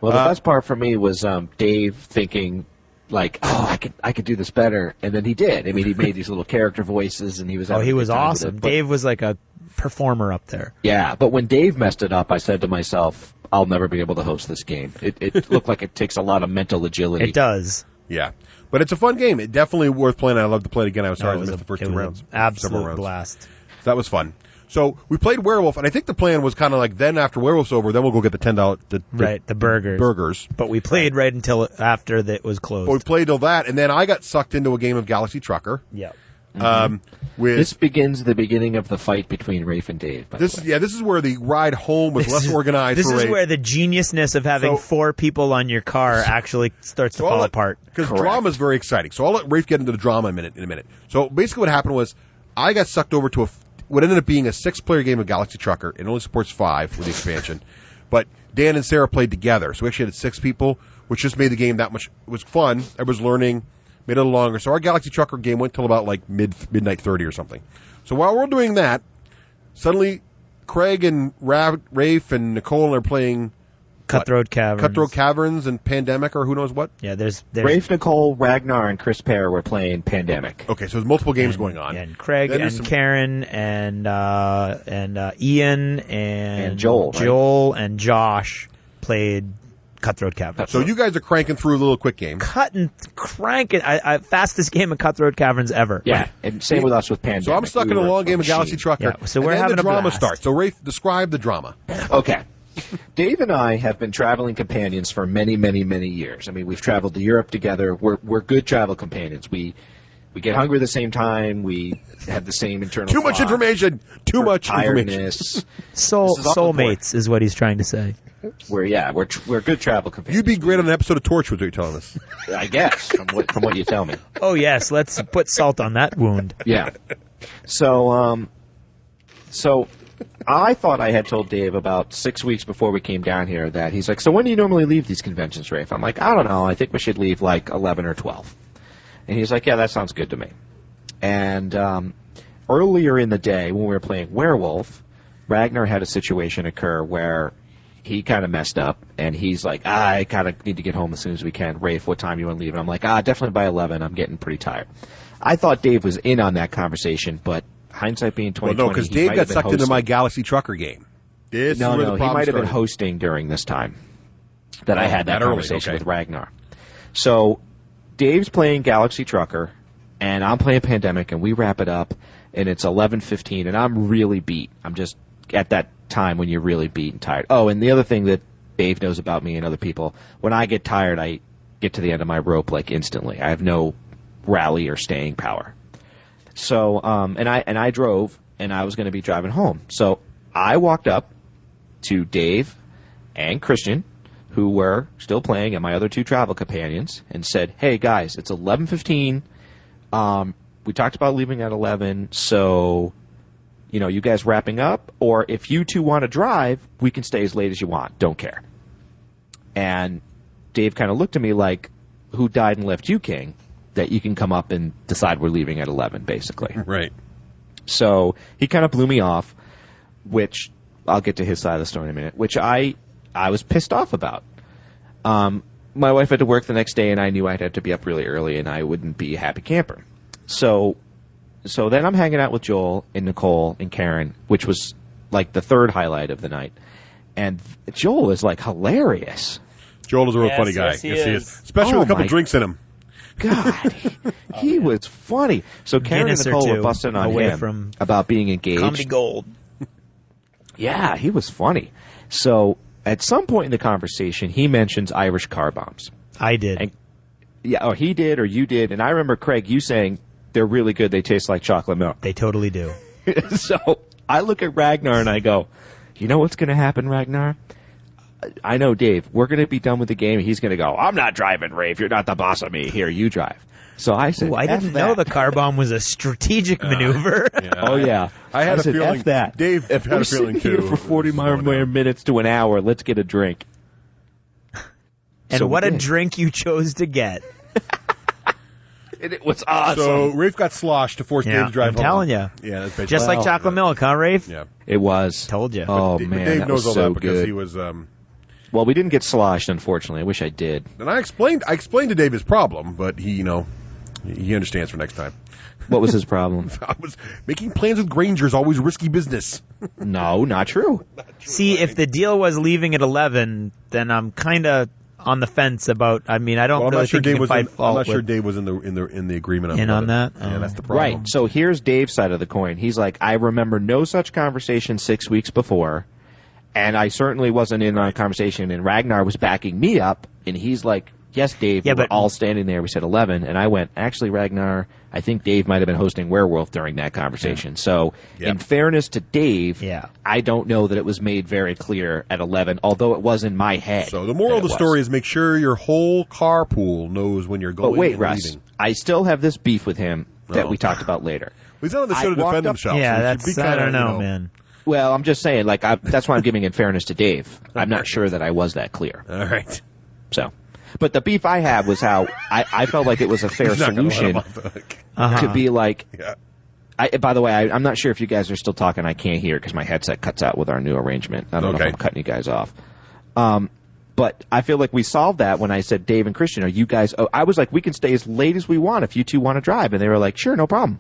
Well, the best part for me was Dave thinking, like, "Oh, I could do this better," and then he did. I mean, he made these little character voices, and he was. He was having a good time with awesome. it. But- Dave was like a performer up there. Yeah, but when Dave messed it up, I said to myself, "I'll never be able to host this game." It looked like it takes a lot of mental agility. It does. Yeah. But it's a fun game. It definitely worth playing. I love to play it again. I was sorry I missed the first 2 rounds. Absolute rounds. blast. So that was fun. So we played Werewolf, and I think the plan was kind of like then after Werewolf's over, then we'll go get the $10 the burgers. Burgers. But we played right until after that was closed. But we played till that, and then I got sucked into a game of Galaxy Trucker. Yeah. This begins the beginning of the fight between Rafe and Dave. This is where the ride home was less organized. This for is Rafe. where the geniusness of having 4 people on your car actually starts to fall apart. Because drama is very exciting. So I'll let Rafe get into the drama in a minute. So basically what happened was I got sucked over to what ended up being a 6-player game of Galaxy Trucker. It only supports 5 with the expansion. But Dan and Sarah played together. So we actually had 6 people, which just made the game that much. It was fun. Everybody was learning. Made it a little longer. So our Galaxy Trucker game went till about like midnight 30 or something. So while we're doing that, suddenly Craig and Rafe and Nicole are playing Cutthroat Caverns and Pandemic or who knows what. Yeah, there's Rafe, Nicole, Ragnar, and Chris Pear were playing Pandemic. Okay, so there's multiple games going on. And Craig and Karen and Ian and Joel, and Josh played Cutthroat Caverns. So you guys are cranking through a little quick game. Cranking. Fastest game of Cutthroat Caverns ever. Yeah, and same with us with Pandemic. So I'm stuck in a long game of Galaxy Trucker. Yeah, so we're and then having the a drama blast. starts. So Rafe, describe the drama. Okay. Dave and I have been traveling companions for many, many, many years. I mean, we've traveled to Europe together. We're good travel companions. We get hungry at the same time. We have the same internal Too much clock. information. Too much tiredness. Soulmates is what he's trying to say. We're good travel companions. You'd be great on an episode of Torchwood, what you're telling us. I guess from what you tell me. Oh yes, let's put salt on that wound. Yeah. So I thought I had told Dave about 6 weeks before we came down here that he's like, "So when do you normally leave these conventions, Rafe?" I'm like, "I don't know. I think we should leave like 11 or 12." And he's like, "Yeah, that sounds good to me." And earlier in the day when we were playing Werewolf, Ragnar had a situation occur where he kind of messed up, and he's like, "I kind of need to get home as soon as we can. Rafe, what time you want to leave?" And I'm like, definitely by 11. I'm getting pretty tired." I thought Dave was in on that conversation, but hindsight being 2020, Well, no, because Dave got sucked into my Galaxy Trucker game. He might have been hosting during this time that I had that conversation with Ragnar. So Dave's playing Galaxy Trucker, and I'm playing Pandemic, and we wrap it up, and it's 11:15, and I'm really beat. I'm just at that time when you're really beat and tired. Oh, and the other thing that Dave knows about me and other people, when I get tired, I get to the end of my rope like instantly. I have no rally or staying power. So, and I drove, and I was going to be driving home. So I walked up to Dave and Christian, who were still playing, and my other two travel companions, and said, "Hey guys, it's 11:15. We talked about leaving at 11, so you guys wrapping up, or if you two want to drive, we can stay as late as you want. Don't care." And Dave kind of looked at me like, "Who died and left you, King? That you can come up and decide we're leaving at 11, basically." Right. So he kind of blew me off, which I'll get to his side of the story in a minute, which I was pissed off about. My wife had to work the next day, and I knew I'd have to be up really early, and I wouldn't be a happy camper. So then I'm hanging out with Joel and Nicole and Karen, which was like the third highlight of the night. And Joel is like hilarious. Joel is a real funny guy. Yes, he is. Especially with a couple drinks in him. God, he was funny. So Karen and Guinness or Nicole were two busting on away him from about being engaged. Comedy gold. Yeah, he was funny. So at some point in the conversation, he mentions Irish car bombs. I did. And, yeah, or he did, or you did. And I remember, Craig, you saying, "They're really good. They taste like chocolate milk." They totally do. So I look at Ragnar and I go, "You know what's going to happen, Ragnar? I know, Dave. We're going to be done with the game. He's going to go, 'I'm not driving, Rafe. You're not the boss of me. Here, you drive.'" So I said, Ooh, I didn't know the car bomb was a strategic maneuver. Yeah. Oh, yeah. I had a said, feeling. F that. Dave if had a we're feeling, sitting here too. for 40 more minutes to an hour, let's get a drink. And So what we a did. drink you chose to get. And it was awesome. So Rafe got sloshed to force Dave to drive I'm home. telling you. Yeah, that's basically Just like chocolate milk, huh, Rafe? Yeah. It was. Told you. Oh, But man, Dave that knows was all so that because good. he was. Well, we didn't get sloshed, unfortunately. I wish I did. And I explained to Dave his problem, but he understands for next time. What was his problem? I was making plans with Granger is always risky business. No, not true. See, if the deal was leaving at 11, then I'm kind of on the fence about. I mean, I don't Well, I'm really not sure think you Dave can was. find I'm fault not sure with- Dave was in the agreement In on 11. that? Yeah, Oh. that's the problem. Right. So here's Dave's side of the coin. He's like, "I remember no such conversation 6 weeks before, and I certainly wasn't in on a conversation." And Ragnar was backing me up, and he's like, "Yes, Dave." Yeah, we were but- all standing there. We said 11, and I went, "Actually, Ragnar, I think Dave might have been hosting Werewolf during that conversation." So, in fairness to Dave, I don't know that it was made very clear at 11, although it was in my head. So the moral of the story is make sure your whole carpool knows when you're going But wait, and Russ, leaving. I still have this beef with him that Oh. we talked about later. He's not on the show to I walked defend up- himself. Yeah, so he should that's. be I kinda, don't know, man. Well, I'm just saying, like, that's why I'm giving in fairness to Dave. I'm not sure that I was that clear. All right. So, but the beef I had was how I felt like it was a fair He's not gonna let him solution off the hook. to be like. Yeah. By the way, I'm not sure if you guys are still talking. I can't hear because my headset cuts out with our new arrangement. I don't know if I'm cutting you guys off. But I feel like we solved that when I said, "Dave and Christian, are you guys?" Oh, I was like, "We can stay as late as we want if you two want to drive," and they were like, "Sure, no problem."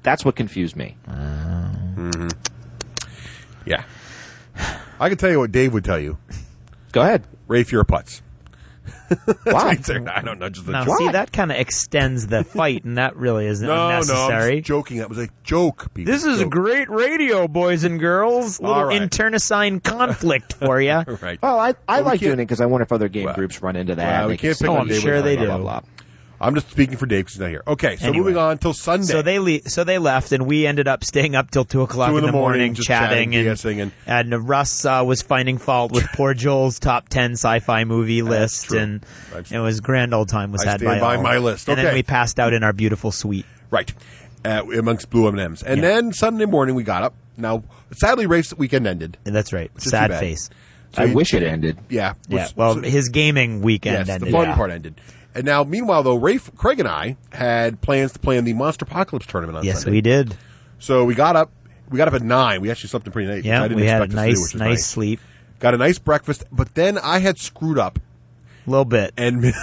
That's what confused me. Mm-hmm. Yeah. I can tell you what Dave would tell you. Go ahead. Rafe, you're a putz. Why? I don't know. Just a Now, joke. see, that kind of extends the fight, and that really isn't No, I'm unnecessary. just joking. That was a joke, people. This is Joke. great radio, boys and girls. All Little right. internecine conflict for you. Right. Well, I Well, we like can't- doing it because I wonder if other game groups run into that. Well, and we they can can't say, pick Oh, on I'm Dave. sure with they blah, do. blah, blah. I'm just speaking for Dave because he's not here. Okay, so Anyway. moving on till Sunday. So they left, and we ended up staying up till 2:00 2 in the morning, just chatting and BSing, and Russ was finding fault with poor Joel's top 10 sci-fi movie list, true. and it was grand old time was I had stand by all. my list. And then Okay. we passed out in our beautiful suite. Right. Amongst blue M&Ms. And then Sunday morning we got up. Now, sadly, Rafe's weekend ended. That's right. Which is Sad too bad. face. So I he- wish it ended. Yeah. Yeah. Well, his gaming weekend yes, ended. the fun part ended. And now, meanwhile, though, Craig and I had plans to play in the Monster Apocalypse tournament on Yes, Sunday. we did. So we got up at 9. We actually slept in pretty late. which Yeah, I didn't we had a expect us to do, which nice is sleep. Got a nice breakfast, but then I had screwed up. A little bit. And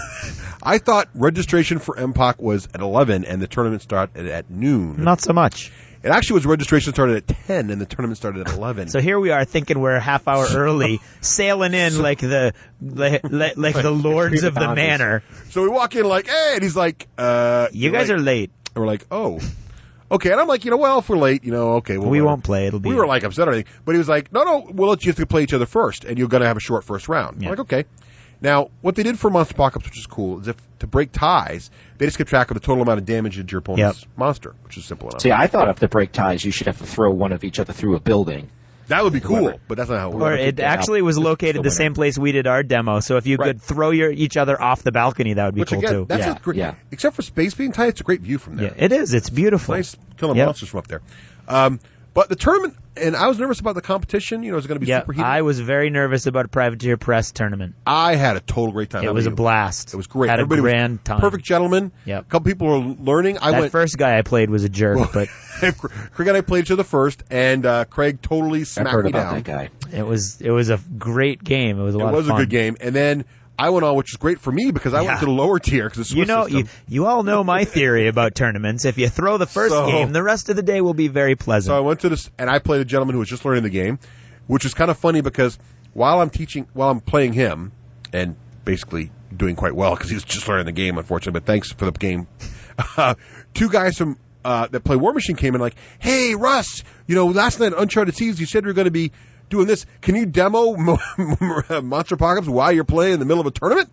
I thought registration for MPOC was at 11 and the tournament started at noon. Not so much. It actually was registration started at 10 and the tournament started at 11. So here we are thinking we're a half hour early, sailing in like the lords of the manor. So we walk in like, hey, and he's like, you guys are late. And we're like, oh. Okay, and I'm like, well, if we're late, okay. Well, We whatever. won't play. It'll be. We were like upset or anything. But he was like, no, we'll let you have to play each other first, and you're going to have a short first round. I'm like, okay. Now, what they did for Monster Apocalypse, which is cool, is to break ties, they just keep track of the total amount of damage into your opponent's monster, which is simple enough. See, I thought if to break ties, you should have to throw one of each other through a building. That would be cool, but that's not how it works. Or it actually was located the same place we did our demo, so if you could throw each other off the balcony, that would be cool, too. That's a great, except for space being tight, it's a great view from there. Yeah, it is. It's beautiful. Nice killing monsters from up there. But the tournament, and I was nervous about the competition. You know, it was going to be super heated. I was very nervous about a Privateer Press tournament. I had a total great time. It was a blast. It was great. Had Everybody a grand time. Perfect gentlemen. Yep. A couple people were learning. That first guy I played was a jerk, but Craig and I played each other first, and Craig totally smacked me down. That guy. It was a great game. It was a lot of fun. It was a good game, and then I went on, which is great for me because I went to the lower tier because you all know my theory about tournaments. If you throw the first game, the rest of the day will be very pleasant. So I went to this, and I played a gentleman who was just learning the game, which was kind of funny because while I'm playing him, and basically doing quite well because he was just learning the game, unfortunately. But thanks for the game. Two guys from that play War Machine came in like, "Hey Russ, last night Uncharted Seas, you said you were going to be doing this. Can you demo Monster Apocalypse while you're playing in the middle of a tournament?"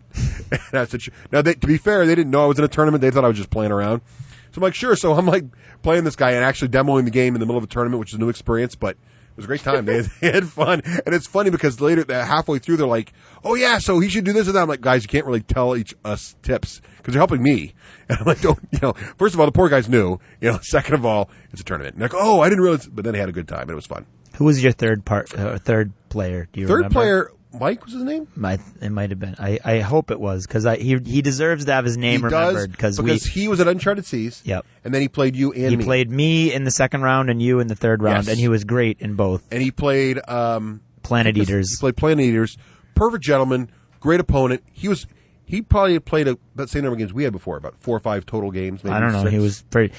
And I said, now, to be fair, they didn't know I was in a tournament. They thought I was just playing around. So I'm like, sure. So I'm like playing this guy and actually demoing the game in the middle of a tournament, which is a new experience, but it was a great time. They had fun. And it's funny because later, halfway through, they're like, "Oh yeah, so he should do this and that." I'm like, guys, you can't really tell us tips because you're helping me. And I'm like, first of all, the poor guy's new. Second of all, it's a tournament. And they're like, "Oh, I didn't realize," but then they had a good time and it was fun. Who was your third player? Do you remember? Third player, Mike was his name? It might have been. I hope it was because he deserves to have his name remembered because he was at Uncharted Seas. Yep. And then he played you and me. He played me in the second round and you in the third round, and he was great in both. And he played Planet Eaters. He played Planet Eaters. Perfect gentleman, great opponent. He probably played about the same number of games we had before, about 4 or 5 total games. Maybe I don't know. 6.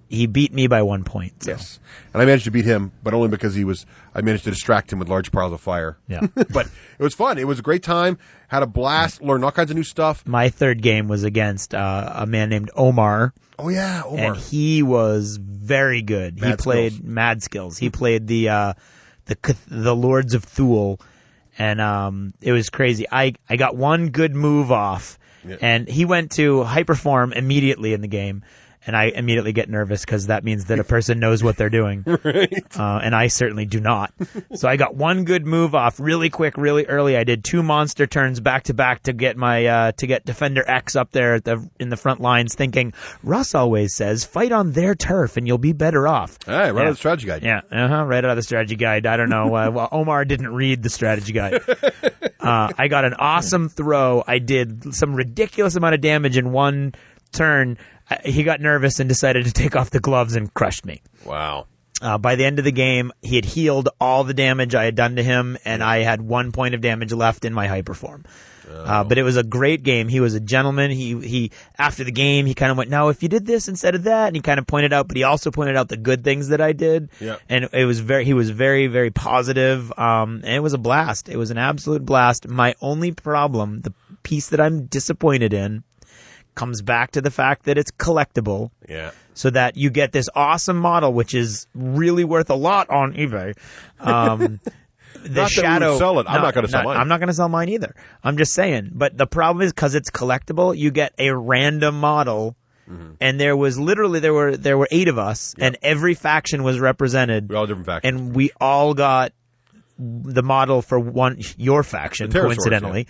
He beat me by 1 point. So. Yes. And I managed to beat him, but only because I managed to distract him with large piles of fire. Yeah. But it was fun. It was a great time. Had a blast. Learned all kinds of new stuff. My third game was against a man named Omar. Oh, yeah, Omar. And he was very good. He played Mad Skills. He played the Lords of Thule. And it was crazy. I got one good move off. Yeah. And he went to Hyperform immediately in the game. And I immediately get nervous because that means that a person knows what they're doing. Right. And I certainly do not. So I got one good move off really quick, really early. I did 2 monster turns back to back to get my to get Defender X up there in the front lines, thinking Russ always says fight on their turf and you'll be better off. Hey, right out of the strategy guide. Yeah, right out of the strategy guide. I don't know. Well, Omar didn't read the strategy guide. I got an awesome throw. I did some ridiculous amount of damage in one turn. He got nervous and decided to take off the gloves and crushed me. Wow. By the end of the game, he had healed all the damage I had done to him, and I had 1 point of damage left in my Hyperform. But it was a great game. He was a gentleman. He after the game, he kind of went, "Now, if you did this instead of that," and he kind of pointed out, but he also pointed out the good things that I did. Yeah. And he was very, very positive. And it was a blast. It was an absolute blast. My only problem, the piece that I'm disappointed in, comes back to the fact that it's collectible. Yeah. So that you get this awesome model, which is really worth a lot on eBay. The Shadow. That sell it. I'm not going to sell mine. I'm not going to sell mine either. I'm just saying. But the problem is because it's collectible, you get a random model. Mm-hmm. And there were 8 of us, and every faction was represented. We're all different factions. And we all got the model for your faction, coincidentally.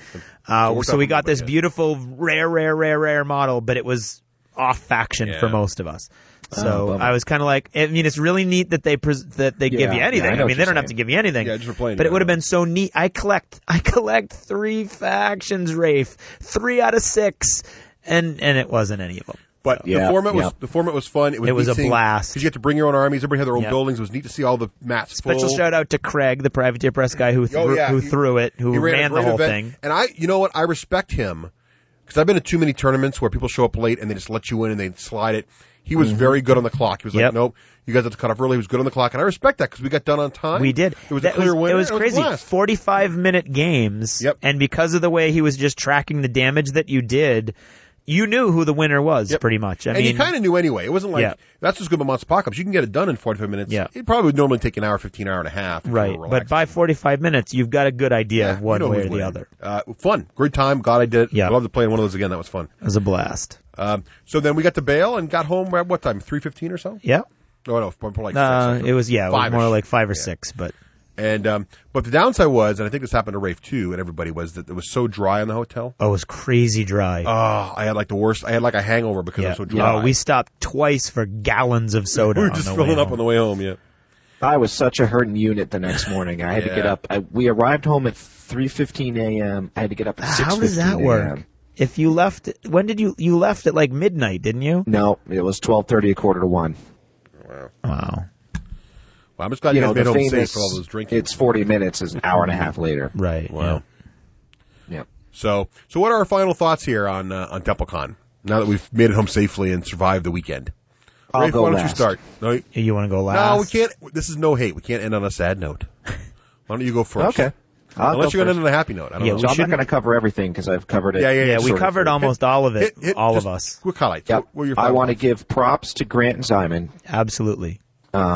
Yeah. So we got this beautiful, rare model, but it was off faction for most of us. So I was kind of like, I mean, it's really neat that they give you anything. I mean, they don't have to give you anything. Yeah, just for playing. But it would have been so neat. I collect 3 factions, Rafe, 3 out of 6, and it wasn't any of them. But the format was fun. It was a blast. Because you had to bring your own armies. Everybody had their own buildings. It was neat to see all the maps full. Special shout out to Craig, the Privateer Press guy who threw it, who ran the whole thing. And you know what? I respect him because I've been to too many tournaments where people show up late and they just let you in and they slide it. He was very good on the clock. He was like, "Nope, you guys have to cut off early." He was good on the clock, and I respect that because we got done on time. We did. It was a clear winner. It was crazy. 45-minute games. Yep. And because of the way he was just tracking the damage that you did, you knew who the winner was pretty much. I and mean, you kind of knew anyway. It wasn't like that's what's good about Monster Apocalypse. You can get it done in 45 minutes. Yeah. It probably would normally take an hour, 15 hour and a half. Right, but by 45 minutes, you've got a good idea of one way or the other. Fun, great time. Glad I did it. Yeah, I'd love to play one of those again. That was fun. It was a blast. So then we got to bail and got home at what time? 3:15 or so. Yeah. No, more like 6. It was more like 5 or 6, 6, but. And but the downside was, and I think this happened to Rafe too, and everybody was that it was so dry in the hotel. Oh, it was crazy dry. Oh, I had like the worst. I had like a hangover because it was so dry. Oh, we stopped twice for gallons of soda. We were just filling up on the way home. Yeah. I was such a hurting unit the next morning. I had to get up. We arrived home at 3:15 a.m. I had to get up at 6:15 How does that work? If you left, when did you left at like midnight, didn't you? No, it was 12:30, 1:45. Wow. Well, I'm just glad you guys made home safe for all those drinking. It's 40 minutes, is an hour and a half later. Right. Wow. Yeah. So what are our final thoughts here on TempleCon? Now that we've made it home safely and survived the weekend. I'll go why don't last. you start? No, you want to go last? No, we can't. This is no hate. We can't end on a sad note. Why don't you go first? Okay. Unless you're going to end on a happy note. I don't know. So I'm not going to cover everything because I've covered it. Yeah. We covered almost all of it. All of us. Quick highlights. Yep. What are your I final want to thoughts? give props to Grant and Simon. Absolutely.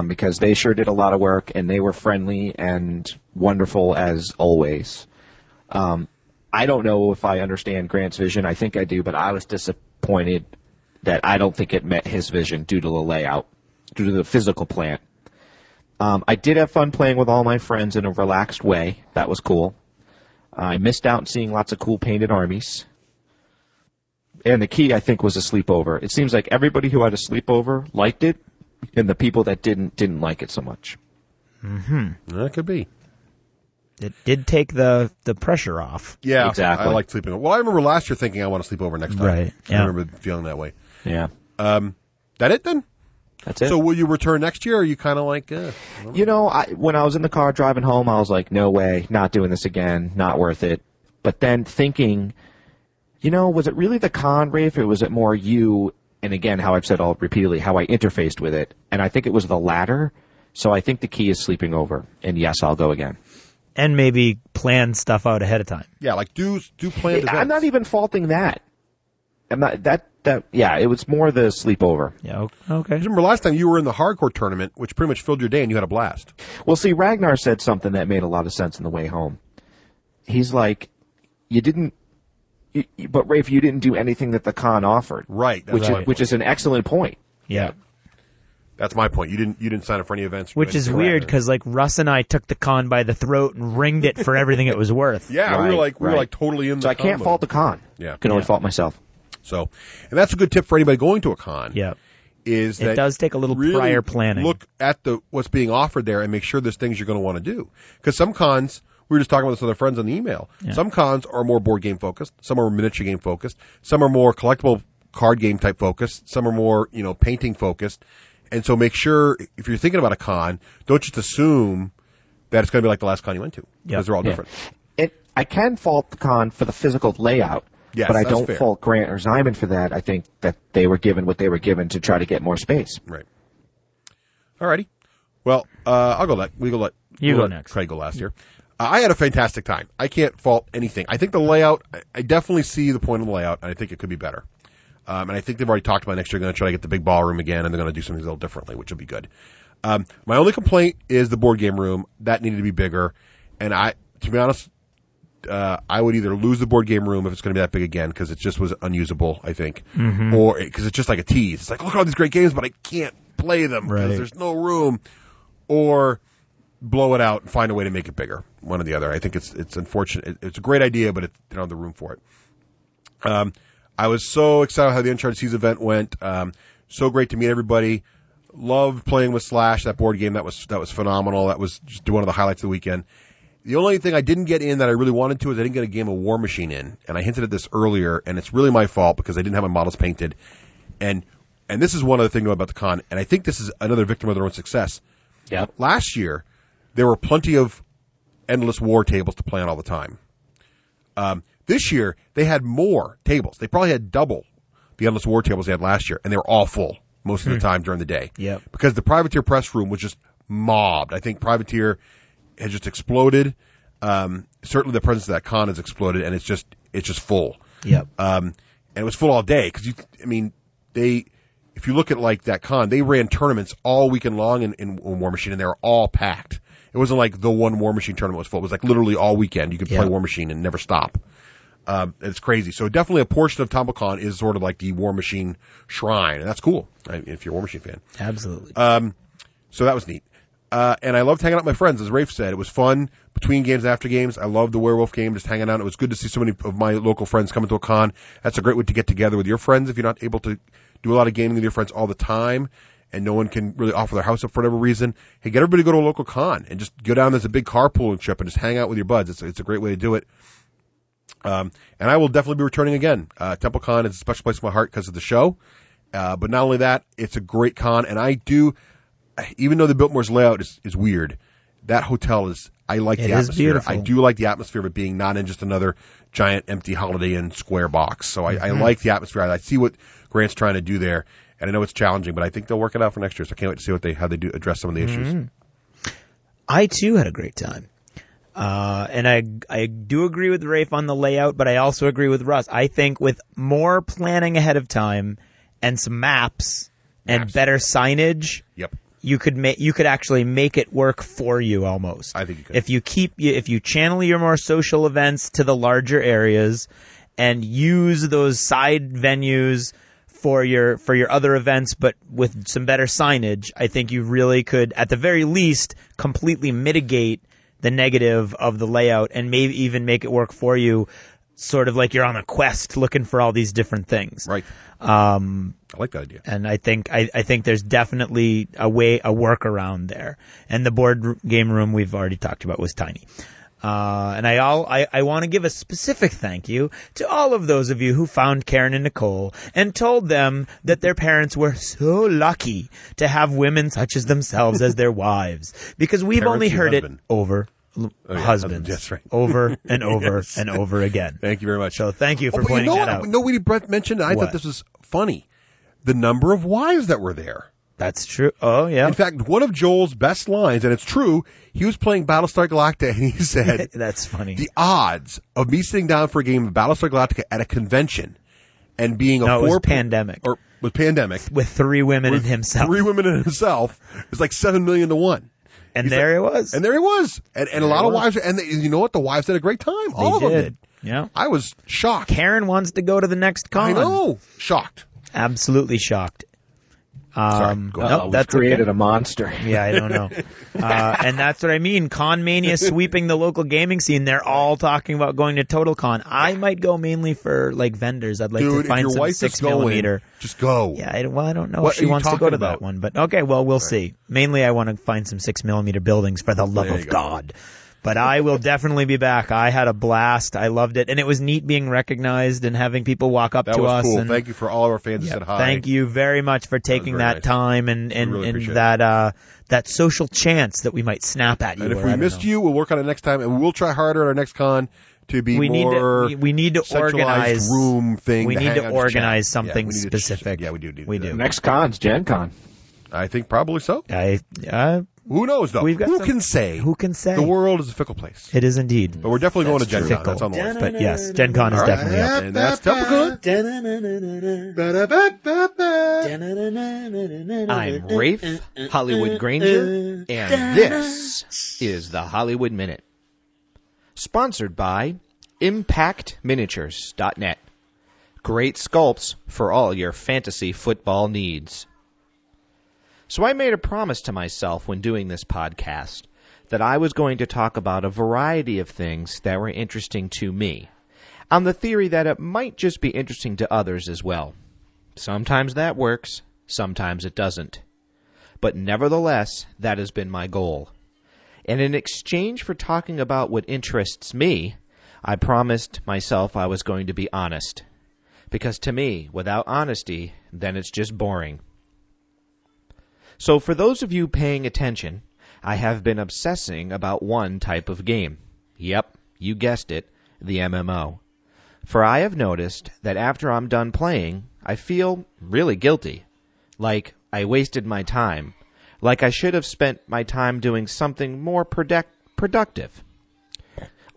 Because they sure did a lot of work, and they were friendly and wonderful as always. I don't know if I understand Grant's vision. I think I do, but I was disappointed that I don't think it met his vision due to the layout, due to the physical plant. I did have fun playing with all my friends in a relaxed way. That was cool. I missed out on seeing lots of cool painted armies. And the key, I think, was a sleepover. It seems like everybody who had a sleepover liked it, and the people that didn't like it so much. Mm-hmm. That could be. It did take the pressure off. Yeah, exactly. I like sleeping over. Well, I remember last year thinking I want to sleep over next time. Right. Yeah. I remember feeling that way. Yeah. That it then? That's it. So will you return next year, or are you kind of like... You know, when I was in the car driving home, I was like, no way, not doing this again, not worth it. But then thinking, was it really the con, Rafe, or was it more you, and again, how I've said all repeatedly, how I interfaced with it? And I think it was the latter, so I think the key is sleeping over. And yes, I'll go again. And maybe plan stuff out ahead of time. Yeah, like do planned events. I'm not even faulting that. I'm not it was more the sleepover. Yeah, okay. Remember last time you were in the hardcore tournament, which pretty much filled your day, and you had a blast. Well, see, Ragnar said something that made a lot of sense on the way home. He's like, but Rafe, you didn't do anything that the con offered. Right. Which is an excellent point. Yeah. That's my point. You didn't sign up for any events. Which is weird because like Russ and I took the con by the throat and ringed it for everything it was worth. Yeah, Right, we were like totally in. So I can't fault the con. Yeah, I can only fault myself. So, and that's a good tip for anybody going to a con. Yeah, is that it does take a little really prior planning. Look at what's being offered there and make sure there's things you're going to want to do. Because some cons, we were just talking about this with our friends on the email. Yeah. Some cons are more board game focused. Some are miniature game focused. Some are more collectible card game type focused. Some are more painting focused. And so make sure if you're thinking about a con, don't just assume that it's going to be like the last con you went to because they're all different. I can fault the con for the physical layout. Yes, but I that's don't fair. fault Grant or Simon for that. I think that they were given what they were given to try to get more space. Right. Alrighty. Well, I'll go. We'll go let next. Craig go last here. I had a fantastic time. I can't fault anything. I think the layout. I definitely see the point of the layout, and I think it could be better. And I think they've already talked about next year. They're going to try to get the big ballroom again, and they're going to do something a little differently, which will be good. My only complaint is the board game room. That needed to be bigger. And to be honest, I would either lose the board game room if it's going to be that big again because it just was unusable, I think, or because it's just like a tease. It's like, look at all these great games, but I can't play them because there's no room, or blow it out and find a way to make it bigger. One or the other. I think it's unfortunate. It's a great idea, but they don't have the room for it. I was so excited how the Uncharted Seas event went. So great to meet everybody. Loved playing with Slash, that board game. That was phenomenal. That was just one of the highlights of the weekend. The only thing I didn't get in that I really wanted to is I didn't get a game of War Machine in. And I hinted at this earlier, and it's really my fault because I didn't have my models painted. And this is one other thing about the con, and I think this is another victim of their own success. Yeah. Last year, there were plenty of endless war tables to play on all the time. This year, they had more tables. They probably had double the endless war tables they had last year, and they were all full most of the time during the day. Yep. Because the Privateer press room was just mobbed. I think Privateer has just exploded. Certainly the presence of that con has exploded, and it's just full. Yep. and it was full all day because if you look at like that con, they ran tournaments all weekend long in War Machine, and they were all packed. It wasn't like the one War Machine tournament was full. It was like literally all weekend. You could play War Machine and never stop. It's crazy. So definitely a portion of TempleCon is sort of like the War Machine shrine, and that's cool if you're a War Machine fan. Absolutely. So that was neat. And I loved hanging out with my friends, as Rafe said. It was fun between games and after games. I loved the werewolf game, just hanging out. It was good to see so many of my local friends coming to a con. That's a great way to get together with your friends if you're not able to do a lot of gaming with your friends all the time and no one can really offer their house up for whatever reason. Hey, get everybody to go to a local con and just go down. There's a big carpooling trip and just hang out with your buds. It's a great way to do it. And I will definitely be returning again. TempleCon is a special place in my heart because of the show. But not only that, it's a great con. And I do, even though the Biltmore's layout is weird, that hotel I like the atmosphere. Beautiful. I do like the atmosphere of it being not in just another giant empty Holiday Inn square box. So I like the atmosphere. I see what Grant's trying to do there. And I know it's challenging, but I think they'll work it out for next year. So I can't wait to see how they do address some of the issues. I too had a great time. And I do agree with Rafe on the layout, but I also agree with Russ. I think with more planning ahead of time and some maps and better signage, you could actually make it work for you almost. I think you could. If you channel your more social events to the larger areas and use those side venues for your other events, but with some better signage, I think you really could, at the very least, completely mitigate the negative of the layout and maybe even make it work for you, sort of like you're on a quest looking for all these different things. Right. I like that idea. And I think there's definitely a workaround there. And the board game room we've already talked about was tiny. And I want to give a specific thank you to all of those of you who found Karen and Nicole and told them that their parents were so lucky to have women such as themselves as their wives, because we've Parents only and heard husband. it over husbands. That's right. Over and over and over again. Thank you very much. So thank you for pointing that out. Nobody Brett mentioned, and I thought this was funny. The number of wives that were there. That's true. Oh, yeah. In fact, one of Joel's best lines, and it's true, he was playing Battlestar Galactica, and he said, that's funny. The odds of me sitting down for a game of Battlestar Galactica at a convention and being it was Pandemic. Or with Pandemic. With 3 women and himself. 3 women and himself. It's like 7 million to 1. And there he was. And there he was. And a lot of wives, and you know what? The wives had a great time. All of them did. Yeah. I was shocked. Karen wants to go to the next con. I know. Shocked. Absolutely shocked. That's created a monster. Yeah, I don't know. And that's what I mean. Con Mania sweeping the local gaming scene. They're all talking about going to TotalCon. I might go mainly for like vendors. I'd like to find your some wife 6 is going, millimeter. Just go. Yeah, I don't know What if she are you wants to go talking to about? that one, but okay. Well, we'll see. Mainly, I want to find some 6 millimeter buildings for the love There you of go. God. But I will definitely be back. I had a blast. I loved it. And it was neat being recognized and having people walk up That to was us. cool. And Thank you for all of our fans that said hi. thank you very much for taking very that nice. time and really appreciate that social chance that we might snap at you. And if or we I don't missed know. you, we'll work on it next time, and we'll try harder at our next con to be we more need to centralized organize room thing. We to need hang to out and organize chat. something we need to specific. Yeah, we do. We do. Next con's Gen Con. I think probably so. Who knows, though? Who can say? Who can say? The world is a fickle place. It is indeed. But we're definitely going to Gen Con. Fickle. That's on the list. But yes, Gen Con is definitely up. And that's TempleCon. I'm Rafe Hollywood Granger, and this is the Hollywood Minute. Sponsored by ImpactMiniatures.net. Great sculpts for all your fantasy football needs. So I made a promise to myself when doing this podcast that I was going to talk about a variety of things that were interesting to me, on the theory that it might just be interesting to others as well. Sometimes that works, sometimes it doesn't. But nevertheless, that has been my goal. And in exchange for talking about what interests me, I promised myself I was going to be honest. Because to me, without honesty, then it's just boring. So for those of you paying attention, I have been obsessing about one type of game. Yep, you guessed it, the MMO. For I have noticed that after I'm done playing, I feel really guilty. Like I wasted my time. Like I should have spent my time doing something more productive.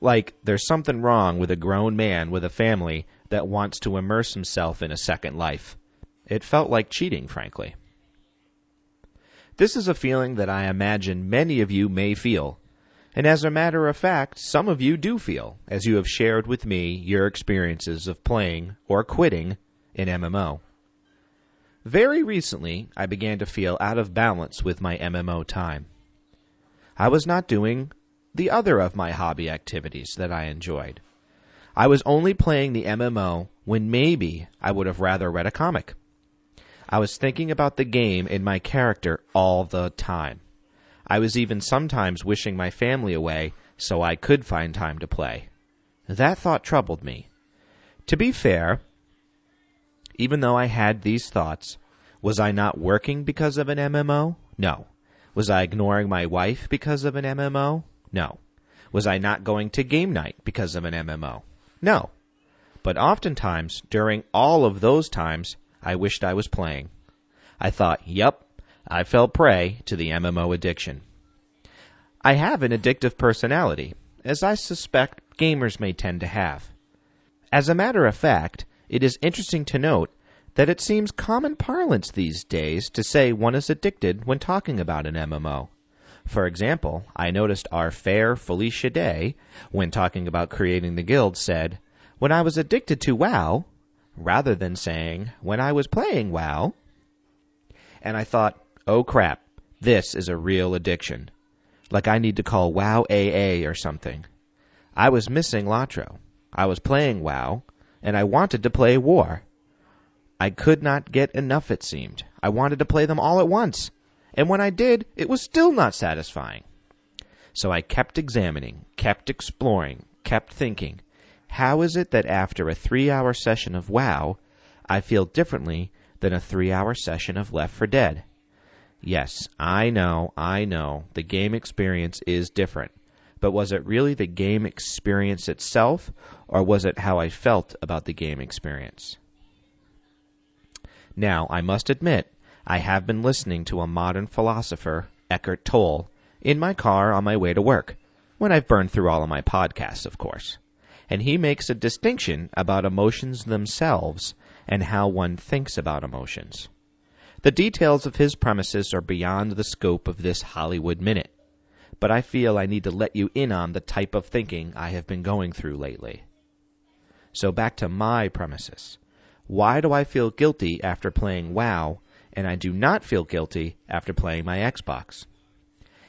Like there's something wrong with a grown man with a family that wants to immerse himself in a second life. It felt like cheating, frankly. This is a feeling that I imagine many of you may feel, and as a matter of fact, some of you do feel, as you have shared with me your experiences of playing or quitting an MMO. Very recently, I began to feel out of balance with my MMO time. I was not doing the other of my hobby activities that I enjoyed. I was only playing the MMO when maybe I would have rather read a comic. I was thinking about the game and my character all the time. I was even sometimes wishing my family away so I could find time to play. That thought troubled me. To be fair, even though I had these thoughts, was I not working because of an MMO? No. Was I ignoring my wife because of an MMO? No. Was I not going to game night because of an MMO? No. But oftentimes, during all of those times, I wished I was playing. I thought, yep, I fell prey to the MMO addiction. I have an addictive personality, as I suspect gamers may tend to have. As a matter of fact, it is interesting to note that it seems common parlance these days to say one is addicted when talking about an MMO. For example, I noticed our fair Felicia Day, when talking about creating the guild, said, "When I was addicted to WoW," rather than saying, "when I was playing WoW." And I thought, oh crap, this is a real addiction. Like I need to call WoW AA or something. I was missing Latro. I was playing WoW, and I wanted to play War. I could not get enough, it seemed. I wanted to play them all at once. And when I did, it was still not satisfying. So I kept examining, kept exploring, kept thinking, how is it that after a 3-hour session of WoW, I feel differently than a 3-hour session of Left 4 Dead? Yes, I know, the game experience is different. But was it really the game experience itself, or was it how I felt about the game experience? Now, I must admit, I have been listening to a modern philosopher, Eckhart Tolle, in my car on my way to work, when I've burned through all of my podcasts, of course. And he makes a distinction about emotions themselves and how one thinks about emotions. The details of his premises are beyond the scope of this Hollywood Minute, but I feel I need to let you in on the type of thinking I have been going through lately. So back to my premises. Why do I feel guilty after playing WoW, and I do not feel guilty after playing my Xbox?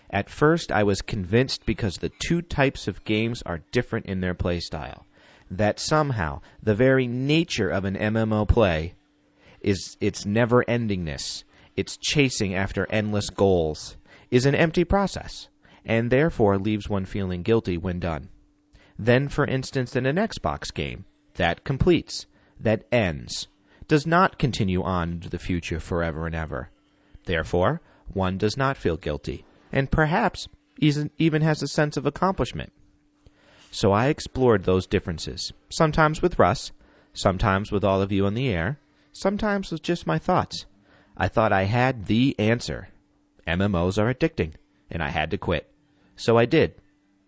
At first, I was convinced because the two types of games are different in their playstyle, that somehow the very nature of an MMO play is its never-endingness, its chasing after endless goals, is an empty process, and therefore leaves one feeling guilty when done. Then, for instance, in an Xbox game, that completes, that ends, does not continue on into the future forever and ever. Therefore, one does not feel guilty, and perhaps even has a sense of accomplishment. So I explored those differences, sometimes with Russ, sometimes with all of you on the air, sometimes with just my thoughts. I thought I had the answer. MMOs are addicting, and I had to quit. So I did.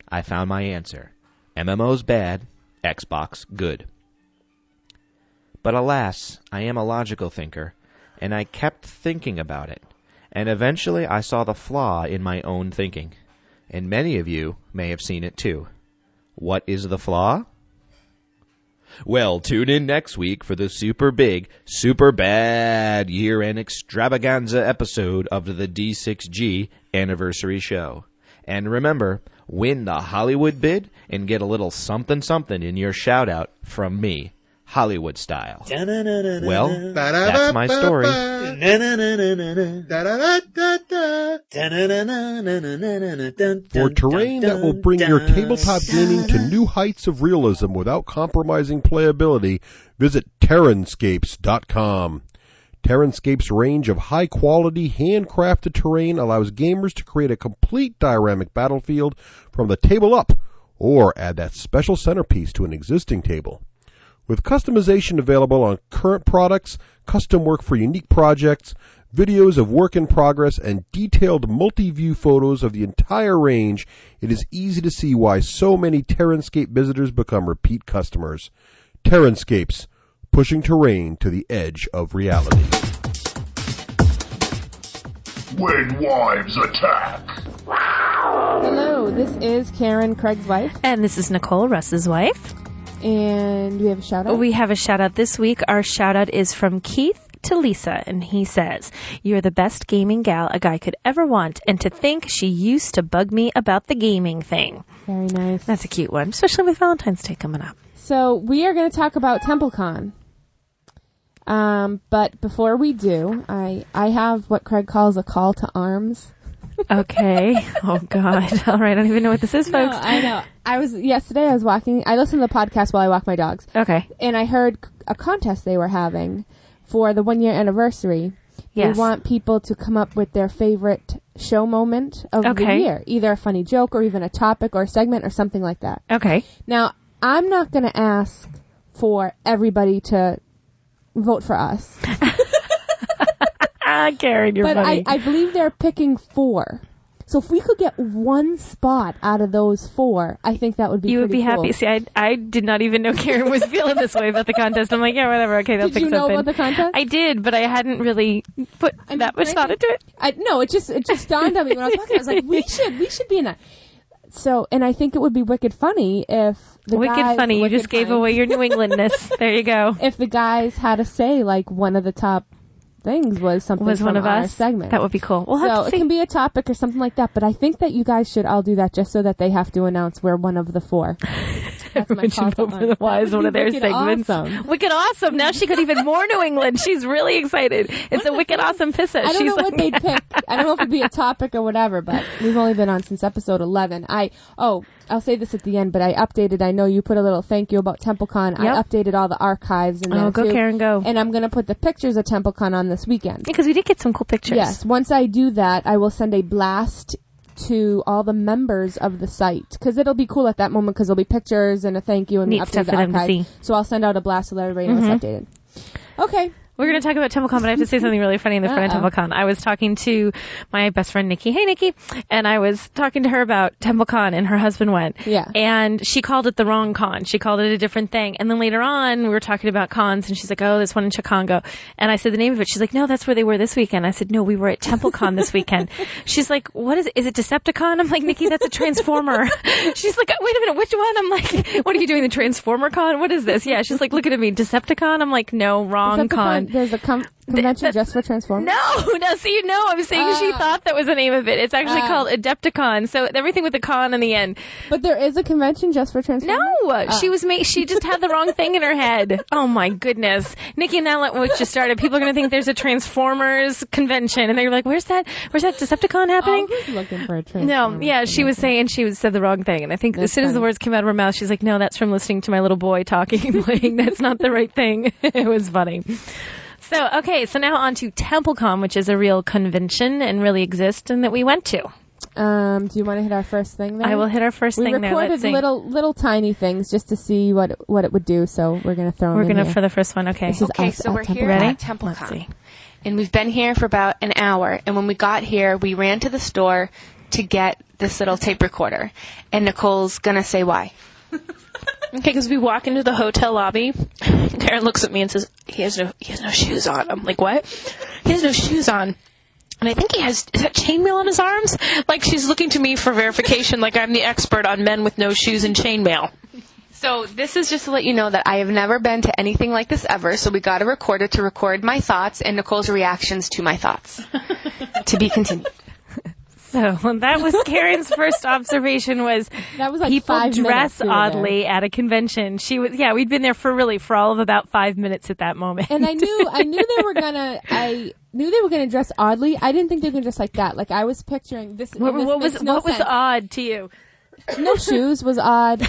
I found my answer. MMOs bad, Xbox good. But alas, I am a logical thinker, and I kept thinking about it, and eventually I saw the flaw in my own thinking, and many of you may have seen it too. What is the flaw? Well, tune in next week for the super big, super bad year-end extravaganza episode of the D6G anniversary show. And remember, win the Hollywood bid and get a little something-something in your shout-out from me. Hollywood style. Well, that's my story. For terrain that will bring your tabletop gaming to new heights of realism without compromising playability, visit Terranscapes.com. Terranscape's range of high-quality, handcrafted terrain allows gamers to create a complete dioramic battlefield from the table up, or add that special centerpiece to an existing table. With customization available on current products, custom work for unique projects, videos of work in progress, and detailed multi-view photos of the entire range, it is easy to see why so many Terranscape visitors become repeat customers. Terranscapes, pushing terrain to the edge of reality. When wives attack. Hello, this is Karen, Craig's wife. And this is Nicole, Russ's wife. And we have a shout out. We have a shout out this week. Our shout out is from Keith to Lisa, and he says, "You're the best gaming gal a guy could ever want, and to think she used to bug me about the gaming thing." Very nice. That's a cute one, especially with Valentine's Day coming up. So we are going to talk about TempleCon. But before we do, I have what Craig calls a call to arms. Okay. Oh, God. All right. I don't even know what this is, folks. No, I know. Yesterday I was walking. I listen to the podcast while I walk my dogs. Okay. And I heard a contest they were having for the 1 year anniversary. Yes. They want people to come up with their favorite show moment of the year. Either a funny joke or even a topic or a segment or something like that. Okay. Now, I'm not going to ask for everybody to vote for us. Karen, you're funny. But I believe they're picking 4. So if we could get one spot out of those 4, I think that would be You would be cool. happy. See, I did not even know Karen was feeling this way about the contest. I'm like, yeah, whatever. Okay, they'll pick something. Did you know about the contest? I did, but I hadn't really put that much thought into it. No, it just dawned on me when I was talking. I was like, we should be in that. So, and I think it would be wicked funny if the guys... Funny. You just gave away your New Englandness. There you go. If the guys had to say, like, one of the top things was something was from one of our us segment. That would be cool. We'll have so to see. It can be a topic or something like that, but I think that you guys should all do that just so that they have to announce we're one of the 4. That's my call to for the wise, one of their segments. Awesome. Wicked awesome. Now she got even more New England. She's really excited. It's a wicked awesome pissa. I don't know what they'd pick. I don't know if it'd be a topic or whatever, but we've only been on since episode 11. I'll say this at the end, but I updated. I know you put a little thank you about TempleCon. Yep. I updated all the archives in there go too. Karen, go. And I'm going to put the pictures of TempleCon on this weekend. Because we did get some cool pictures. Yes. Once I do that, I will send a blast to all the members of the site, because it'll be cool at that moment, because there'll be pictures and a thank you and Neat the stuff updated for them to archive. see. So I'll send out a blast to let everybody know it's updated. Okay. We're going to talk about TempleCon, but I have to say something really funny in the front of TempleCon. I was talking to my best friend, Nikki. Hey, Nikki. And I was talking to her about TempleCon, and her husband went. Yeah. And she called it the wrong con. She called it a different thing. And then later on, we were talking about cons, and she's like, oh, this one in Chicago. And I said the name of it. She's like, no, that's where they were this weekend. I said, no, we were at TempleCon this weekend. She's like, what is it? Is it Decepticon? I'm like, Nikki, that's a Transformer. She's like, wait a minute, which one? I'm like, what are you doing, the Transformer Con? What is this? Yeah, she's like, looking at me, Decepticon? I'm like, no, wrong con. There's a convention just for Transformers? No, see, I'm saying she thought that was the name of it. It's actually called Adepticon, so everything with the con in the end. But there is a convention just for Transformers? No, she just had the wrong thing in her head. Oh my goodness. Nikki and Ellen, which just started, people are going to think there's a Transformers convention, and they're like, where's that Decepticon happening? I was looking for a Transformers. No, yeah, she was saying she said the wrong thing, and I think as soon as the words came out of her mouth, she's like, no, that's from listening to my little boy talking, playing, that's not the right thing. It was funny. So now on to TempleCon, which is a real convention and really exists and that we went to. Do you want to hit our first thing there? I will hit our first thing there. We recorded little tiny things just to see what it would do, so we're going to throw them in. We're going to for the first one, okay. Okay, so we're here at TempleCon. And we've been here for about an hour, and when we got here, we ran to the store to get this little tape recorder. And Nicole's going to say why. Okay, because we walk into the hotel lobby. Karen looks at me and says, he has no shoes on. I'm like, what? He has no shoes on. And I think is that chainmail on his arms? Like she's looking to me for verification, like I'm the expert on men with no shoes and chainmail. So this is just to let you know that I have never been to anything like this ever, so we got a recorder to record my thoughts and Nicole's reactions to my thoughts. To be continued. So that was Karen's first observation was that was like people dress oddly at a convention. We'd been there for all of about 5 minutes at that moment. And I knew they were gonna dress oddly. I didn't think they were gonna dress like that. Like I was picturing this. What was odd to you? No shoes was odd.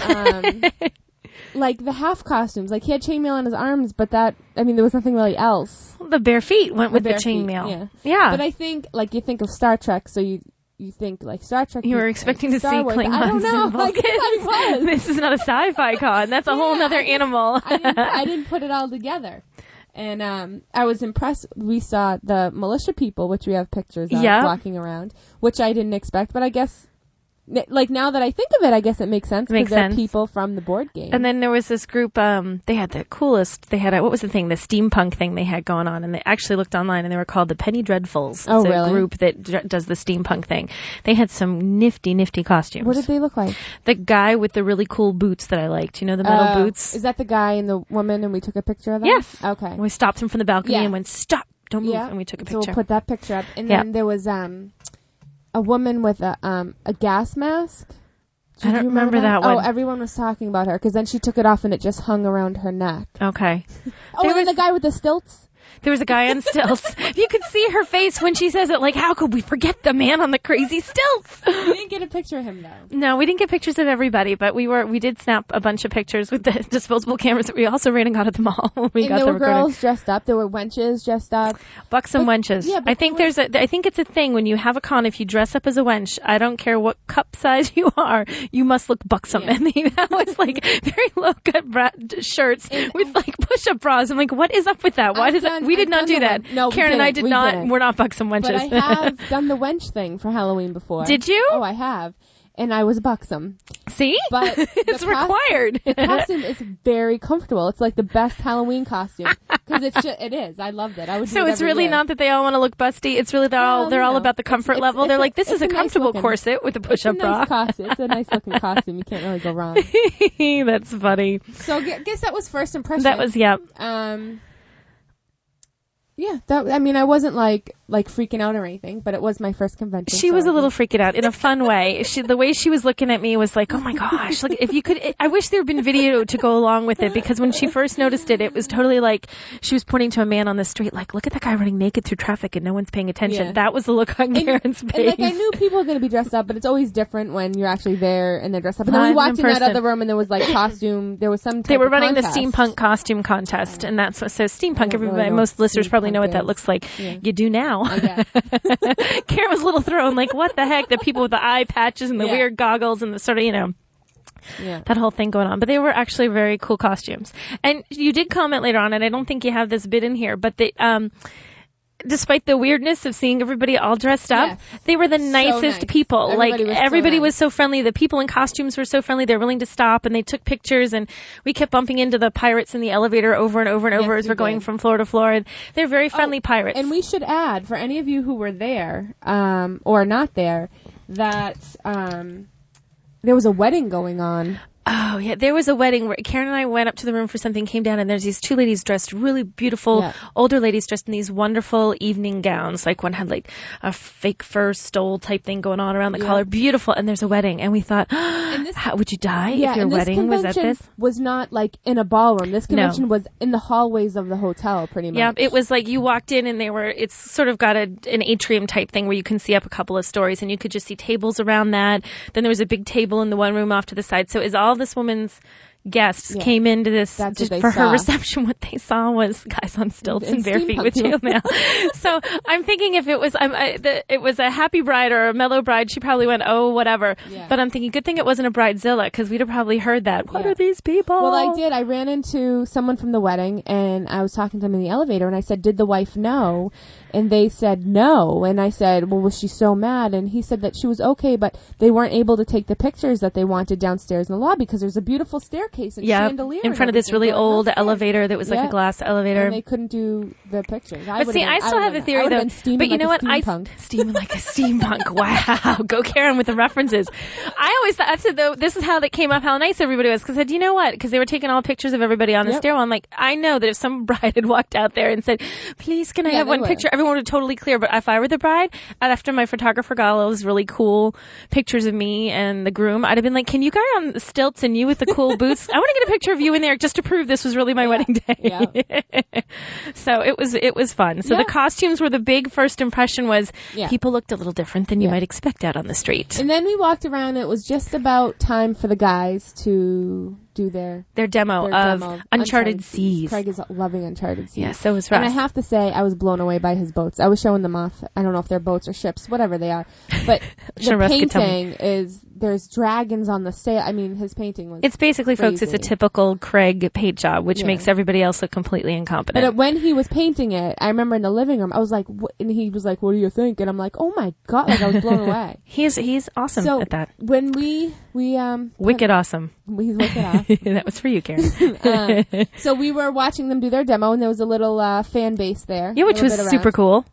Like the half costumes. Like he had chainmail on his arms, but there was nothing really else. The bare feet went with the chainmail. Yeah. But I think you think of Star Trek, so you think like Star Trek. You were expecting to see Klingons. I don't know. I guess I was. This is not a sci-fi con. That's a whole other animal. I didn't put it all together. And I was impressed. We saw the militia people, which we have pictures of walking around, which I didn't expect. But I guess like now that I think of it, I guess it makes sense because Makes they're sense. people from the board game. And then there was this group, they had the coolest, they had, what was the thing, the steampunk thing they had going on, and they actually looked online and they were called the Penny Dreadfuls. Oh, it's really? a group that does the steampunk thing. They had some nifty costumes. What did they look like? The guy with the really cool boots that I liked, you know, the metal boots? Is that the guy and the woman and we took a picture of them? Yes. Okay. We stopped him from the balcony Yeah. and went, stop, don't move, Yeah. and we took a So picture. we'll put that picture up. And Yeah. then there was a woman with a gas mask. I don't remember that Oh, one. everyone was talking about her because then she took it off and it just hung around her neck. Okay. Oh, and then the guy with the stilts? There was a guy on stilts. You could see her face when she says it, like, how could we forget the man on the crazy stilts? We didn't get a picture of him, though. No, we didn't get pictures of everybody, but we did snap a bunch of pictures with the disposable cameras that we also ran and got at the mall when we And got there the were recording. girls dressed up. There were wenches dressed up. Buxom wenches. Yeah, but I think I think it's a thing when you have a con, if you dress up as a wench, I don't care what cup size you are, you must look buxom. Yeah. And that was like very low cut shirts with like push up bras. I'm like, what is up with that? Why does that? We did not do that. No, Karen and I did not. We're not buxom wenches. But I have done the wench thing for Halloween before. Did you? Oh, I have. And I was buxom. See? But it's required. The costume is very comfortable. It's like the best Halloween costume because it is. I loved it. I would. So do it it's every really year. not that they all want to look busty. It's really they're all about the comfort level. They're like, this is a nice comfortable looking- corset with a push-up it's a nice bra. costume. It's a nice looking costume. You can't really go wrong. That's funny. So I guess that was first impression. That was Yeah, I wasn't like freaking out or anything, but it was my first convention. She was a little freaking out in a fun way. The way she was looking at me was like, oh my gosh, like if you could, I wish there had been video to go along with it, because when she first noticed it, it was totally like she was pointing to a man on the street, like, look at that guy running naked through traffic and no one's paying attention. Yeah. That was the look on Karen's face. And like I knew people were going to be dressed up, but it's always different when you're actually there and they're dressed up. And then we Live walked in in that person. other room and there was like costume, there was some type They were of running contest. the steampunk costume contest, and that's what, so steampunk, don't really everybody, know most what listeners probably know what that steampunk looks like. Yeah. You do now. Karen was a little thrown, like, what the heck? The people with the eye patches and the weird goggles and the sort of, that whole thing going on. But they were actually very cool costumes. And you did comment later on, and I don't think you have this bit in here, but they, despite the weirdness of seeing everybody all dressed up, they were the nicest nice. people. Everybody Was so so friendly. The people in costumes were so friendly. They're willing to stop, and they took pictures, and we kept bumping into the pirates in the elevator over and over and over as we're going from floor to floor. And they're very friendly pirates. And we should add, for any of you who were there, or not there, that there was a wedding going on. Oh, yeah. There was a wedding where Karen and I went up to the room for something, came down, and there's these two ladies dressed really beautiful, older ladies dressed in these wonderful evening gowns. Like one had like a fake fur stole type thing going on around the collar. Beautiful. And there's a wedding. And we thought, how would you die if your wedding was at this? Was not like in a ballroom. This convention was in the hallways of the hotel, pretty much. Yeah, it was like you walked in and it's sort of got an atrium type thing where you can see up a couple of stories and you could just see tables around that. Then there was a big table in the one room off to the side. So all this woman's guests came into this just for her reception. What they saw was guys on stilts and bare feet with chainmail. So I'm thinking if it was it was a happy bride or a mellow bride, she probably went, oh, whatever. Yeah. But I'm thinking, good thing it wasn't a bridezilla, because we'd have probably heard that. What are these people? Well, I did. I ran into someone from the wedding, and I was talking to them in the elevator, and I said, did the wife know? And they said no. And I said, well, was she so mad? And he said that she was okay, but they weren't able to take the pictures that they wanted downstairs in the lobby because there's a beautiful staircase and chandelier in front of this really old elevator that was like a glass elevator. And they couldn't do the pictures. But see, I still have a theory though. But you know what? Steaming like a steampunk. Wow. Go Karen with the references. I always thought, I said though, this is how that came up, how nice everybody was. Because I said, you know what? Because they were taking all pictures of everybody on the stairwell. I'm like, I know that if some bride had walked out there and said, please, can I have one picture? Everyone would have totally clear. But if I were the bride, after my photographer got all those really cool pictures of me and the groom, I'd have been like, can you guy on the stilts and you with the cool boots? I want to get a picture of you in there just to prove this was really my wedding day. So it was fun. So the costumes were the big first impression was people looked a little different than you might expect out on the street. And then we walked around. It was just about time for the guys to do their demo of Uncharted Seas. Craig is loving Uncharted Seas. Yeah, so is Russ. And I have to say, I was blown away by his boats. I was showing them off. I don't know if they're boats or ships, whatever they are. But Sure, the Russ could tell me. painting is, there's dragons on the sail. I mean, his painting was It's basically, folks, it's a crazy. typical Craig paint job, which Yeah. makes everybody else look completely incompetent. But when he was painting it, I remember in the living room, I was like, and he was like, "What do you think?" And I'm like, "Oh my god!" Like I was blown away. He's awesome So at that. when we Wicked awesome. He's wicked off. That was for you, Karen. So we were watching them do their demo, and there was a little fan base there. Yeah, which a was little bit super around. cool.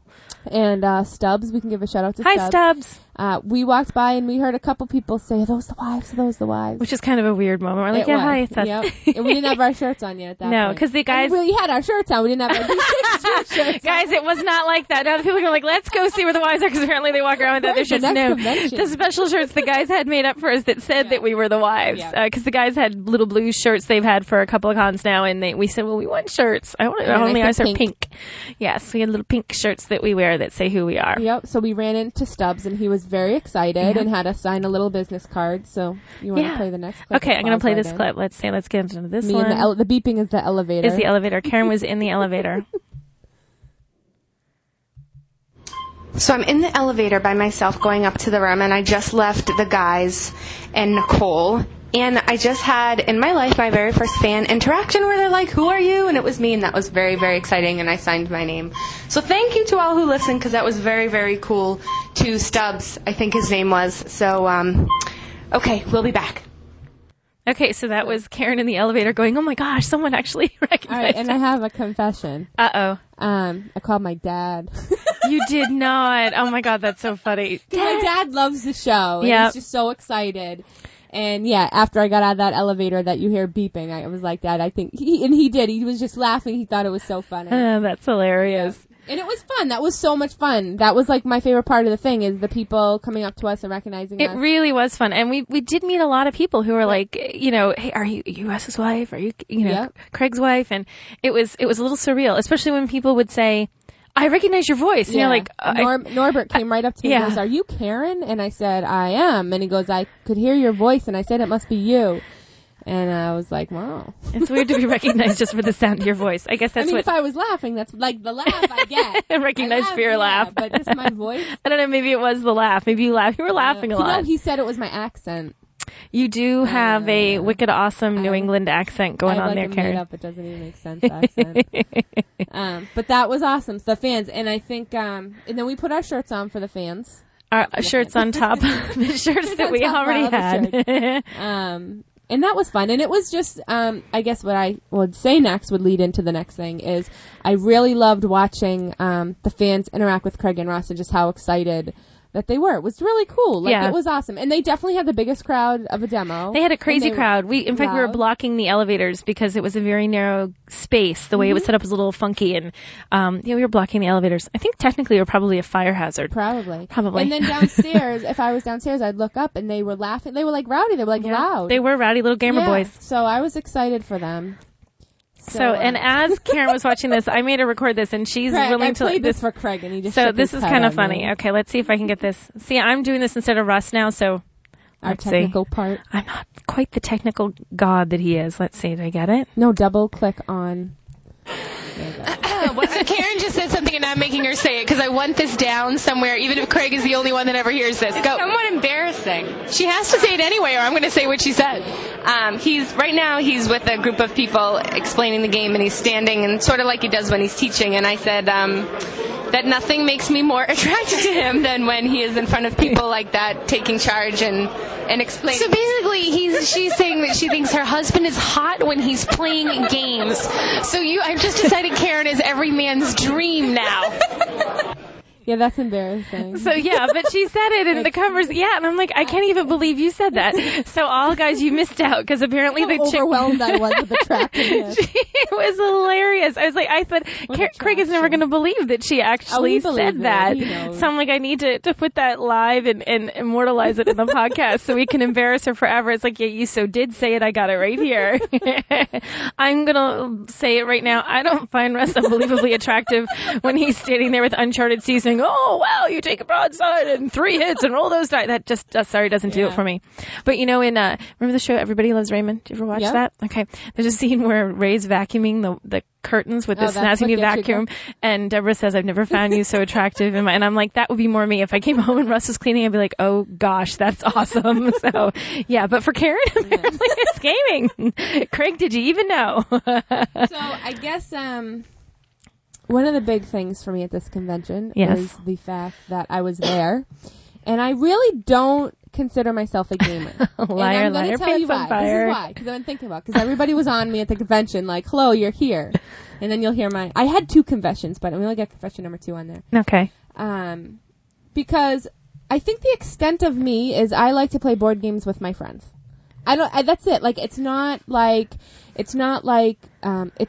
And Stubbs, we can give a shout out to Hi, Stubbs. We walked by and we heard a couple people say, "Are those the wives? Are those the wives?" Which is kind of a weird moment. We're like, It yeah, was. hi, it's us. Yep. And we didn't have our shirts on yet at that No, point. because the guys... And we had our shirts on. We didn't have our D6G shirts Guys, it was not like that. Now the people are like, let's go see where the wives are, because apparently they walk around with other Right, the shirts. next No, convention. the special shirts the guys had made up for us that said that we were the wives. Because the guys had little blue shirts they've had for a couple of cons now, and we said, well, we want shirts. Only ours are pink. Yes, we had little pink shirts that we wear that say who we are. Yep. So we ran into Stubbs, and he was very excited and had us sign a little business card. So you want to play the next clip? Okay, I'm going to play Falls this right clip. Let's get into this Me one. and the beeping is the elevator. Is the elevator. Karen was in the elevator. So I'm in the elevator by myself going up to the room, and I just left the guys and Nicole. And I just had, in my life, my very first fan interaction where they're like, "Who are you?" And it was me, and that was very, very exciting, and I signed my name. So thank you to all who listened, because that was very, very cool. To Stubbs, I think his name was. So, okay, we'll be back. Okay, so that was Karen in the elevator going, oh my gosh, someone actually recognized All right, and I us. have a confession. Uh-oh. I called my dad. You did not. Oh my God, that's so funny. My dad loves the show. And Yep. he's just so excited. And yeah, after I got out of that elevator that you hear beeping, I was like, "Dad, I think he did. He was just laughing. He thought it was so funny." That's hilarious. And it was fun. That was so much fun. That was like my favorite part of the thing is the people coming up to us and recognizing It us. really was fun. And we did meet a lot of people who were like, hey, are you Wes's wife? Are you, Yep. Craig's wife? And it was a little surreal, especially when people would say, I recognize your voice. Yeah. Like, Norbert came right up to me and goes, "Are you Karen?" And I said, "I am." And he goes, "I could hear your voice." And I said, "It must be you." And I was like, wow. It's weird to be recognized just for the sound of your voice. I guess that's if I was laughing, that's like the laugh I get. recognized for your laugh. But just my voice. I don't know, maybe it was the laugh. Maybe you laughed. You were laughing a lot. No, he said it was my accent. You do have a wicked awesome New England accent going on there, Karen. Up, it doesn't even make sense accent. But that was awesome. So the fans, and I think, and then we put our shirts on for the fans. Our shirts on top of the shirts that we already had. And that was fun. And it was just, I guess what I would say next would lead into the next thing is I really loved watching the fans interact with Craig and Ross and just how excited that they were. It was really cool. Like, Yeah. it was awesome. And they definitely had the biggest crowd of a demo. They had a crazy And crowd. In fact, we were loud. blocking the elevators because it was a very narrow space. The way it was set up was a little funky, and we were blocking the elevators. I think technically we were probably a fire hazard. Probably. Probably. And then downstairs, if I was downstairs, I'd look up and they were laughing. They were like rowdy. They were like loud. They were rowdy little gamer Yeah. boys. So I was excited for them. So, and as Karen was watching this, I made her record this, and she's Craig, willing I to. played this for Craig, and he just So shook this his is head kind of at funny. me. Okay, let's see if I can get this. See, I'm doing this instead of Russ now, so Our let's technical see. part. I'm not quite the technical god that he is. Let's see. Did I get it? No, double click on. Karen just said something and I'm making her say it because I want this down somewhere, even if Craig is the only one that ever hears this. It's Go. somewhat embarrassing. She has to say it anyway, or I'm going to say what she said. He's with a group of people explaining the game, and he's standing and sort of like he does when he's teaching. And I said that nothing makes me more attracted to him than when he is in front of people like that, taking charge and explaining. So basically, she's saying that she thinks her husband is hot when he's playing games. So I've just decided Karen is every man's dream now. Yeah, that's embarrassing. So yeah, but she said it in the covers. Yeah, and I'm like, I can't even believe you said that. So all guys, you missed out because apparently How the chick. overwhelmed I was with attractiveness. It was hilarious. I was like, I thought Craig is never going to believe that she actually said that. So I'm like, I need to put that live and immortalize it in the podcast so we can embarrass her forever. It's like, yeah, you so did say it. I got it right here. I'm going to say it right now. I don't find Russ unbelievably attractive when he's standing there with Uncharted Seas saying, "Oh, wow, you take a broadside and 3 hits and roll those dice." That just doesn't do it for me. But in remember the show Everybody Loves Raymond? Did you ever watch that? Okay, there's a scene where Ray's vacuuming the curtains with this snazzy new vacuum, and Deborah says, "I've never found you so attractive." And I'm like, that would be more me if I came home and Russ was cleaning. I'd be like, "Oh gosh, that's awesome." So yeah, but for Karen, apparently it's gaming. Craig, did you even know? So I guess one of the big things for me at this convention is the fact that I was there, and I really don't consider myself a gamer. Liar, and I'm liar, tell you pants on why. fire. This is why, because I've been thinking about because everybody was on me at the convention like, "Hello, you're here," and then you'll hear I had 2 confessions, but we only got confession number 2 on there. Okay. Because I think the extent of me is I like to play board games with my friends. That's it. Like, it's not like it's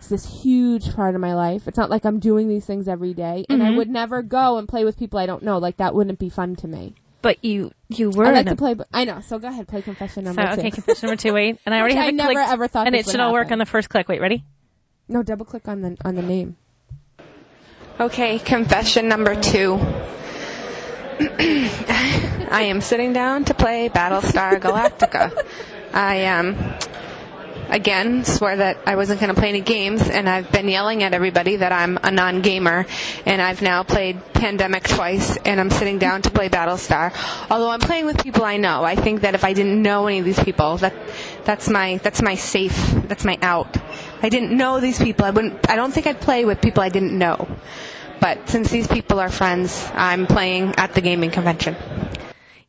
this huge part of my life. It's not like I'm doing these things every day, and I would never go and play with people I don't know. Like, that wouldn't be fun to me. But you were. I like to play. I know. So go ahead, play confession number 2. Okay, confession number 2. Wait, and I already have it clicked. I never ever thought. And this it should all work on the first click. Wait, ready? No, double click on the name. Okay, confession number 2. I am sitting down to play Battlestar Galactica. I again swore that I wasn't going to play any games, and I've been yelling at everybody that I'm a non-gamer, and I've now played Pandemic twice, and I'm sitting down to play Battlestar. Although I'm playing with people I know. I think that if I didn't know any of these people, that's my safe, that's my out. If I didn't know these people, I don't think I'd play with people I didn't know. But since these people are friends, I'm playing at the gaming convention.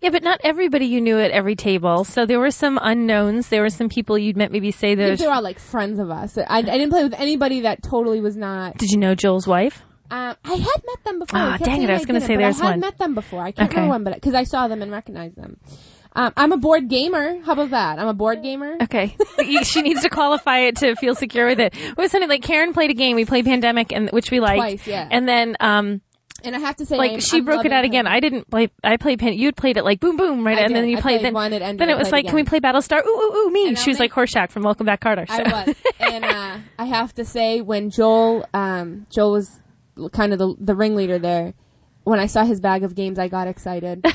Yeah, but not everybody you knew at every table. So there were some unknowns. There were some people you'd met maybe say there's... They're all like friends of us. I didn't play with anybody that totally was not... Did you know Joel's wife? I had met them before. Oh, dang it. I was going to say there's one. I had met them before. I can't remember one, but because I saw them and recognized them. I'm a board gamer. How about that? I'm a board gamer. Okay. She needs to qualify it to feel secure with it. It was something like Karen played a game. We played Pandemic, which we liked. Twice, yeah. And then... and I have to say, she broke it out again. I didn't play. I played You'd played it like boom, boom, right? And then you played. Then it was like, can we play Battlestar? Ooh, me. She was like Horseshack from Welcome Back, Carter. So. I was, and I have to say, when Joel was kind of the ringleader there, when I saw his bag of games, I got excited.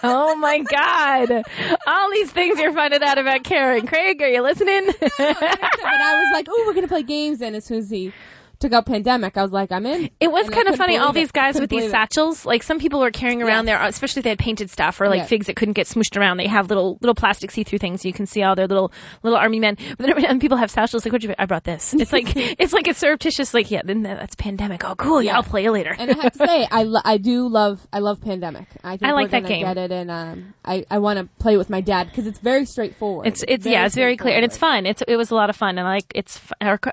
Oh my God! All these things you're finding out about Karen. Craig, are you listening? But I was like, "Ooh, we're gonna play games!" And as soon as he took out Pandemic, I was like, I'm in. It was kind of funny, all these guys with these satchels. Like, some people were carrying around there, especially if they had painted stuff or like figs that couldn't get smooshed around. They have little plastic see-through things, so you can see all their little army men. But then other people have satchels like, I brought this. It's like a surreptitious, like, then that's Pandemic. Oh, cool. Yeah, I'll play it later. And I have to say, I love Pandemic. I think I like that game. Get it, and I want to play with my dad because it's very straightforward. It's very clear, and it's fun. It was a lot of fun, and I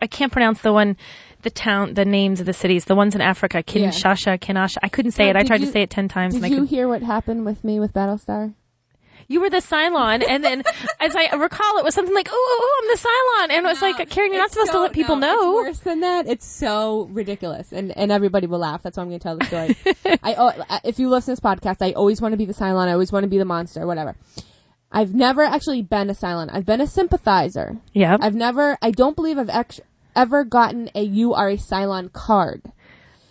can't pronounce the names of the cities, the ones in Africa, Kinshasa. I couldn't say it. I tried to say it 10 times. Did you hear what happened with me with Battlestar? You were the Cylon, and then, as I recall, it was something like, "Oh, I'm the Cylon," and it was like, Karen, you're not supposed to let people know. It's worse than that. It's so ridiculous, and everybody will laugh. That's why I'm going to tell the story. If you listen to this podcast, I always want to be the Cylon. I always want to be the monster, whatever. I've never actually been a Cylon. I've been a sympathizer. Yeah. I don't believe I've ever gotten a "You Are a Cylon" card.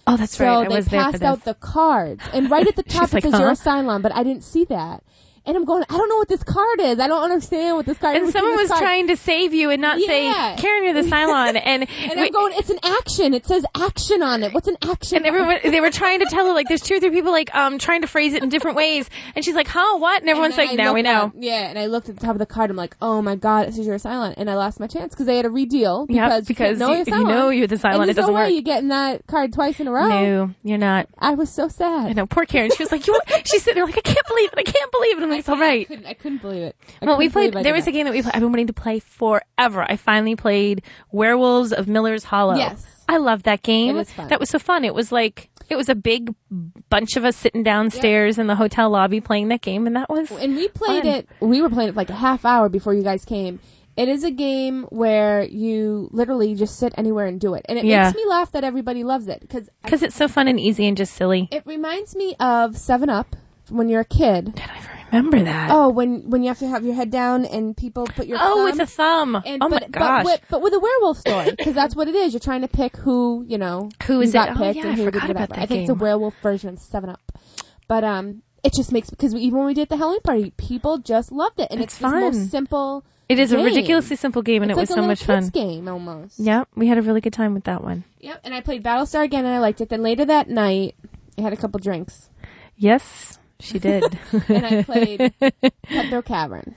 Oh, that's right. So they passed out the cards, and right at the top it says "You're a Cylon," but I didn't see that. And I'm going, I don't know what this card is. I don't understand what this card is. And someone was trying to save you and not say, Karen, you're the Cylon. And I'm going, it's an action. It says action on it. What's an action? And they were trying to tell her, like, there's 2 or 3 people, like, trying to phrase it in different ways. And she's like, huh, what? And everyone's like, now we know. And I looked at the top of the card. I'm like, oh my God, it says you're a Cylon. And I lost my chance because they had a redeal. Because you know you're the Cylon. And it doesn't work. There's no way you're getting that card twice in a row. No, you're not. I was so sad. I know. Poor Karen. She was like, she's sitting there like, I can't believe it. I'm like, it's all right. I couldn't believe it. Well, we played. There was a game that I've been wanting to play forever. I finally played Werewolves of Miller's Hollow. Yes, I loved that game. It was fun. That was so fun. It was a big bunch of us sitting downstairs in the hotel lobby playing that game, and that was. And we played it. We were playing it for like a half hour before you guys came. It is a game where you literally just sit anywhere and do it, and it makes me laugh that everybody loves it because it's so fun and easy and just silly. It reminds me of 7-Up when you're a kid. Did I remember remember that. Oh, when you have to have your head down and people put your thumb. With a thumb. My gosh. But with a werewolf story, because that's what it is. You're trying to pick who is got it? picked Yeah, and I who did forgot whatever. about that I think it's a game. werewolf version of 7-Up. But it just makes, because even when we did at the Halloween party, people just loved it, and it's the fun. most simple. It is game. a ridiculously simple game, and It's it was like a so little much fun. kids game almost. Yeah, we had a really good time with that one. Yep, and I played Battlestar again, and I liked it. Then later that night, I had a couple drinks. Yes, she did. And I played Cutthroat Cavern.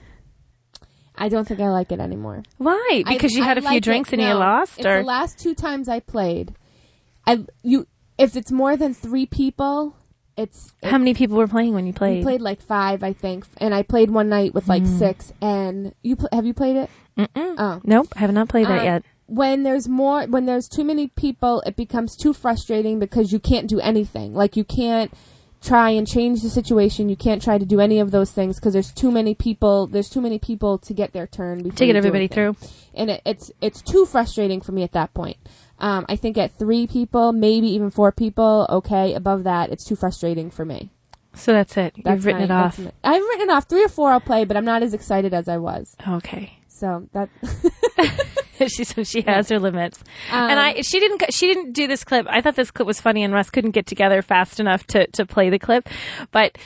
I don't think I like it anymore. Why? Because you had a few like drinks and you No, lost? It's Or the last 2 times I played. If it's more than 3 people, how many people were playing when you played? We played like 5, I think, and I played one night with like 6. And have you played it? Mm-mm. Oh, nope, I have not played that yet. When there's too many people, it becomes too frustrating because you can't do anything. Like, you can't try and change the situation. You can't try to do any of those things because there's too many people. There's too many people to get their turn before To get you do everybody anything. through. And it's too frustrating for me at that point. I think at 3 people, maybe even 4 people, okay. Above that, it's too frustrating for me. So that's it. You've written it off. I've written it off. 3 or 4 I'll play, but I'm not as excited as I was. Okay. So that. She has her limits, and she didn't do this clip. I thought this clip was funny, and Russ couldn't get together fast enough to play the clip. But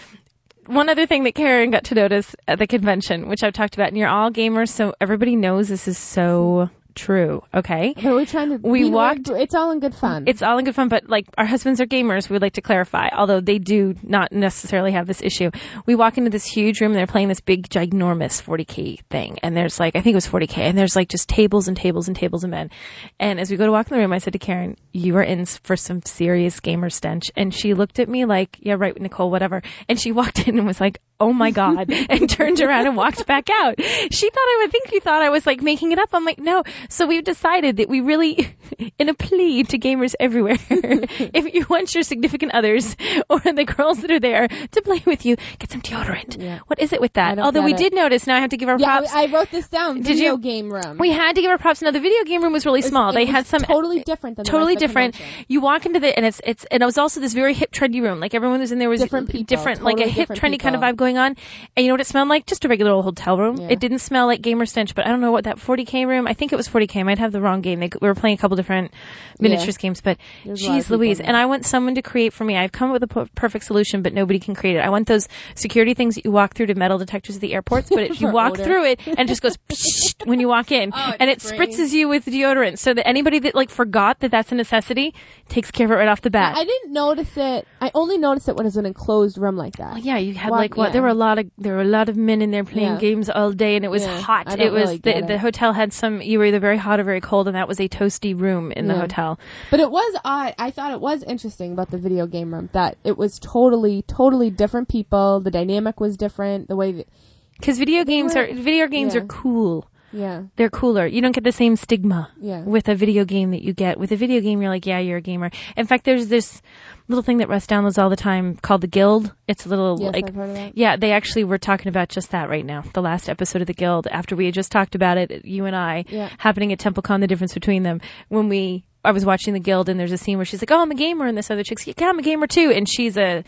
one other thing that Karen got to notice at the convention, which I've talked about, and you're all gamers, so everybody knows this is so true. Okay, but we're trying to. It's all in good fun. It's all in good fun, but like our husbands are gamers, we would like to clarify. Although they do not necessarily have this issue. We walk into this huge room, and they're playing this big, ginormous 40K thing, and there's like, I think it was 40K, and there's like just tables and tables and tables of men. And as we go to walk in the room, I said to Karen, "You are in for some serious gamer stench." And she looked at me like, "Yeah, right, Nicole, whatever." And she walked in and was like, "Oh my God," and turned around and walked back out. She thought I was like making it up. I'm like, no. So we've decided that we really, in a plea to gamers everywhere, if you want your significant others or the girls that are there to play with you, get some deodorant. Yeah. What is it with that? Although we did notice, now I have to give our props. I wrote this down. Video game room. We had to give our props. Now the video game room was really small. They had some totally different than totally the rest different. Of the convention. You walk into the and it was also this very hip trendy room. Like everyone was in there was different people, like a hip trendy kind of vibe going on. And you know what it smelled like? Just a regular old hotel room. Yeah. It didn't smell like gamer stench, but I don't know what that 40K room. I think it was 40K. I might have the wrong game. We were playing a couple different miniatures games, but geez Louise. And I want someone to create for me. I've come up with a perfect solution, but nobody can create it. I want those security things that you walk through to metal detectors at the airports, but if you walk through it and it just goes when you walk in, and it spritzes you with deodorant, so that anybody that like forgot that that's a necessity takes care of it right off the bat. I didn't notice it. I only noticed it when it was an enclosed room like that. Well, yeah, you had there were a lot of men in there playing games all day, and it was hot. It was the hotel had you were either very hot or very cold, and that was a toasty room in the hotel. But it was odd. I thought it was interesting about the video game room that it was totally different people. The dynamic was different. The way because video games are cool. Yeah. They're cooler. You don't get the same stigma with a video game that you get. With a video game, you're like, yeah, you're a gamer. In fact, there's this little thing that Russ downloads all the time called The Guild. It's a little I've heard of that. Yeah, they actually were talking about just that right now. The last episode of The Guild, after we had just talked about it, you and I, happening at TempleCon, the difference between them. I was watching The Guild, and there's a scene where she's like, "Oh, I'm a gamer," and this other chick's like, "Yeah, I'm a gamer too," and she's a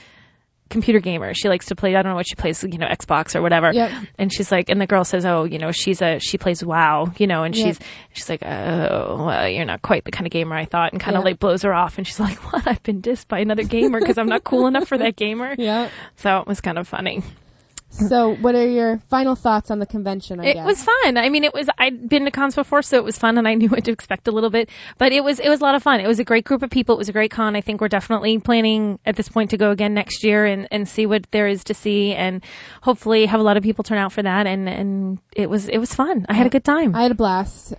computer gamer. She likes to play, I don't know what she plays, Xbox or whatever. Yep. And she's like, and the girl says, "Oh, she plays WoW, and she's like, oh, well, you're not quite the kind of gamer I thought," and kind of like blows her off. And she's like, "What? I've been dissed by another gamer because I'm not cool enough for that gamer." Yeah. So it was kind of funny. So what are your final thoughts on the convention, I guess? It was fun. I mean, I'd been to cons before, so it was fun, and I knew what to expect a little bit. But it was a lot of fun. It was a great group of people. It was a great con. I think we're definitely planning at this point to go again next year and see what there is to see, and hopefully have a lot of people turn out for that. And it was fun. I had a good time. I had a blast.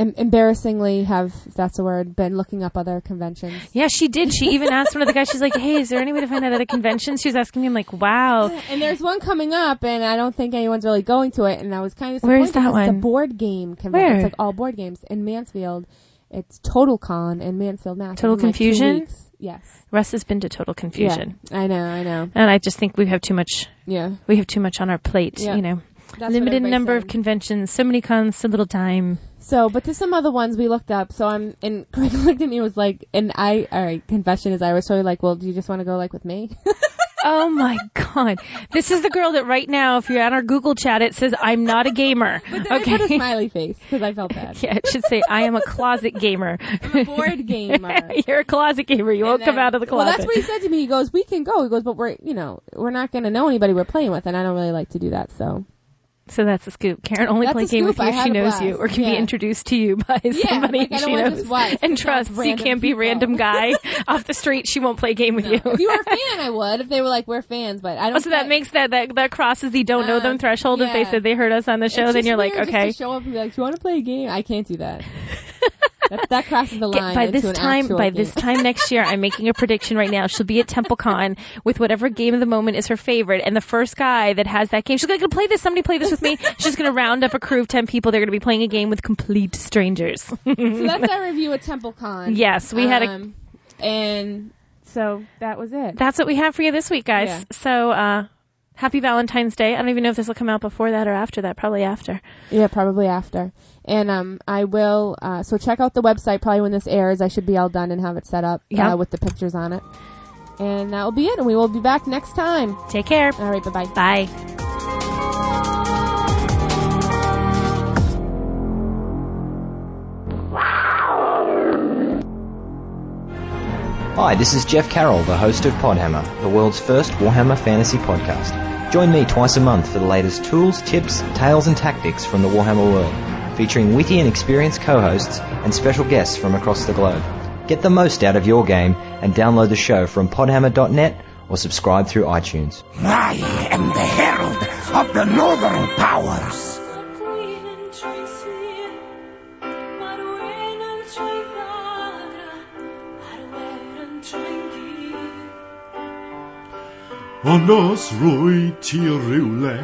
Embarrassingly if that's a word, been looking up other conventions. Yeah, she did. She even asked one of the guys, she's like, "Hey, is there any way to find out other conventions?" She was asking me, I'm like, wow. And there's one coming up, and I don't think anyone's really going to it, and I was kind of disappointed. Where is that one? It's a board game convention. Where? It's like all board games in Mansfield. It's TotalCon in Mansfield, Mass. Total Confusion? Like 2 weeks. Yes. Russ has been to Total Confusion. Yeah, I know. And I just think we have too much. Yeah. We have too much on our plate, That's limited number of conventions, so many cons, so little time. So, but to some other ones we looked up. So and Greg looked at me and was like, all right, confession is I was sort of like, well, do you just want to go like with me? Oh my God. This is the girl that right now, if you're on our Google chat, it says, I'm not a gamer. But then I put a smiley face because I felt bad. Yeah, it should say, I am a closet gamer. I'm a board gamer. You're a closet gamer. You won't come out of the closet. Well, that's what he said to me. He goes, we can go. He goes, but we're not going to know anybody we're playing with, and I don't really like to do that, so. So that's the scoop. Karen only plays game with you if she knows you or can be introduced to you by somebody she knows. And trust, you can't be a random guy off the street. She won't play a game with you. If you were a fan, I would. If they were like, we're fans, but I don't. So that makes that crosses the don't know them threshold. If they said they heard us on the show, then you're like, okay. Just to show up and be like, do you want to play a game? I can't do that. That crosses the line. By this time next year, I'm making a prediction right now. She'll be at TempleCon with whatever game of the moment is her favorite, and the first guy that has that game, she's like, play this. Somebody play this with me. She's going to round up a crew of 10 people. They're going to be playing a game with complete strangers. So that's our review at TempleCon. Yes, we had and so that was it. That's what we have for you this week, guys. Yeah. So, happy Valentine's Day. I don't even know if this will come out before that or after that. Probably after. Yeah, probably after. And I will, so check out the website probably when this airs. I should be all done and have it set up with the pictures on it. And that will be it. And we will be back next time. Take care. All right, bye-bye. Bye. Hi, this is Jeff Carroll, the host of Podhammer, the world's first Warhammer fantasy podcast. Join me twice a month for the latest tools, tips, tales and tactics from the Warhammer world, featuring witty and experienced co-hosts and special guests from across the globe. Get the most out of your game and download the show from podhammer.net or subscribe through iTunes. I am the herald of the Northern Powers. Ond os rwy ti rywle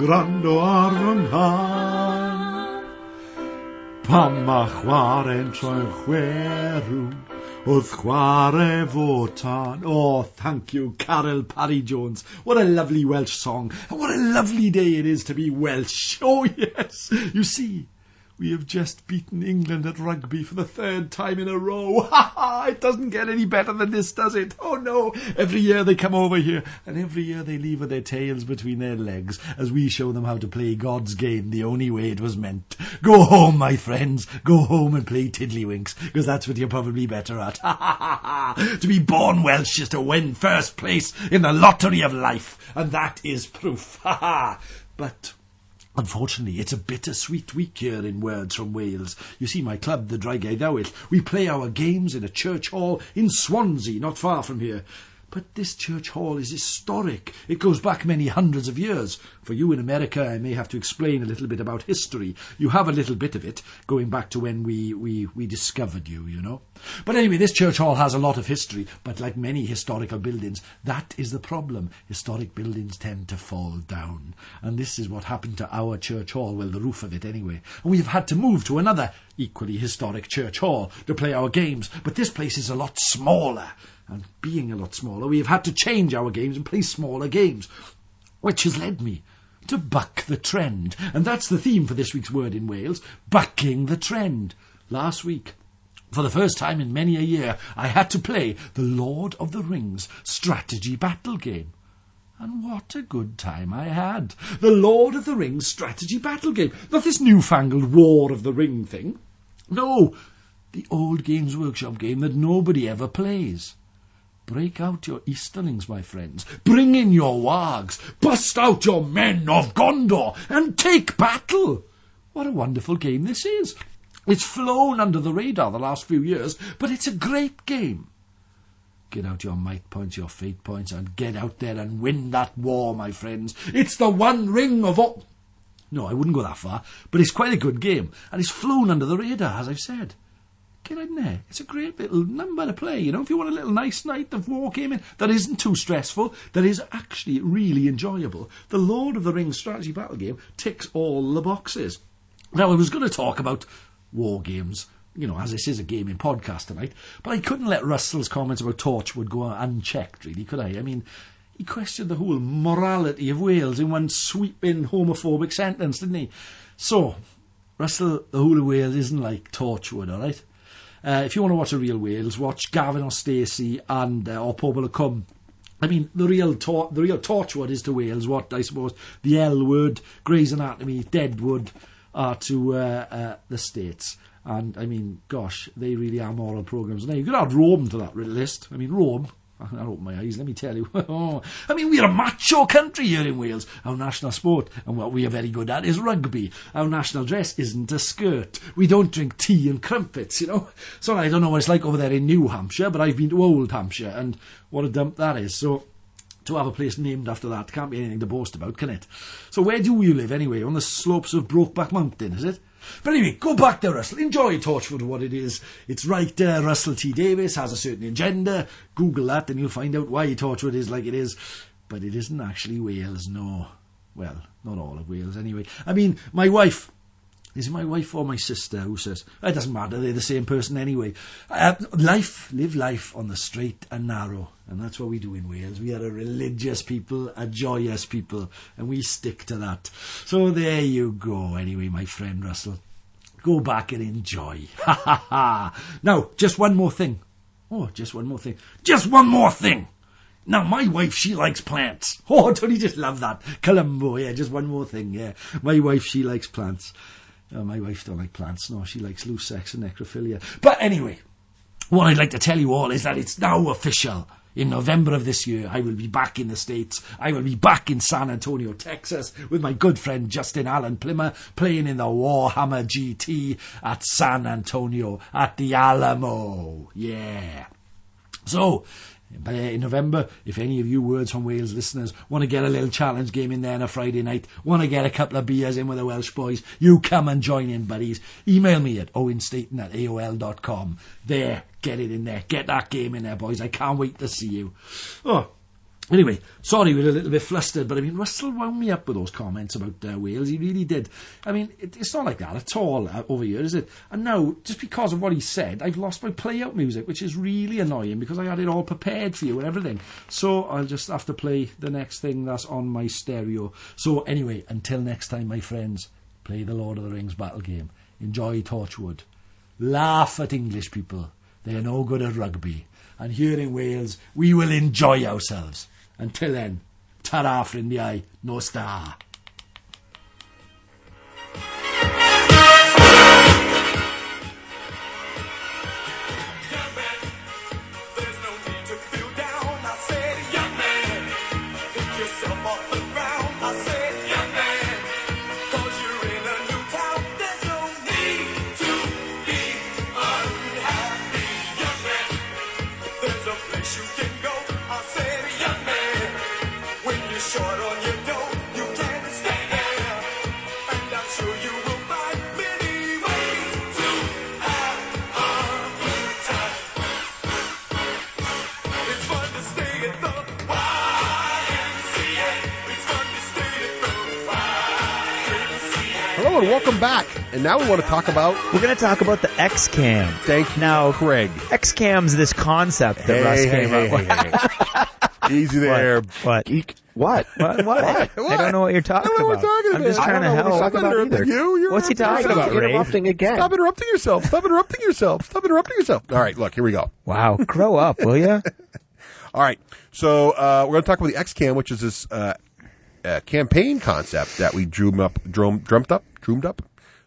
grando ar fy nghan pam ma chware'n troi'n chwerw wrth chware fo tan. Oh, thank you, Carol Parry-Jones. What a lovely Welsh song. And what a lovely day it is to be Welsh. Oh, yes. You see, we have just beaten England at rugby for the third time in a row. Ha ha! It doesn't get any better than this, does it? Oh no! Every year they come over here, and every year they leave with their tails between their legs as we show them how to play God's game the only way it was meant. Go home, my friends. Go home and play Tiddlywinks, because that's what you're probably better at. Ha ha ha ha! To be born Welsh is to win first place in the lottery of life, and that is proof. Ha ha! But unfortunately, it's a bittersweet week here in Words from Wales. You see, my club, the Dry Guy Dowell, we play our games in a church hall in Swansea, not far from here. But this church hall is historic. It goes back many hundreds of years. For you in America, I may have to explain a little bit about history. You have a little bit of it, going back to when we discovered you, you know. But anyway, this church hall has a lot of history, but like many historical buildings, that is the problem. Historic buildings tend to fall down. And this is what happened to our church hall, well, the roof of it anyway. And we have had to move to another equally historic church hall to play our games. But this place is a lot smaller. And being a lot smaller, we have had to change our games and play smaller games, which has led me to buck the trend. And that's the theme for this week's Word in Wales, bucking the trend. Last week, for the first time in many a year, I had to play the Lord of the Rings strategy battle game. And what a good time I had. The Lord of the Rings strategy battle game. Not this newfangled War of the Ring thing. No, the old Games Workshop game that nobody ever plays. Break out your Easterlings, my friends. Bring in your wargs. Bust out your men of Gondor and take battle. What a wonderful game this is. It's flown under the radar the last few years, but it's a great game. Get out your might points, your fate points, and get out there and win that war, my friends. It's the one ring of all... No, I wouldn't go that far, but it's quite a good game, and it's flown under the radar, as I've said. Get in there. It's a great little number to play, you know, if you want a little nice night of wargaming that isn't too stressful, that is actually really enjoyable. The Lord of the Rings strategy battle game ticks all the boxes. Now, I was going to talk about war games, you know, as this is a gaming podcast tonight, but I couldn't let Russell's comments about Torchwood go unchecked, really, could I? I mean, he questioned the whole morality of Wales in one sweeping homophobic sentence, didn't he? So, Russell, the whole of Wales isn't like Torchwood, all right? If you want to watch a real Wales, watch Gavin or Stacey and or Pobl y Cwm I mean, the real Torchwood is to Wales what, I suppose, the L Word, Grey's Anatomy, Deadwood are to the States. And, I mean, gosh, they really are moral programmes. Now, you could add Rome to that list. I mean, Rome, I'll open my eyes, let me tell you. I mean, we're a macho country here in Wales. Our national sport, and what we are very good at, is rugby. Our national dress isn't a skirt. We don't drink tea and crumpets, you know. So I don't know what it's like over there in New Hampshire, but I've been to Old Hampshire, and what a dump that is. So to have a place named after that can't be anything to boast about, can it? So where do you live anyway? On the slopes of Brokeback Mountain, is it? But anyway, go back there, Russell. Enjoy Torchwood for what it is. It's right, Russell T Davies has a certain agenda. Google that and you'll find out why Torchwood is like it is. But it isn't actually Wales, no. Well, not all of Wales anyway. I mean, my wife... Is it my wife or my sister who says, it doesn't matter, they're the same person anyway. Live life on the straight and narrow. And that's what we do in Wales. We are a religious people, a joyous people, and we stick to that. So there you go anyway, my friend Russell. Go back and enjoy. Ha ha ha. Now, just one more thing. Oh, just one more thing. Just one more thing. Now, my wife, she likes plants. Oh, don't you just love that? Columbo, yeah, just one more thing, yeah. My wife, she likes plants. My wife don't like plants, no, she likes loose sex and necrophilia. But anyway, what I'd like to tell you all is that it's now official. In November of this year, I will be back in the States. I will be back in San Antonio, Texas, with my good friend Justin Allen Plimmer, playing in the Warhammer GT at San Antonio, at the Alamo. Yeah. So, in November, if any of you Words from Wales listeners want to get a little challenge game in there on a Friday night, want to get a couple of beers in with the Welsh boys, you come and join in, buddies. Email me at owenstaten@aol.com. There, get it in there. Get that game in there, boys. I can't wait to see you. Oh, anyway, sorry we're a little bit flustered, but I mean, Russell wound me up with those comments about Wales. He really did. I mean, it's not like that at all over here, is it? And now, just because of what he said, I've lost my play-out music, which is really annoying because I had it all prepared for you and everything. So I'll just have to play the next thing that's on my stereo. So anyway, until next time, my friends, play the Lord of the Rings battle game. Enjoy Torchwood. Laugh at English people. They are no good at rugby. And here in Wales, we will enjoy ourselves. Until then, ta-ra, ffrindiau, no star. Hello and welcome back. And now we want to talk about... We're going to talk about the XCam. Thank you, now, Craig. XCam's this concept that Russ came up with. Easy there. What? Geek. What? What? I don't know what you're talking about. I'm just trying to help. What What's he talking about, Ray? Interrupting again. Stop interrupting yourself. Stop interrupting yourself. Stop interrupting yourself. All right, look, here we go. Wow. Grow up, will you? All right. So we're going to talk about the XCam, which is this campaign concept that we dreamed up,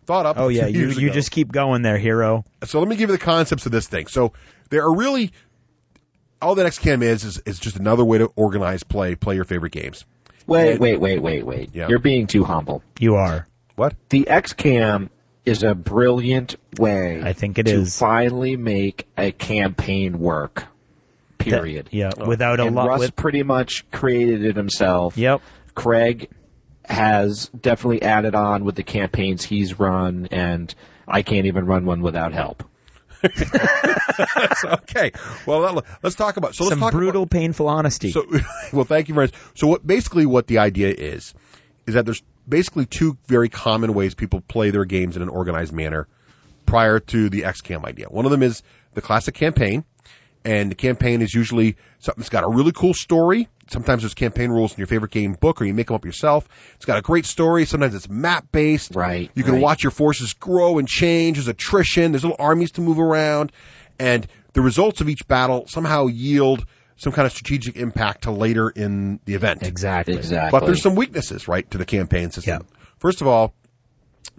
thought up. Oh, yeah. You just keep going there, hero. So let me give you the concepts of this thing. So there are really... All that XCam is just another way to organize play your favorite games. Wait. Yeah. You're being too humble. You are. What? The XCam is a brilliant way I think it to is. finally make a campaign work. Period. Without a and lot. Russ pretty much created it himself. Yep. Craig has definitely added on with the campaigns he's run, and I can't even run one without help. Okay. Well, let's talk about some brutal, painful honesty. So, well, thank you very much. So, what the idea is that there's basically two very common ways people play their games in an organized manner prior to the XCam idea. One of them is the classic campaign, and the campaign is usually something that's got a really cool story. Sometimes there's campaign rules in your favorite game book, or you make them up yourself. It's got a great story. Sometimes it's map-based. Right. You can watch your forces grow and change. There's attrition. There's little armies to move around. And the results of each battle somehow yield some kind of strategic impact to later in the event. Exactly. But there's some weaknesses, right, to the campaign system. First of all,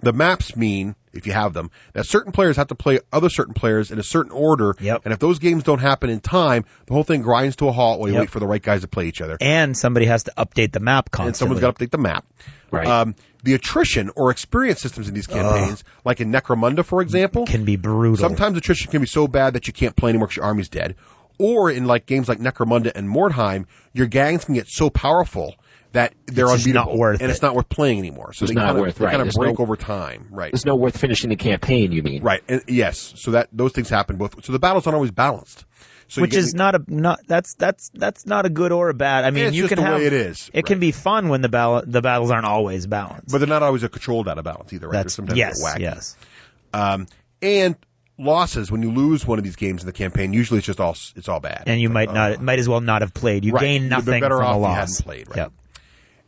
the maps mean, if you have them, that certain players have to play other certain players in a certain order. And if those games don't happen in time, the whole thing grinds to a halt while you wait for the right guys to play each other. And somebody has to update the map constantly. And someone's got to update the map. Right. The attrition or experience systems in these campaigns, like in Necromunda, for example, can be brutal. Sometimes attrition can be so bad that you can't play anymore because your army's dead. Or in like games like Necromunda and Mordheim, your gangs can get so powerful that they're It's just unbeatable, not worth and it. it's not worth playing anymore. So It's they not kind of, worth, they right. kind of There's break no- over time, right? There's no worth finishing the campaign, you mean? Right. And yes. So that those things happen both. So the battles aren't always balanced. So Which is not that's not a good or a bad. I mean, It's you just can the have way it is. It can be fun when the battles aren't always balanced. But they're not always a controlled out of balance either, right? That's- They're sometimes yes, wacky. yes. And losses, when you lose one of these games in the campaign, usually it's all bad. And you might as well not have played. You gain You'd been nothing better from off a if you loss. hadn't played, right? Yep.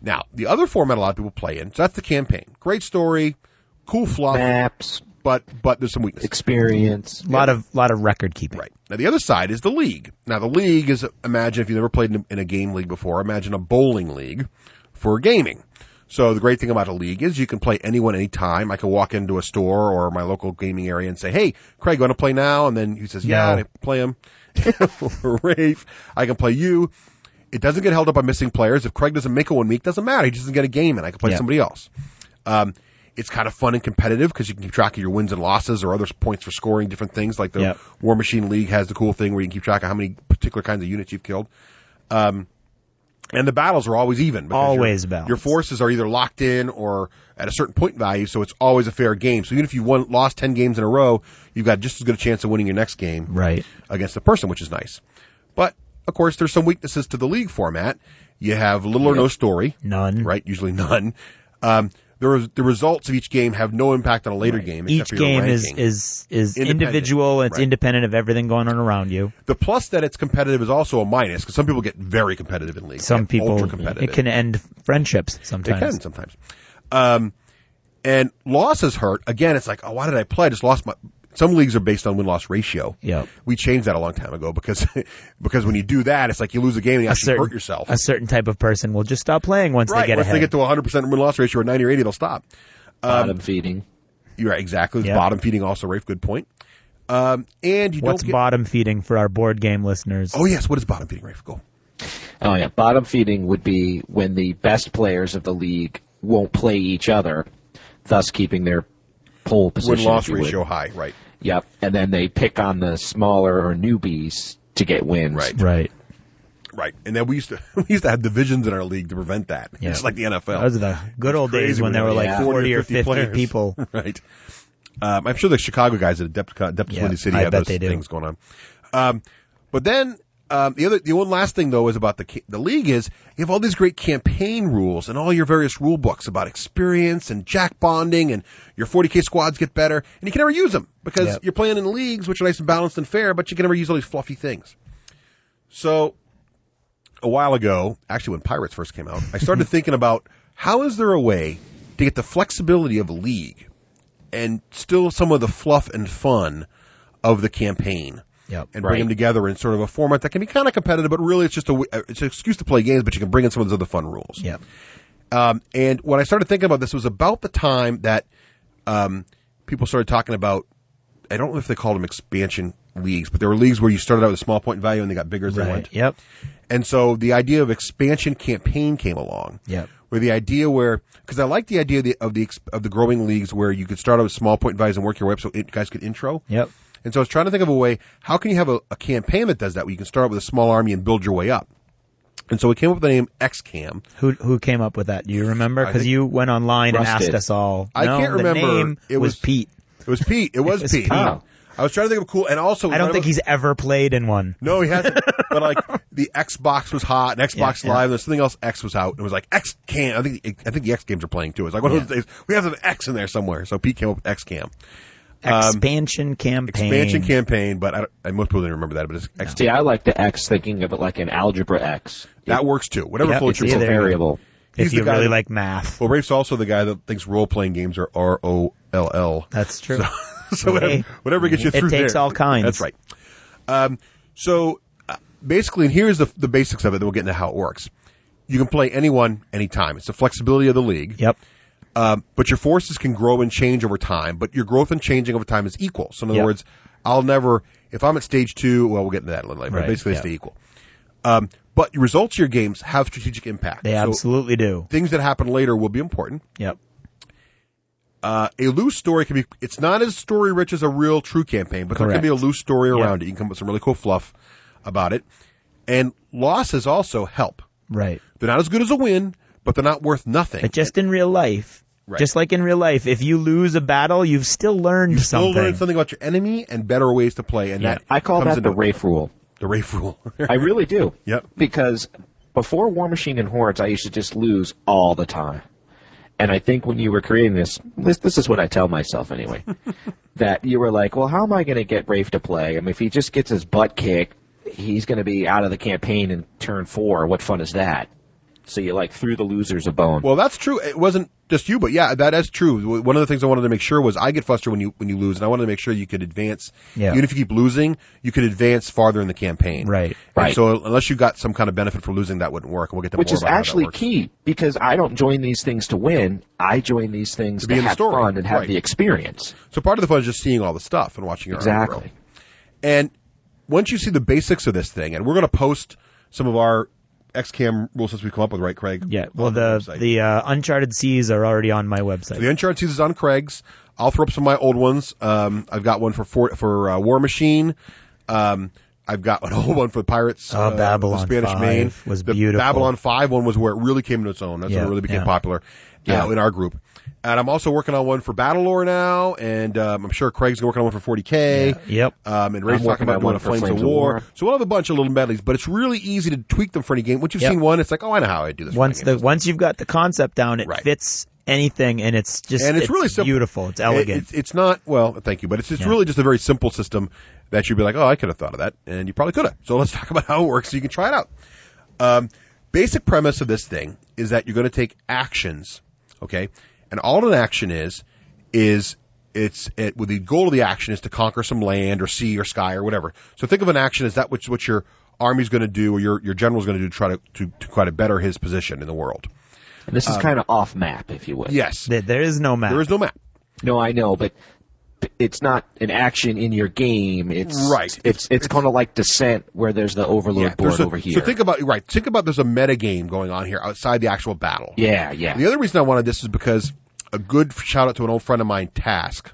Now, the other format a lot of people play in, so that's the campaign. Great story, cool fluff, maps, but there's some weaknesses. Experience, A lot of record keeping. Right. Now, the other side is the league. Now, the league is, imagine if you've never played in a game league before, imagine a bowling league for gaming. So the great thing about a league is you can play anyone anytime. I can walk into a store or my local gaming area and say, "Hey, Craig, want to play now?" And then he says, "Yeah," No. and I play him. Or Rafe, I can play you. It doesn't get held up by missing players. If Craig doesn't make it one week, doesn't matter. He just doesn't get a game and I can play somebody else. It's kind of fun and competitive because you can keep track of your wins and losses or other points for scoring different things. Like the War Machine League has the cool thing where you can keep track of how many particular kinds of units you've killed. And the battles are always even. because Always balanced. Your forces are either locked in or at a certain point value, so it's always a fair game. So even if you lost 10 games in a row, you've got just as good a chance of winning your next game against the person, which is nice. But, of course, there's some weaknesses to the league format. You have little or no story. None. Right? Usually none. The results of each game have no impact on a later game. Each except for your game ranking. is individual. It's independent of everything going on around you. The plus that it's competitive is also a minus because some people get very competitive in leagues. Some people, ultra competitive. it can end friendships sometimes. It can sometimes. And losses hurt. Again, it's like, oh, why did I play? I just lost my. Some leagues are based on win-loss ratio. Yep. We changed that a long time ago because when you do that, it's like you lose a game and you actually hurt yourself. A certain type of person will just stop playing once they get Once ahead. they get to 100% win-loss ratio or 90 or 80, they'll stop. Bottom feeding. You're right, exactly. Yep. Bottom feeding also, Rafe, good point. And you What's don't get... bottom feeding for our board game listeners? Oh, yes. What is bottom feeding, Rafe? Go. Oh, yeah. Bottom feeding would be when the best players of the league won't play each other, thus keeping their pole position. Win-loss if you would. ratio high, right. Yep. And then they pick on the smaller or newbies to get wins. Right. And then we used to have divisions in our league to prevent that. Yeah. It's like the NFL. Those are the good old days when there were like 40 or 50 players. people. Right. I'm sure the Chicago guys at Adeptus Windy City I have bet those they do. things going on. But then the one last thing though is about the league is you have all these great campaign rules and all your various rule books about experience and jack bonding and your 40K squads get better and you can never use them because you're playing in leagues which are nice and balanced and fair, but you can never use all these fluffy things. So a while ago, actually when Pirates first came out, I started thinking about how is there a way to get the flexibility of a league and still some of the fluff and fun of the campaign. And bring them together in sort of a format that can be kind of competitive, but really it's just it's an excuse to play games, but you can bring in some of those other fun rules. And when I started thinking about this, it was about the time that people started talking about, I don't know if they called them expansion leagues, but there were leagues where you started out with a small point value and they got bigger as they went. Yep. And so the idea of expansion campaign came along. Yep. Where the idea because I like the idea of the growing leagues where you could start out with small point values and work your way up so guys could intro. Yep. And so I was trying to think of a way, how can you have a campaign that does that where you can start with a small army and build your way up? And so we came up with the name XCAM. Who came up with that? Do you remember? Because you went online and asked us all. I can't remember. The name was Pete. It was Pete. It was Pete. Wow. I was trying to think of cool, and also I don't think he's ever played in one. No, he hasn't. But like the Xbox was hot, and Xbox Live, and there's something else X was out, and it was like XCAM. I think the X games are playing too. It's like one of those days we have an X in there somewhere. So Pete came up with XCAM. Expansion campaign. But most people didn't remember that. But it's XCAM. See, I like the X, thinking of it like an algebra X. That works too. Whatever floats your boat. boat. Variable. If you really like math. Well, Rafe's also the guy that thinks role-playing games are ROLL. That's true. So whatever gets you through there. It takes all kinds. That's right. So basically, and here's the basics of it, then we'll get into how it works. You can play anyone, anytime. It's the flexibility of the league. Yep. But your forces can grow and change over time, but your growth and changing over time is equal. So in other words, I'll never, if I'm at stage 2, well, we'll get into that a little later, but basically they stay equal. But your results of your games have strategic impact. They absolutely do. Things that happen later will be important. Yep. A loose story can be, it's not as story rich as a real true campaign, but there can be a loose story around it. You can come up with some really cool fluff about it. And losses also help. Right. They're not as good as a win, but they're not worth nothing. But just in real life, just like in real life, if you lose a battle, you've still learned something. You've still learned something about your enemy and better ways to play. And that I call that the Rafe rule. The Rafe rule. I really do. Yep. Because before War Machine and Hordes, I used to just lose all the time. And I think when you were creating this is what I tell myself anyway, that you were like, well, how am I going to get Rafe to play? I mean, if he just gets his butt kicked, he's going to be out of the campaign in turn 4. What fun is that? So you threw the losers a bone. Well, that's true. It wasn't just you, but yeah, that is true. One of the things I wanted to make sure was I get frustrated when you lose, and I wanted to make sure you could advance. Yeah. Even if you keep losing, you could advance farther in the campaign. Right. And so unless you got some kind of benefit for losing, that wouldn't work. And we'll get to Which more is about how that actually works. key, because I don't join these things to win. I join these things to be in the have story. fun and have the experience. So part of the fun is just seeing all the stuff and watching your army grow. And once you see the basics of this thing, and we're going to post some of our XCAM rules since we come up with, right, Craig? Yeah. Well, the Uncharted Seas are already on my website. So the Uncharted Seas is on Craig's. I'll throw up some of my old ones. I've got one for War Machine. I've got an old one for the Pirates. Babylon the Spanish 5 Main. was the beautiful. Babylon 5 one was where it really came into its own. That's when it really became popular in our group. And I'm also working on one for Battlelore now, and I'm sure Craig's working on one for 40K. Yep. And Ray's talking about doing a Flames of War. So we'll have a bunch of little medleys, but it's really easy to tweak them for any game. Once you've seen one, it's like, oh, I know how I do this. Once you've got the concept down, it fits anything, and it's just it's really simple. Beautiful. It's elegant. It's not, well, thank you, but it's really just a very simple system that you'd be like, oh, I could have thought of that, and you probably could have. So let's talk about how it works so you can try it out. Basic premise of this thing is that you're going to take actions, okay? And all an action is the goal of the action is to conquer some land or sea or sky or whatever. So think of an action as that what your army's going to do or your general's going to do to try to better his position in the world. And this is kind of off map, if you would. Yes. There is no map. There is no map. No, I know, but it's not an action in your game. It's right. It's kind of like Descent, where there's the overload board over here. So think about there's a meta game going on here outside the actual battle. Yeah. The other reason I wanted this is because a good shout out to an old friend of mine, Task,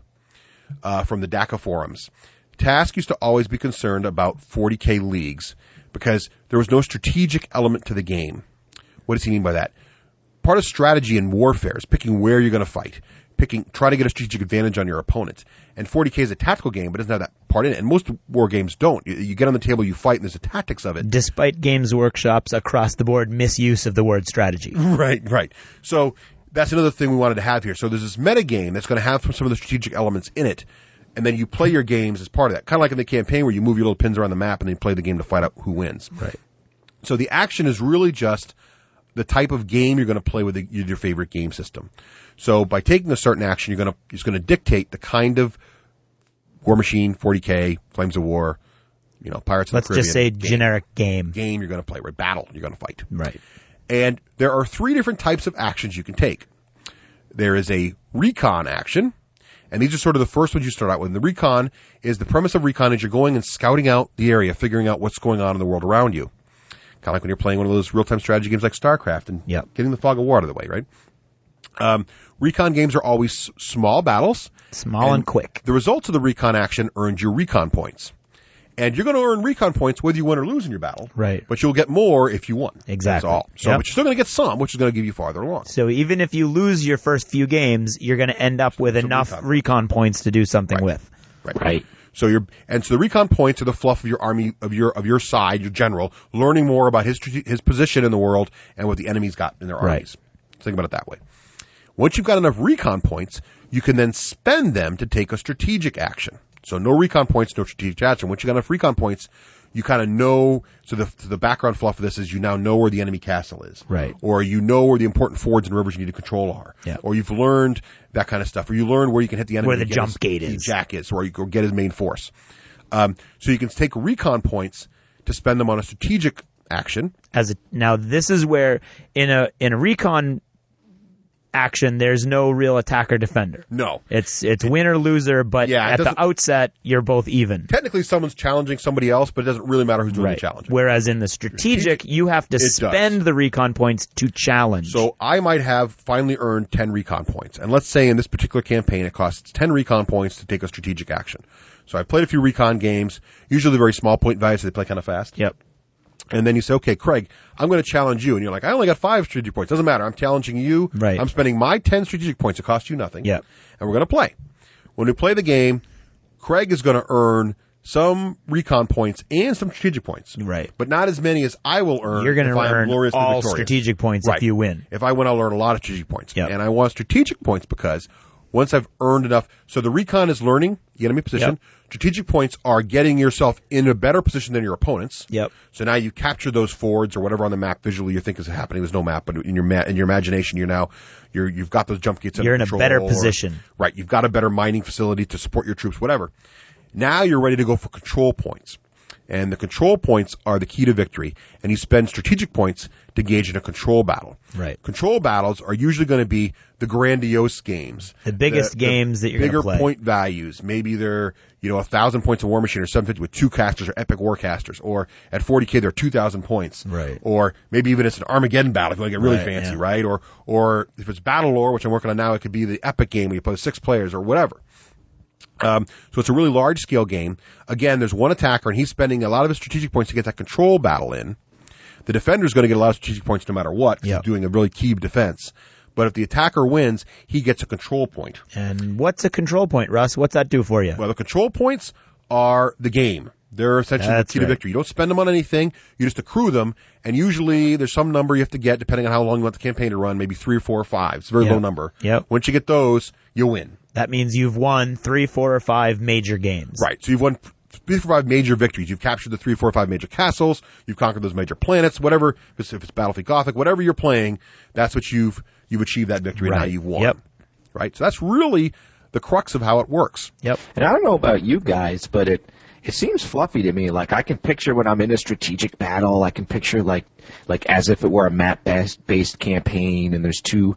from the DACA forums. Task used to always be concerned about 40K leagues because there was no strategic element to the game. What does he mean by that? Part of strategy in warfare is picking where you're going to fight. Try to get a strategic advantage on your opponent. And 40K is a tactical game, but it doesn't have that part in it. And most war games don't. You get on the table, you fight, and there's the tactics of it. Despite Games Workshop's across the board misuse of the word strategy. Right. So that's another thing we wanted to have here. So there's this meta game that's going to have some of the strategic elements in it. And then you play your games as part of that. Kind of like in the campaign where you move your little pins around the map and then you play the game to find out who wins. Right. So the action is really just the type of game you're going to play with your favorite game system. So by taking a certain action, it's going to dictate the kind of War Machine, 40K, Flames of War, Pirates of the Caribbean. Let's just say generic game. Game you're going to play, right? Battle you're going to fight. Right. And there are 3 different types of actions you can take. There is a recon action, and these are sort of the first ones you start out with. And the recon is the premise of recon is you're going and scouting out the area, figuring out what's going on in the world around you. Kind of like when you're playing one of those real-time strategy games like StarCraft and getting the fog of war out of the way, right? Recon games are always small battles. Small and quick. The results of the recon action earns you recon points. And you're going to earn recon points whether you win or lose in your battle. Right. But you'll get more if you won. Exactly. That's all. So, but you're still going to get some, which is going to give you farther along. So even if you lose your first few games, you're going to end up with enough recon points to do something with. Right. So the recon points are the fluff of your army, of your side, your general, learning more about his position in the world and what the enemy's got in their armies. Think about it that way. Once you've got enough recon points, you can then spend them to take a strategic action. So no recon points, no strategic action. Once you've got enough recon points, you kind of know, so the background fluff of this is you now know where the enemy castle is. Right. Or you know where the important fords and rivers you need to control are. Yeah. Or you've learned that kind of stuff. Or you learn where you can hit the enemy. Where the jump gate is. Jack is, or you go get his main force. So you can take recon points to spend them on a strategic action. Now this is where in a recon action, there's no real attacker defender. No. It's win or loser, but at the outset, you're both even. Technically, someone's challenging somebody else, but it doesn't really matter who's doing the challenge. Whereas in the strategic, you have to spend the recon points to challenge. So I might have finally earned 10 recon points. And let's say in this particular campaign, it costs 10 recon points to take a strategic action. So I played a few recon games, usually very small point values, so they play kind of fast. Yep. And then you say, okay, Craig, I'm going to challenge you. And you're like, I only got 5 strategic points. Doesn't matter. I'm challenging you. Right. I'm spending my 10 strategic points. It costs you nothing. Yep. And we're going to play. When we play the game, Craig is going to earn some recon points and some strategic points. Right. But not as many as I will earn. You're going to earn all victorious. strategic points if you win. If I win, I'll earn a lot of strategic points. Yep. And I want strategic points because once I've earned enough, so the recon is learning, you get in a position. Yep. Strategic points are getting yourself in a better position than your opponents. Yep. So now you capture those fords or whatever on the map visually you think is happening. There's no map, but in your imagination, you've got those jump gates. You're in a control, better position. Right. You've got a better mining facility to support your troops, whatever. Now you're ready to go for control points. And the control points are the key to victory. And you spend strategic points to engage in a control battle. Right. Control battles are usually going to be the grandiose games. The biggest games that you're going to play. Bigger point values. Maybe they're, 1,000 points of War Machine or 750 with 2 casters or epic war casters. Or at 40K, they're 2,000 points. Right. Or maybe even it's an Armageddon battle if you want to get really Right, fancy, yeah. right? Or if it's Battle Lore, which I'm working on now, it could be the epic game where you play 6 players or whatever. So it's a really large scale game. Again, there's one attacker and he's spending a lot of his strategic points to get that control battle in. The defender's going to get a lot of strategic points no matter what. 'Cause he's doing a really key defense. But if the attacker wins, he gets a control point. And what's a control point, Russ? What's that do for you? Well, the control points are the game. They're essentially the key to victory. You don't spend them on anything. You just accrue them. And usually there's some number you have to get depending on how long you want the campaign to run, maybe 3 or 4 or 5. It's a very low number. Yep. Once you get those, you win. That means you've won 3, 4, or 5 major games. Right. So you've won 3, 4, 5 major victories. You've captured the 3, 4, 5 major castles. You've conquered those major planets. Whatever. If it's Battlefield Gothic, whatever you're playing, that's what you've achieved that victory. And now you've won. Yep. Right. So that's really the crux of how it works. Yep. And I don't know about you guys, but it seems fluffy to me. Like I can picture when I'm in a strategic battle, I can picture like as if it were a map-based campaign, and there's the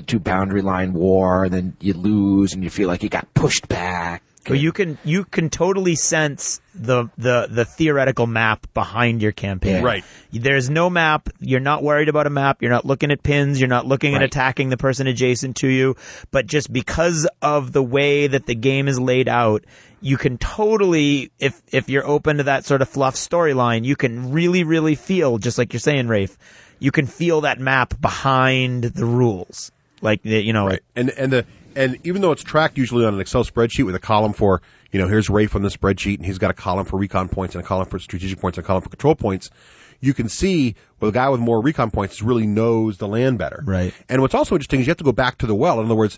2 boundary line war, and then you lose, and you feel like you got pushed back. Well, you can totally sense the theoretical map behind your campaign. Yeah. Right. There's no map. You're not worried about a map. You're not looking at pins. You're not looking at attacking the person adjacent to you. But just because of the way that the game is laid out, you can totally, if you're open to that sort of fluff storyline, you can really, really feel, just like you're saying, Rafe, you can feel that map behind the rules. Like, Right. And even though it's tracked usually on an Excel spreadsheet with a column for, here's Rafe on the spreadsheet, and he's got a column for recon points and a column for strategic points and a column for control points, you can see, well, the guy with more recon points really knows the land better. Right. And what's also interesting is you have to go back to the well. In other words,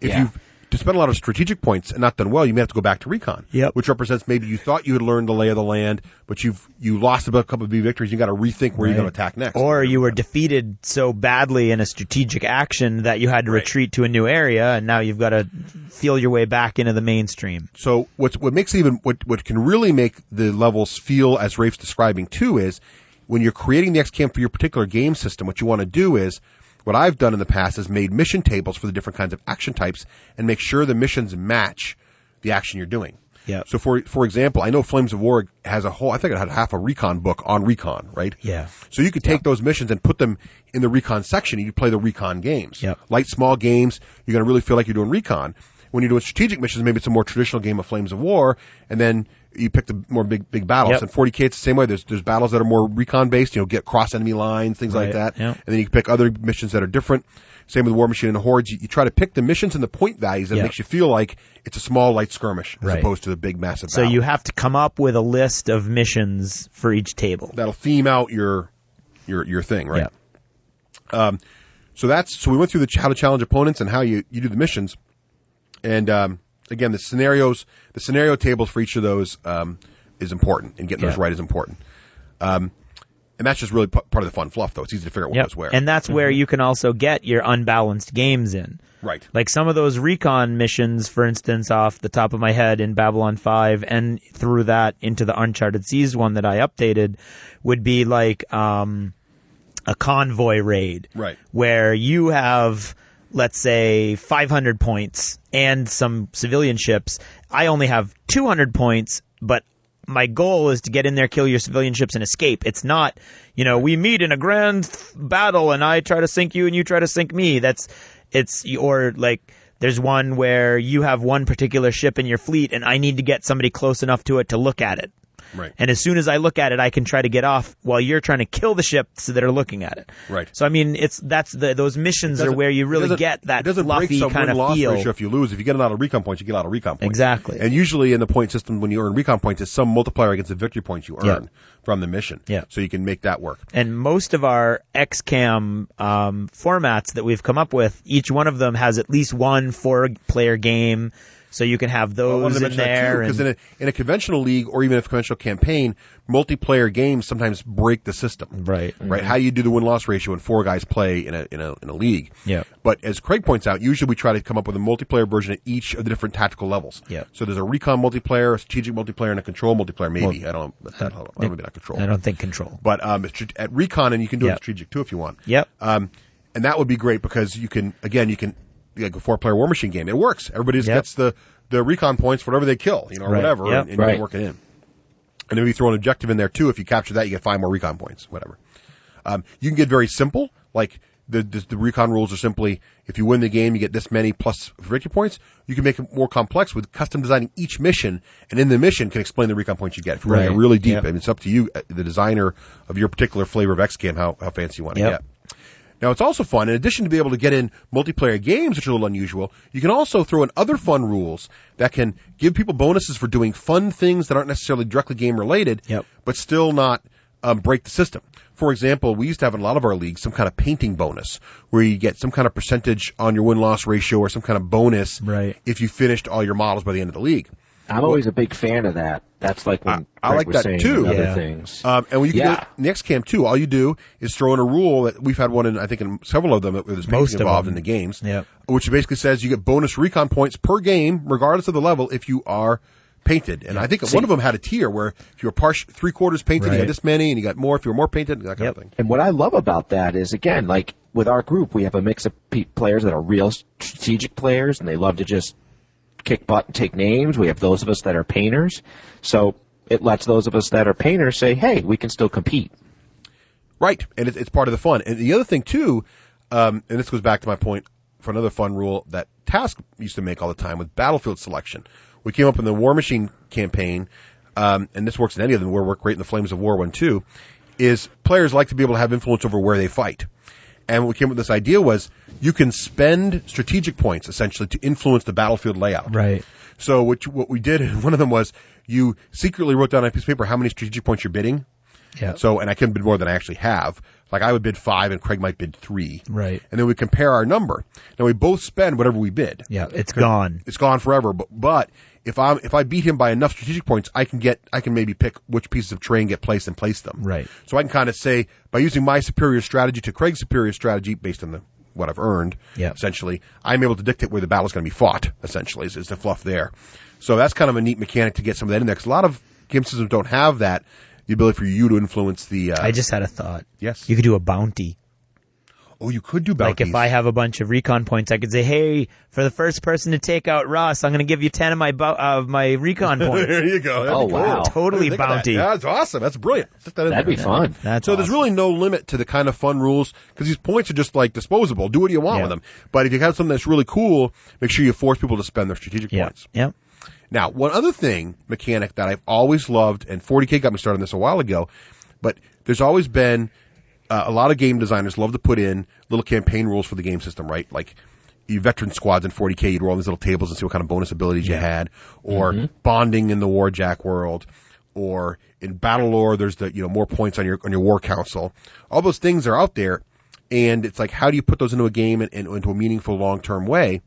if you've to spend a lot of strategic points and not done well, you may have to go back to recon. Yep. Which represents maybe you thought you had learned the lay of the land, but you lost a couple of big victories. You got to rethink where you're going to attack next. Or you were defeated so badly in a strategic action that you had to retreat to a new area, and now you've got to feel your way back into the mainstream. So what makes what can really make the levels feel as Rafe's describing too is when you're creating the XCAM for your particular game system, what you want to do is, what I've done in the past is made mission tables for the different kinds of action types and make sure the missions match the action you're doing. Yeah. So for example, I know Flames of War has I think it had half a recon book on recon, right? Yeah. So you could take those missions and put them in the recon section and you play the recon games. Yep. Light, small games, you're going to really feel like you're doing recon. When you're doing strategic missions, maybe it's a more traditional game of Flames of War, and then you pick the more big battles. Yep. And 40K, it's the same way. There's battles that are more recon based, get cross enemy lines, things like that. Yep. And then you can pick other missions that are different. Same with War Machine and Hordes. You try to pick the missions and the point values that makes you feel like it's a small light skirmish as opposed to the big massive So battle. you have to come up with a list of missions for each table. That'll theme out your thing, right? Yeah. So we went through how to challenge opponents and how you do the missions. And again, the scenario tables for each of those is important, and getting those right is important. And And that's just really part of the fun fluff, though. It's easy to figure out what goes where. And that's where you can also get your unbalanced games in. Right. Like some of those recon missions, for instance, off the top of my head in Babylon 5 and through that into the Uncharted Seas one that I updated would be like a convoy raid. Right. Where you have, let's say, 500 points and some civilian ships. I only have 200 points, but my goal is to get in there, kill your civilian ships, and escape. It's not, we meet in a grand battle and I try to sink you and you try to sink me. Or like, there's one where you have one particular ship in your fleet and I need to get somebody close enough to it to look at it. Right. And as soon as I look at it, I can try to get off while you're trying to kill the ships that are looking at it. Right. So I mean, those missions are where you really get that fluffy kind of feel. Ratio if you lose. If you get a lot of recon points, you get a lot of recon points. Exactly. And usually in the point system, when you earn recon points, it's some multiplier against the victory points you earn from the mission. Yeah. So you can make that work. And most of our XCAM formats that we've come up with, each one of them has at least one 4-player game. So you can have those in there. Because in a conventional league or even a conventional campaign, multiplayer games sometimes break the system. Right. Right. How you do the win-loss ratio when 4 guys play in a league. Yeah. But as Craig points out, usually we try to come up with a multiplayer version at each of the different tactical levels. Yeah. So there's a recon multiplayer, a strategic multiplayer, and a control multiplayer. Maybe maybe not control. I don't think control. But at recon, and you can do it strategic too if you want. Yep. And that would be great because you can like a 4-player War Machine game. It works. Everybody just gets the recon points for whatever they kill, or whatever, and you can work it in. And then we throw an objective in there too. If you capture that, you get 5 more recon points, whatever. You can get very simple, like the recon rules are simply, if you win the game, you get this many plus victory points. You can make it more complex with custom designing each mission, and in the mission can explain the recon points you get. If you want to get really deep, and it's up to you, the designer of your particular flavor of XCAM, how fancy you want to get. Now, it's also fun, in addition to be able to get in multiplayer games, which are a little unusual, you can also throw in other fun rules that can give people bonuses for doing fun things that aren't necessarily directly game-related, but still not break the system. For example, we used to have in a lot of our leagues some kind of painting bonus, where you get some kind of percentage on your win-loss ratio or some kind of bonus if you finished all your models by the end of the league. I'm always a big fan of that. That's like when I like that too. Other things. And when you get in the XCAM too, all you do is throw in a rule that we've had one in, I think, in several of them where there's painting involved in the games, which basically says you get bonus recon points per game, regardless of the level, if you are painted. And I think one of them had a tier where if you were 3/4 painted, you got this many, and you got more if you were more painted, that kind of thing. And what I love about that is, again, like with our group, we have a mix of players that are real strategic players, and they love to just kick butt and take names. We have those of us that are painters. So it lets those of us that are painters say, hey, we can still compete. Right. And it's part of the fun. And the other thing, too, and this goes back to my point for another fun rule that Task used to make all the time with battlefield selection. We came up in the War Machine campaign, and this works in any of them, where we work great in the Flames of War one, too, is players like to be able to have influence over where they fight. And what we came up with this idea was you can spend strategic points, essentially, to influence the battlefield layout. Right. So what we did, one of them was you secretly wrote down on a piece of paper how many strategic points you're bidding. Yeah. So, and I couldn't bid more than I actually have. Like I would bid 5 and Craig might bid 3. Right. And then we compare our number. Now we both spend whatever we bid. Yeah, it's gone. It's gone forever. But if I beat him by enough strategic points, I can maybe pick which pieces of terrain get placed and place them. Right. So I can kind of say, by using my superior strategy to Craig's superior strategy based on what I've earned, essentially, I'm able to dictate where the battle's going to be fought, essentially, is the fluff there. So that's kind of a neat mechanic to get some of that in there, because a lot of game systems don't have that, the ability for you to influence the... I just had a thought. Yes. You could do a bounty. Oh, you could do bounties. Like if I have a bunch of recon points, I could say, hey, for the first person to take out Ross, I'm going to give you 10 of my recon points. There you go. That'd be cool. Wow. Totally bounty. Yeah, that's awesome. That's brilliant. That'd be fun. So there's really no limit to the kind of fun rules, because these points are just like disposable. Do what you want with them. But if you have something that's really cool, make sure you force people to spend their strategic points. Yeah. Now, one other mechanic that I've always loved, and 40K got me started on this a while ago, but there's always been a lot of game designers love to put in little campaign rules for the game system, right? Like you veteran squads in 40K, you'd roll on these little tables and see what kind of bonus abilities you had, or bonding in the Warjack world, or in Battle Lore, there's the more points on your War Council. All those things are out there, and it's like, how do you put those into a game and into a meaningful long-term way?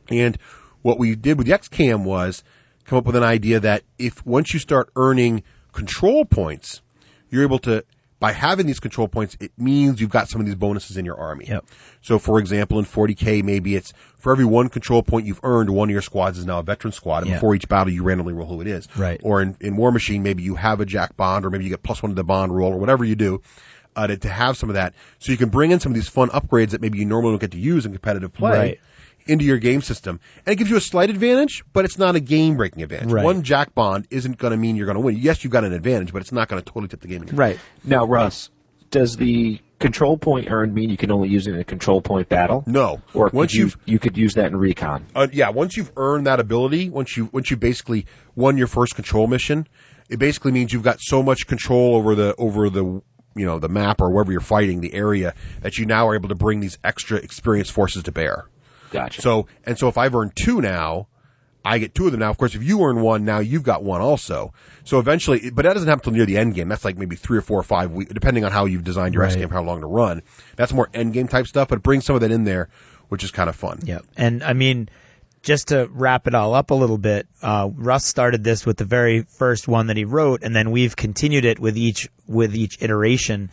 And what we did with the XCAM was come up with an idea that once you start earning control points, you're able to by having these control points, it means you've got some of these bonuses in your army. Yep. So, for example, in 40K, maybe it's for every one control point you've earned, one of your squads is now a veteran squad, and before each battle, you randomly roll who it is. Right. Or in War Machine, maybe you have a Jack Bond, or maybe you get +1 to the Bond roll, or whatever you do, to have some of that. So you can bring in some of these fun upgrades that maybe you normally don't get to use in competitive play into your game system. And it gives you a slight advantage, but it's not a game-breaking advantage. Right. One Jack Bond isn't going to mean you're going to win. Yes, you've got an advantage, but it's not going to totally tip the game. Right. Now, Russ, does the control point earned mean you can only use it in a control point battle? No. Or Once you could use that in recon? Once you've earned that ability, once you basically won your first control mission, it basically means you've got so much control over the the map or wherever you're fighting, the area, that you now are able to bring these extra experienced forces to bear. Gotcha. So if I've earned 2 now, I get 2 of them now. Of course, if you earn 1, now you've got 1 also. So eventually, but that doesn't happen until near the end game. That's like maybe 3 or 4 or 5 weeks, depending on how you've designed your X game, how long to run. That's more end game type stuff, but it brings some of that in there, which is kind of fun. Yeah. And I mean, just to wrap it all up a little bit, Russ started this with the very first one that he wrote, and then we've continued it with each iteration.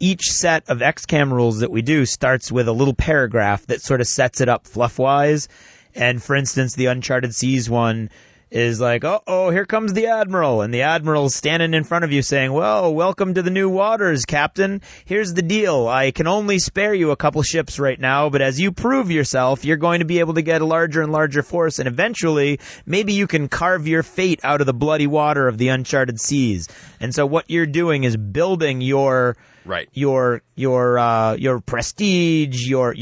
Each set of XCAM rules that we do starts with a little paragraph that sort of sets it up fluff-wise. And for instance, the Uncharted Seas one is like, uh-oh, here comes the Admiral. And the Admiral's standing in front of you saying, well, welcome to the new waters, Captain. Here's the deal. I can only spare you a couple ships right now, but as you prove yourself, you're going to be able to get a larger and larger force, and eventually, maybe you can carve your fate out of the bloody water of the Uncharted Seas. And so what you're doing is building your prestige, you're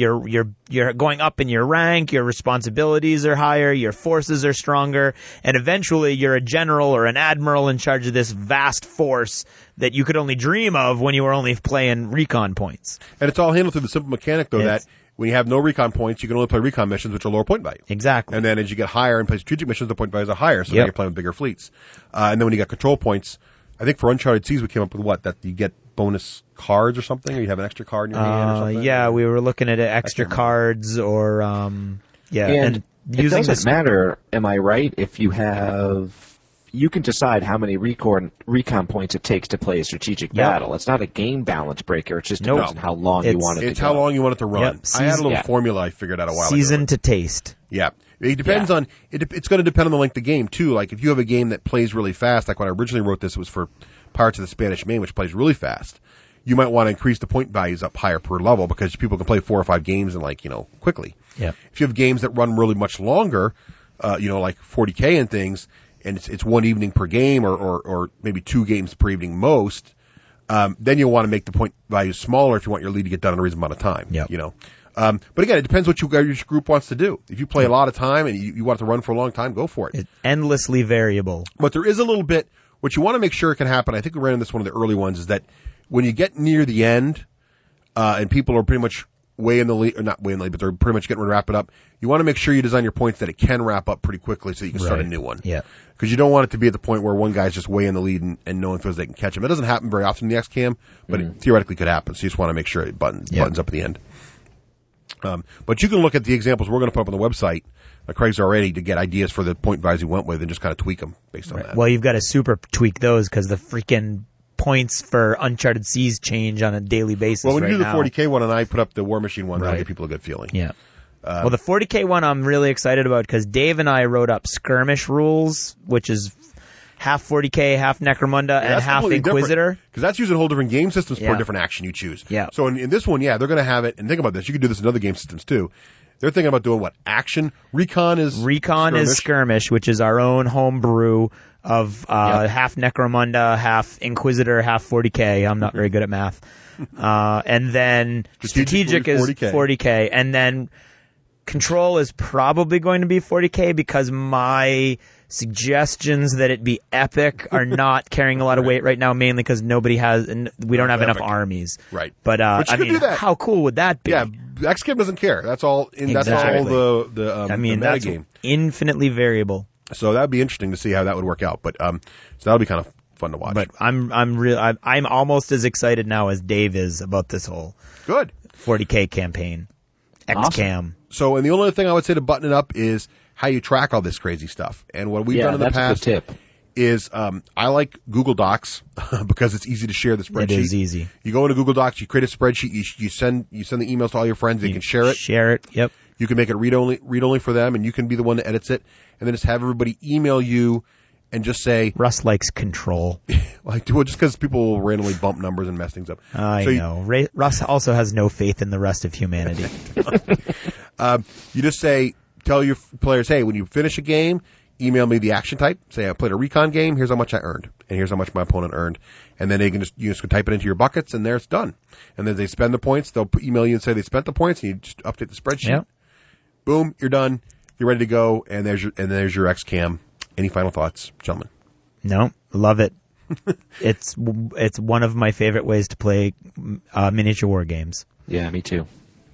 going up in your rank, your responsibilities are higher, your forces are stronger, and eventually you're a general or an admiral in charge of this vast force that you could only dream of when you were only playing recon points. And it's all handled through the simple mechanic, though, that when you have no recon points, you can only play recon missions, which are lower point value. Exactly. And then as you get higher and play strategic missions, the point values are higher, so now you're playing with bigger fleets. And then when you got control points, I think for Uncharted Seas, we came up with that you get bonus cards or something, or you have an extra card in your hand or something? Yeah, we were looking at extra cards or, And it doesn't matter, am I right, if you can decide how many recon points it takes to play a strategic battle. It's not a game balance breaker. It just depends on how long you want it to go. It's how long you want it to run. Yep. I had a little formula I figured out a while ago. Season to taste. Yeah. It depends on, it's going to depend on the length of the game, too. Like, if you have a game that plays really fast, like when I originally wrote this, it was for Pirates of the Spanish Main, which plays really fast. You might want to increase the point values up higher per level because people can play 4 or 5 games in quickly. Yeah. If you have games that run really much longer, like 40K and things, and it's one evening per game or maybe 2 games per evening most, then you'll want to make the point value smaller if you want your lead to get done in a reasonable amount of time. Yep. But again, it depends what your group wants to do. If you play a lot of time and you want it to run for a long time, go for it. It's endlessly variable. But there is a little bit, what you want to make sure can happen, I think we ran in this one of the early ones, is that when you get near the end, and people are pretty much way in the lead, or not way in the lead, but they're pretty much getting ready to wrap it up, you want to make sure you design your points that it can wrap up pretty quickly so you can start a new one. Yeah. Because you don't want it to be at the point where one guy's just way in the lead and no one feels they can catch him. It doesn't happen very often in the XCAM, but it theoretically could happen. So you just want to make sure it buttons up at the end. But you can look at the examples we're going to put up on the website, Craig's already, to get ideas for the point values you went with and just kind of tweak them based on that. Well, you've got to super tweak those because the freaking points for Uncharted Seas change on a daily basis. Well, when you do the now. 40K one and I put up the War Machine one, that'll give people a good feeling. Yeah. Well, the 40K one I'm really excited about because Dave and I wrote up skirmish rules, which is half 40K, half Necromunda, and half Inquisitor. Because that's using a whole different game systems for a different action you choose. Yeah. So in this one, they're going to have it, and think about this, you can do this in other game systems too. They're thinking about doing what? Action? Recon is Skirmish, which is our own home brew of half Necromunda, half Inquisitor, half 40K. I'm not very good at math. And then Strategic is 40K. And then Control is probably going to be 40K because my suggestions that it be epic are not carrying a lot of weight right now, mainly because we don't have enough armies. Right. But I mean, how cool would that be? Yeah, XCAM doesn't care. That's all. That's all the that's game. Infinitely variable. So that would be interesting to see how that would work out. But so that'll be kind of fun to watch. But I'm almost as excited now as Dave is about this whole 40K campaign. XCAM. Awesome. So, and the only other thing I would say to button it up is how you track all this crazy stuff. And what we've done in the past is I like Google Docs because it's easy to share the spreadsheet. It is easy. You go into Google Docs, you create a spreadsheet, you send the emails to all your friends, they can share it. Share it, yep. You can make it read only for them, and you can be the one that edits it, and then just have everybody email you and just say... Russ likes control. Well, just because people will randomly bump numbers and mess things up. I know. Russ also has no faith in the rest of humanity. You just tell your players, hey, when you finish a game, email me the action type. Say, I played a recon game, here's how much I earned, and here's how much my opponent earned. And then you just type it into your buckets, and there it's done. And then they spend the points, they'll email you and say they spent the points, and you just update the spreadsheet. Yep. Boom, you're done. You're ready to go, and there's your XCAM. Any final thoughts, gentlemen? No, love it. It's one of my favorite ways to play miniature war games. Yeah, me too.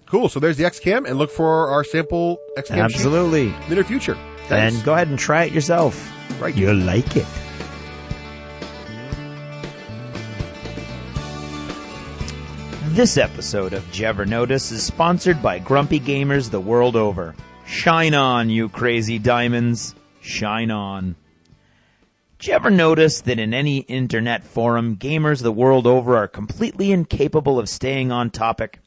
Cool. So there's the XCAM, and look for our sample XCAM Absolutely. sheet in the near future. Thanks. And go ahead and try it yourself. Right. You'll like it. This episode of Did You Ever Notice is sponsored by Grumpy Gamers the world over. Shine on, you crazy diamonds. Shine on. Did you ever notice that in any internet forum, gamers the world over are completely incapable of staying on topic?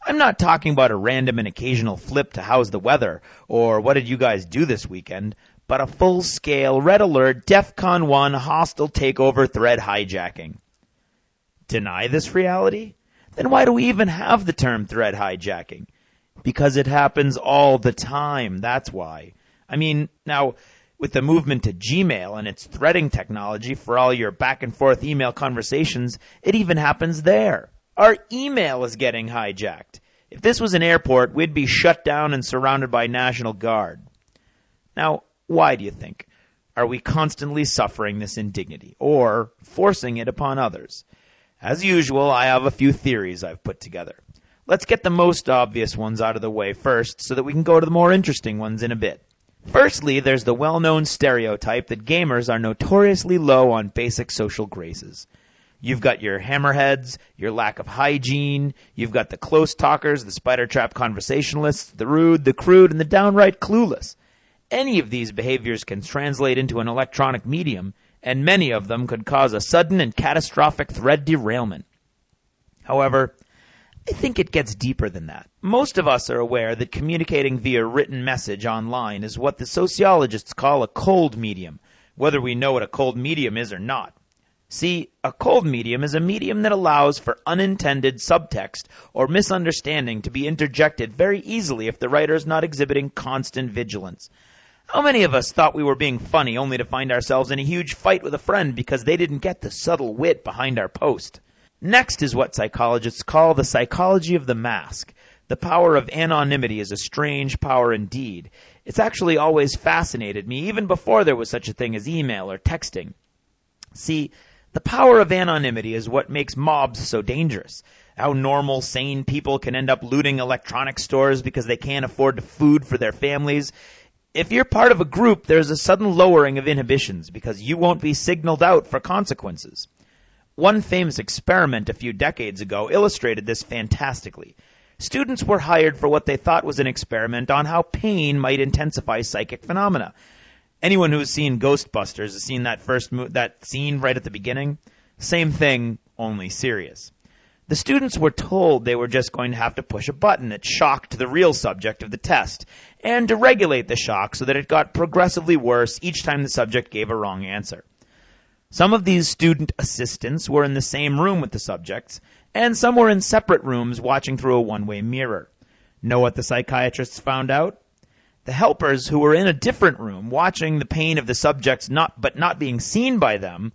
I'm not talking about a random and occasional flip to how's the weather, or what did you guys do this weekend, but a full-scale, red alert, DEFCON 1 hostile takeover thread hijacking. Deny this reality? Then why do we even have the term thread hijacking? Because it happens all the time, that's why. I mean, now, with the movement to Gmail and its threading technology for all your back-and-forth email conversations, it even happens there. Our email is getting hijacked. If this was an airport, we'd be shut down and surrounded by National Guard. Now, why do you think? Are we constantly suffering this indignity, or forcing it upon others? As usual, I have a few theories I've put together. Let's get the most obvious ones out of the way first, so that we can go to the more interesting ones in a bit. Firstly, there's the well-known stereotype that gamers are notoriously low on basic social graces. You've got your hammerheads, your lack of hygiene, you've got the close talkers, the spider trap conversationalists, the rude, the crude, and the downright clueless. Any of these behaviors can translate into an electronic medium, and many of them could cause a sudden and catastrophic thread derailment. However, I think it gets deeper than that. Most of us are aware that communicating via written message online is what the sociologists call a cold medium, whether we know what a cold medium is or not. See, a cold medium is a medium that allows for unintended subtext or misunderstanding to be interjected very easily if the writer is not exhibiting constant vigilance. How many of us thought we were being funny only to find ourselves in a huge fight with a friend because they didn't get the subtle wit behind our post? Next is what psychologists call the psychology of the mask. The power of anonymity is a strange power indeed. It's actually always fascinated me, even before there was such a thing as email or texting. See, the power of anonymity is what makes mobs so dangerous. How normal, sane people can end up looting electronic stores because they can't afford food for their families. If you're part of a group, there's a sudden lowering of inhibitions because you won't be signaled out for consequences. One famous experiment a few decades ago illustrated this fantastically. Students were hired for what they thought was an experiment on how pain might intensify psychic phenomena. Anyone who's seen Ghostbusters has seen that scene right at the beginning. Same thing, only serious. The students were told they were just going to have to push a button that shocked the real subject of the test, and to regulate the shock so that it got progressively worse each time the subject gave a wrong answer. Some of these student assistants were in the same room with the subjects, and some were in separate rooms watching through a one-way mirror. Know what the psychiatrists found out? The helpers who were in a different room watching the pain of the subjects but not being seen by them,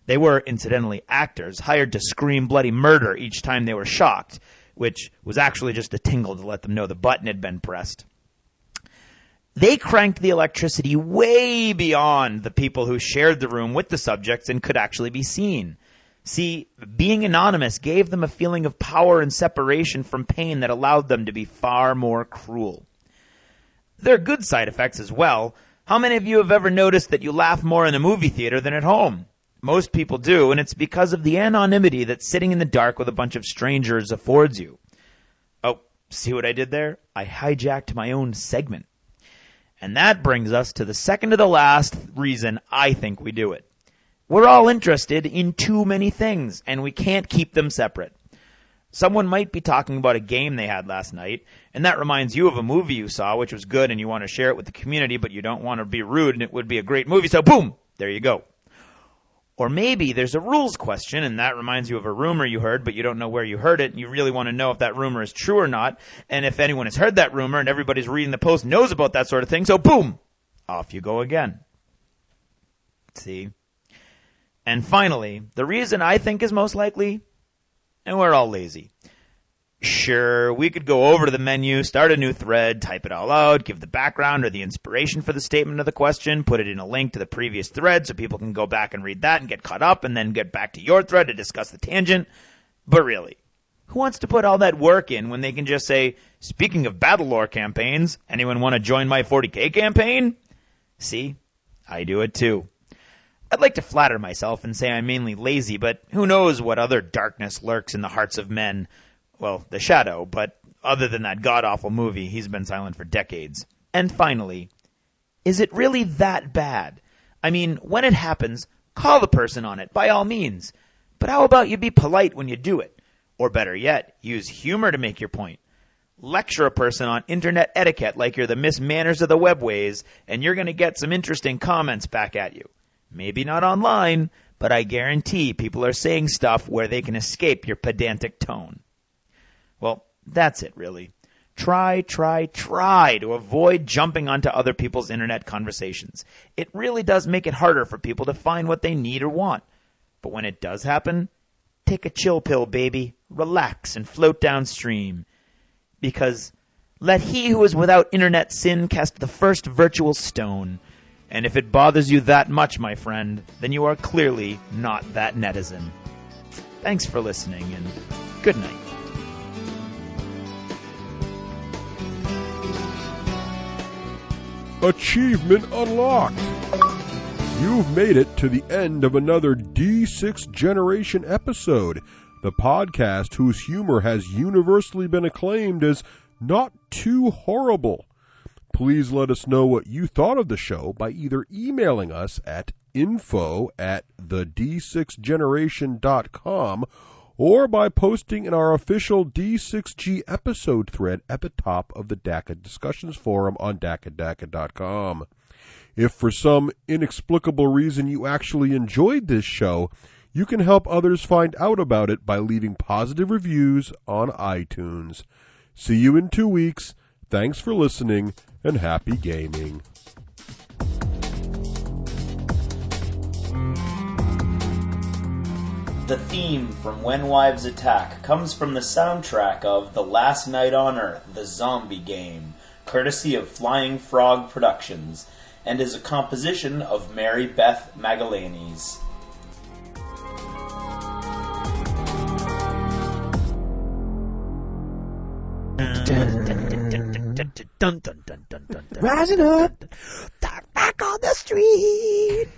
they were, incidentally, actors hired to scream bloody murder each time they were shocked, which was actually just a tingle to let them know the button had been pressed. They cranked the electricity way beyond the people who shared the room with the subjects and could actually be seen. See, being anonymous gave them a feeling of power and separation from pain that allowed them to be far more cruel. There are good side effects as well. How many of you have ever noticed that you laugh more in a movie theater than at home? Most people do, and it's because of the anonymity that sitting in the dark with a bunch of strangers affords you. Oh, see what I did there? I hijacked my own segment. And that brings us to the second to the last reason I think we do it. We're all interested in too many things, and we can't keep them separate. Someone might be talking about a game they had last night, and that reminds you of a movie you saw which was good and you want to share it with the community, but you don't want to be rude and it would be a great movie, so boom, there you go. Or maybe there's a rules question, and that reminds you of a rumor you heard, but you don't know where you heard it, and you really want to know if that rumor is true or not, and if anyone has heard that rumor and everybody's reading the post knows about that sort of thing, so boom, off you go again. See? And finally, the reason I think is most likely, and we're all lazy. Sure, we could go over to the menu, start a new thread, type it all out, give the background or the inspiration for the statement of the question, put it in a link to the previous thread so people can go back and read that and get caught up and then get back to your thread to discuss the tangent. But really, who wants to put all that work in when they can just say, speaking of battle lore campaigns, anyone want to join my 40K campaign? See, I do it too. I'd like to flatter myself and say I'm mainly lazy, but who knows what other darkness lurks in the hearts of men. Well, the Shadow, but other than that god-awful movie, he's been silent for decades. And finally, is it really that bad? I mean, when it happens, call the person on it, by all means. But how about you be polite when you do it? Or better yet, use humor to make your point. Lecture a person on internet etiquette like you're the Miss Manners of the webways, and you're going to get some interesting comments back at you. Maybe not online, but I guarantee people are saying stuff where they can escape your pedantic tone. Well, that's it, really. Try to avoid jumping onto other people's internet conversations. It really does make it harder for people to find what they need or want. But when it does happen, take a chill pill, baby. Relax and float downstream. Because let he who is without internet sin cast the first virtual stone. And if it bothers you that much, my friend, then you are clearly not that netizen. Thanks for listening, and good night. Achievement unlocked! You've made it to the end of another D6 Generation episode, the podcast whose humor has universally been acclaimed as not too horrible. Please let us know what you thought of the show by either emailing us at info@the d6generation.com or by posting in our official D6G episode thread at the top of the DACA discussions forum on DACA.com. If for some inexplicable reason you actually enjoyed this show, you can help others find out about it by leaving positive reviews on iTunes. See you in 2 weeks. Thanks for listening, and happy gaming. The theme from When Wives Attack comes from the soundtrack of The Last Night on Earth, the zombie game, courtesy of Flying Frog Productions, and is a composition of Mary Beth Magalanes. Rising up, back on the street.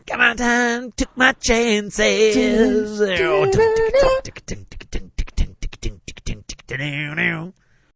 Come on, time, took my chances.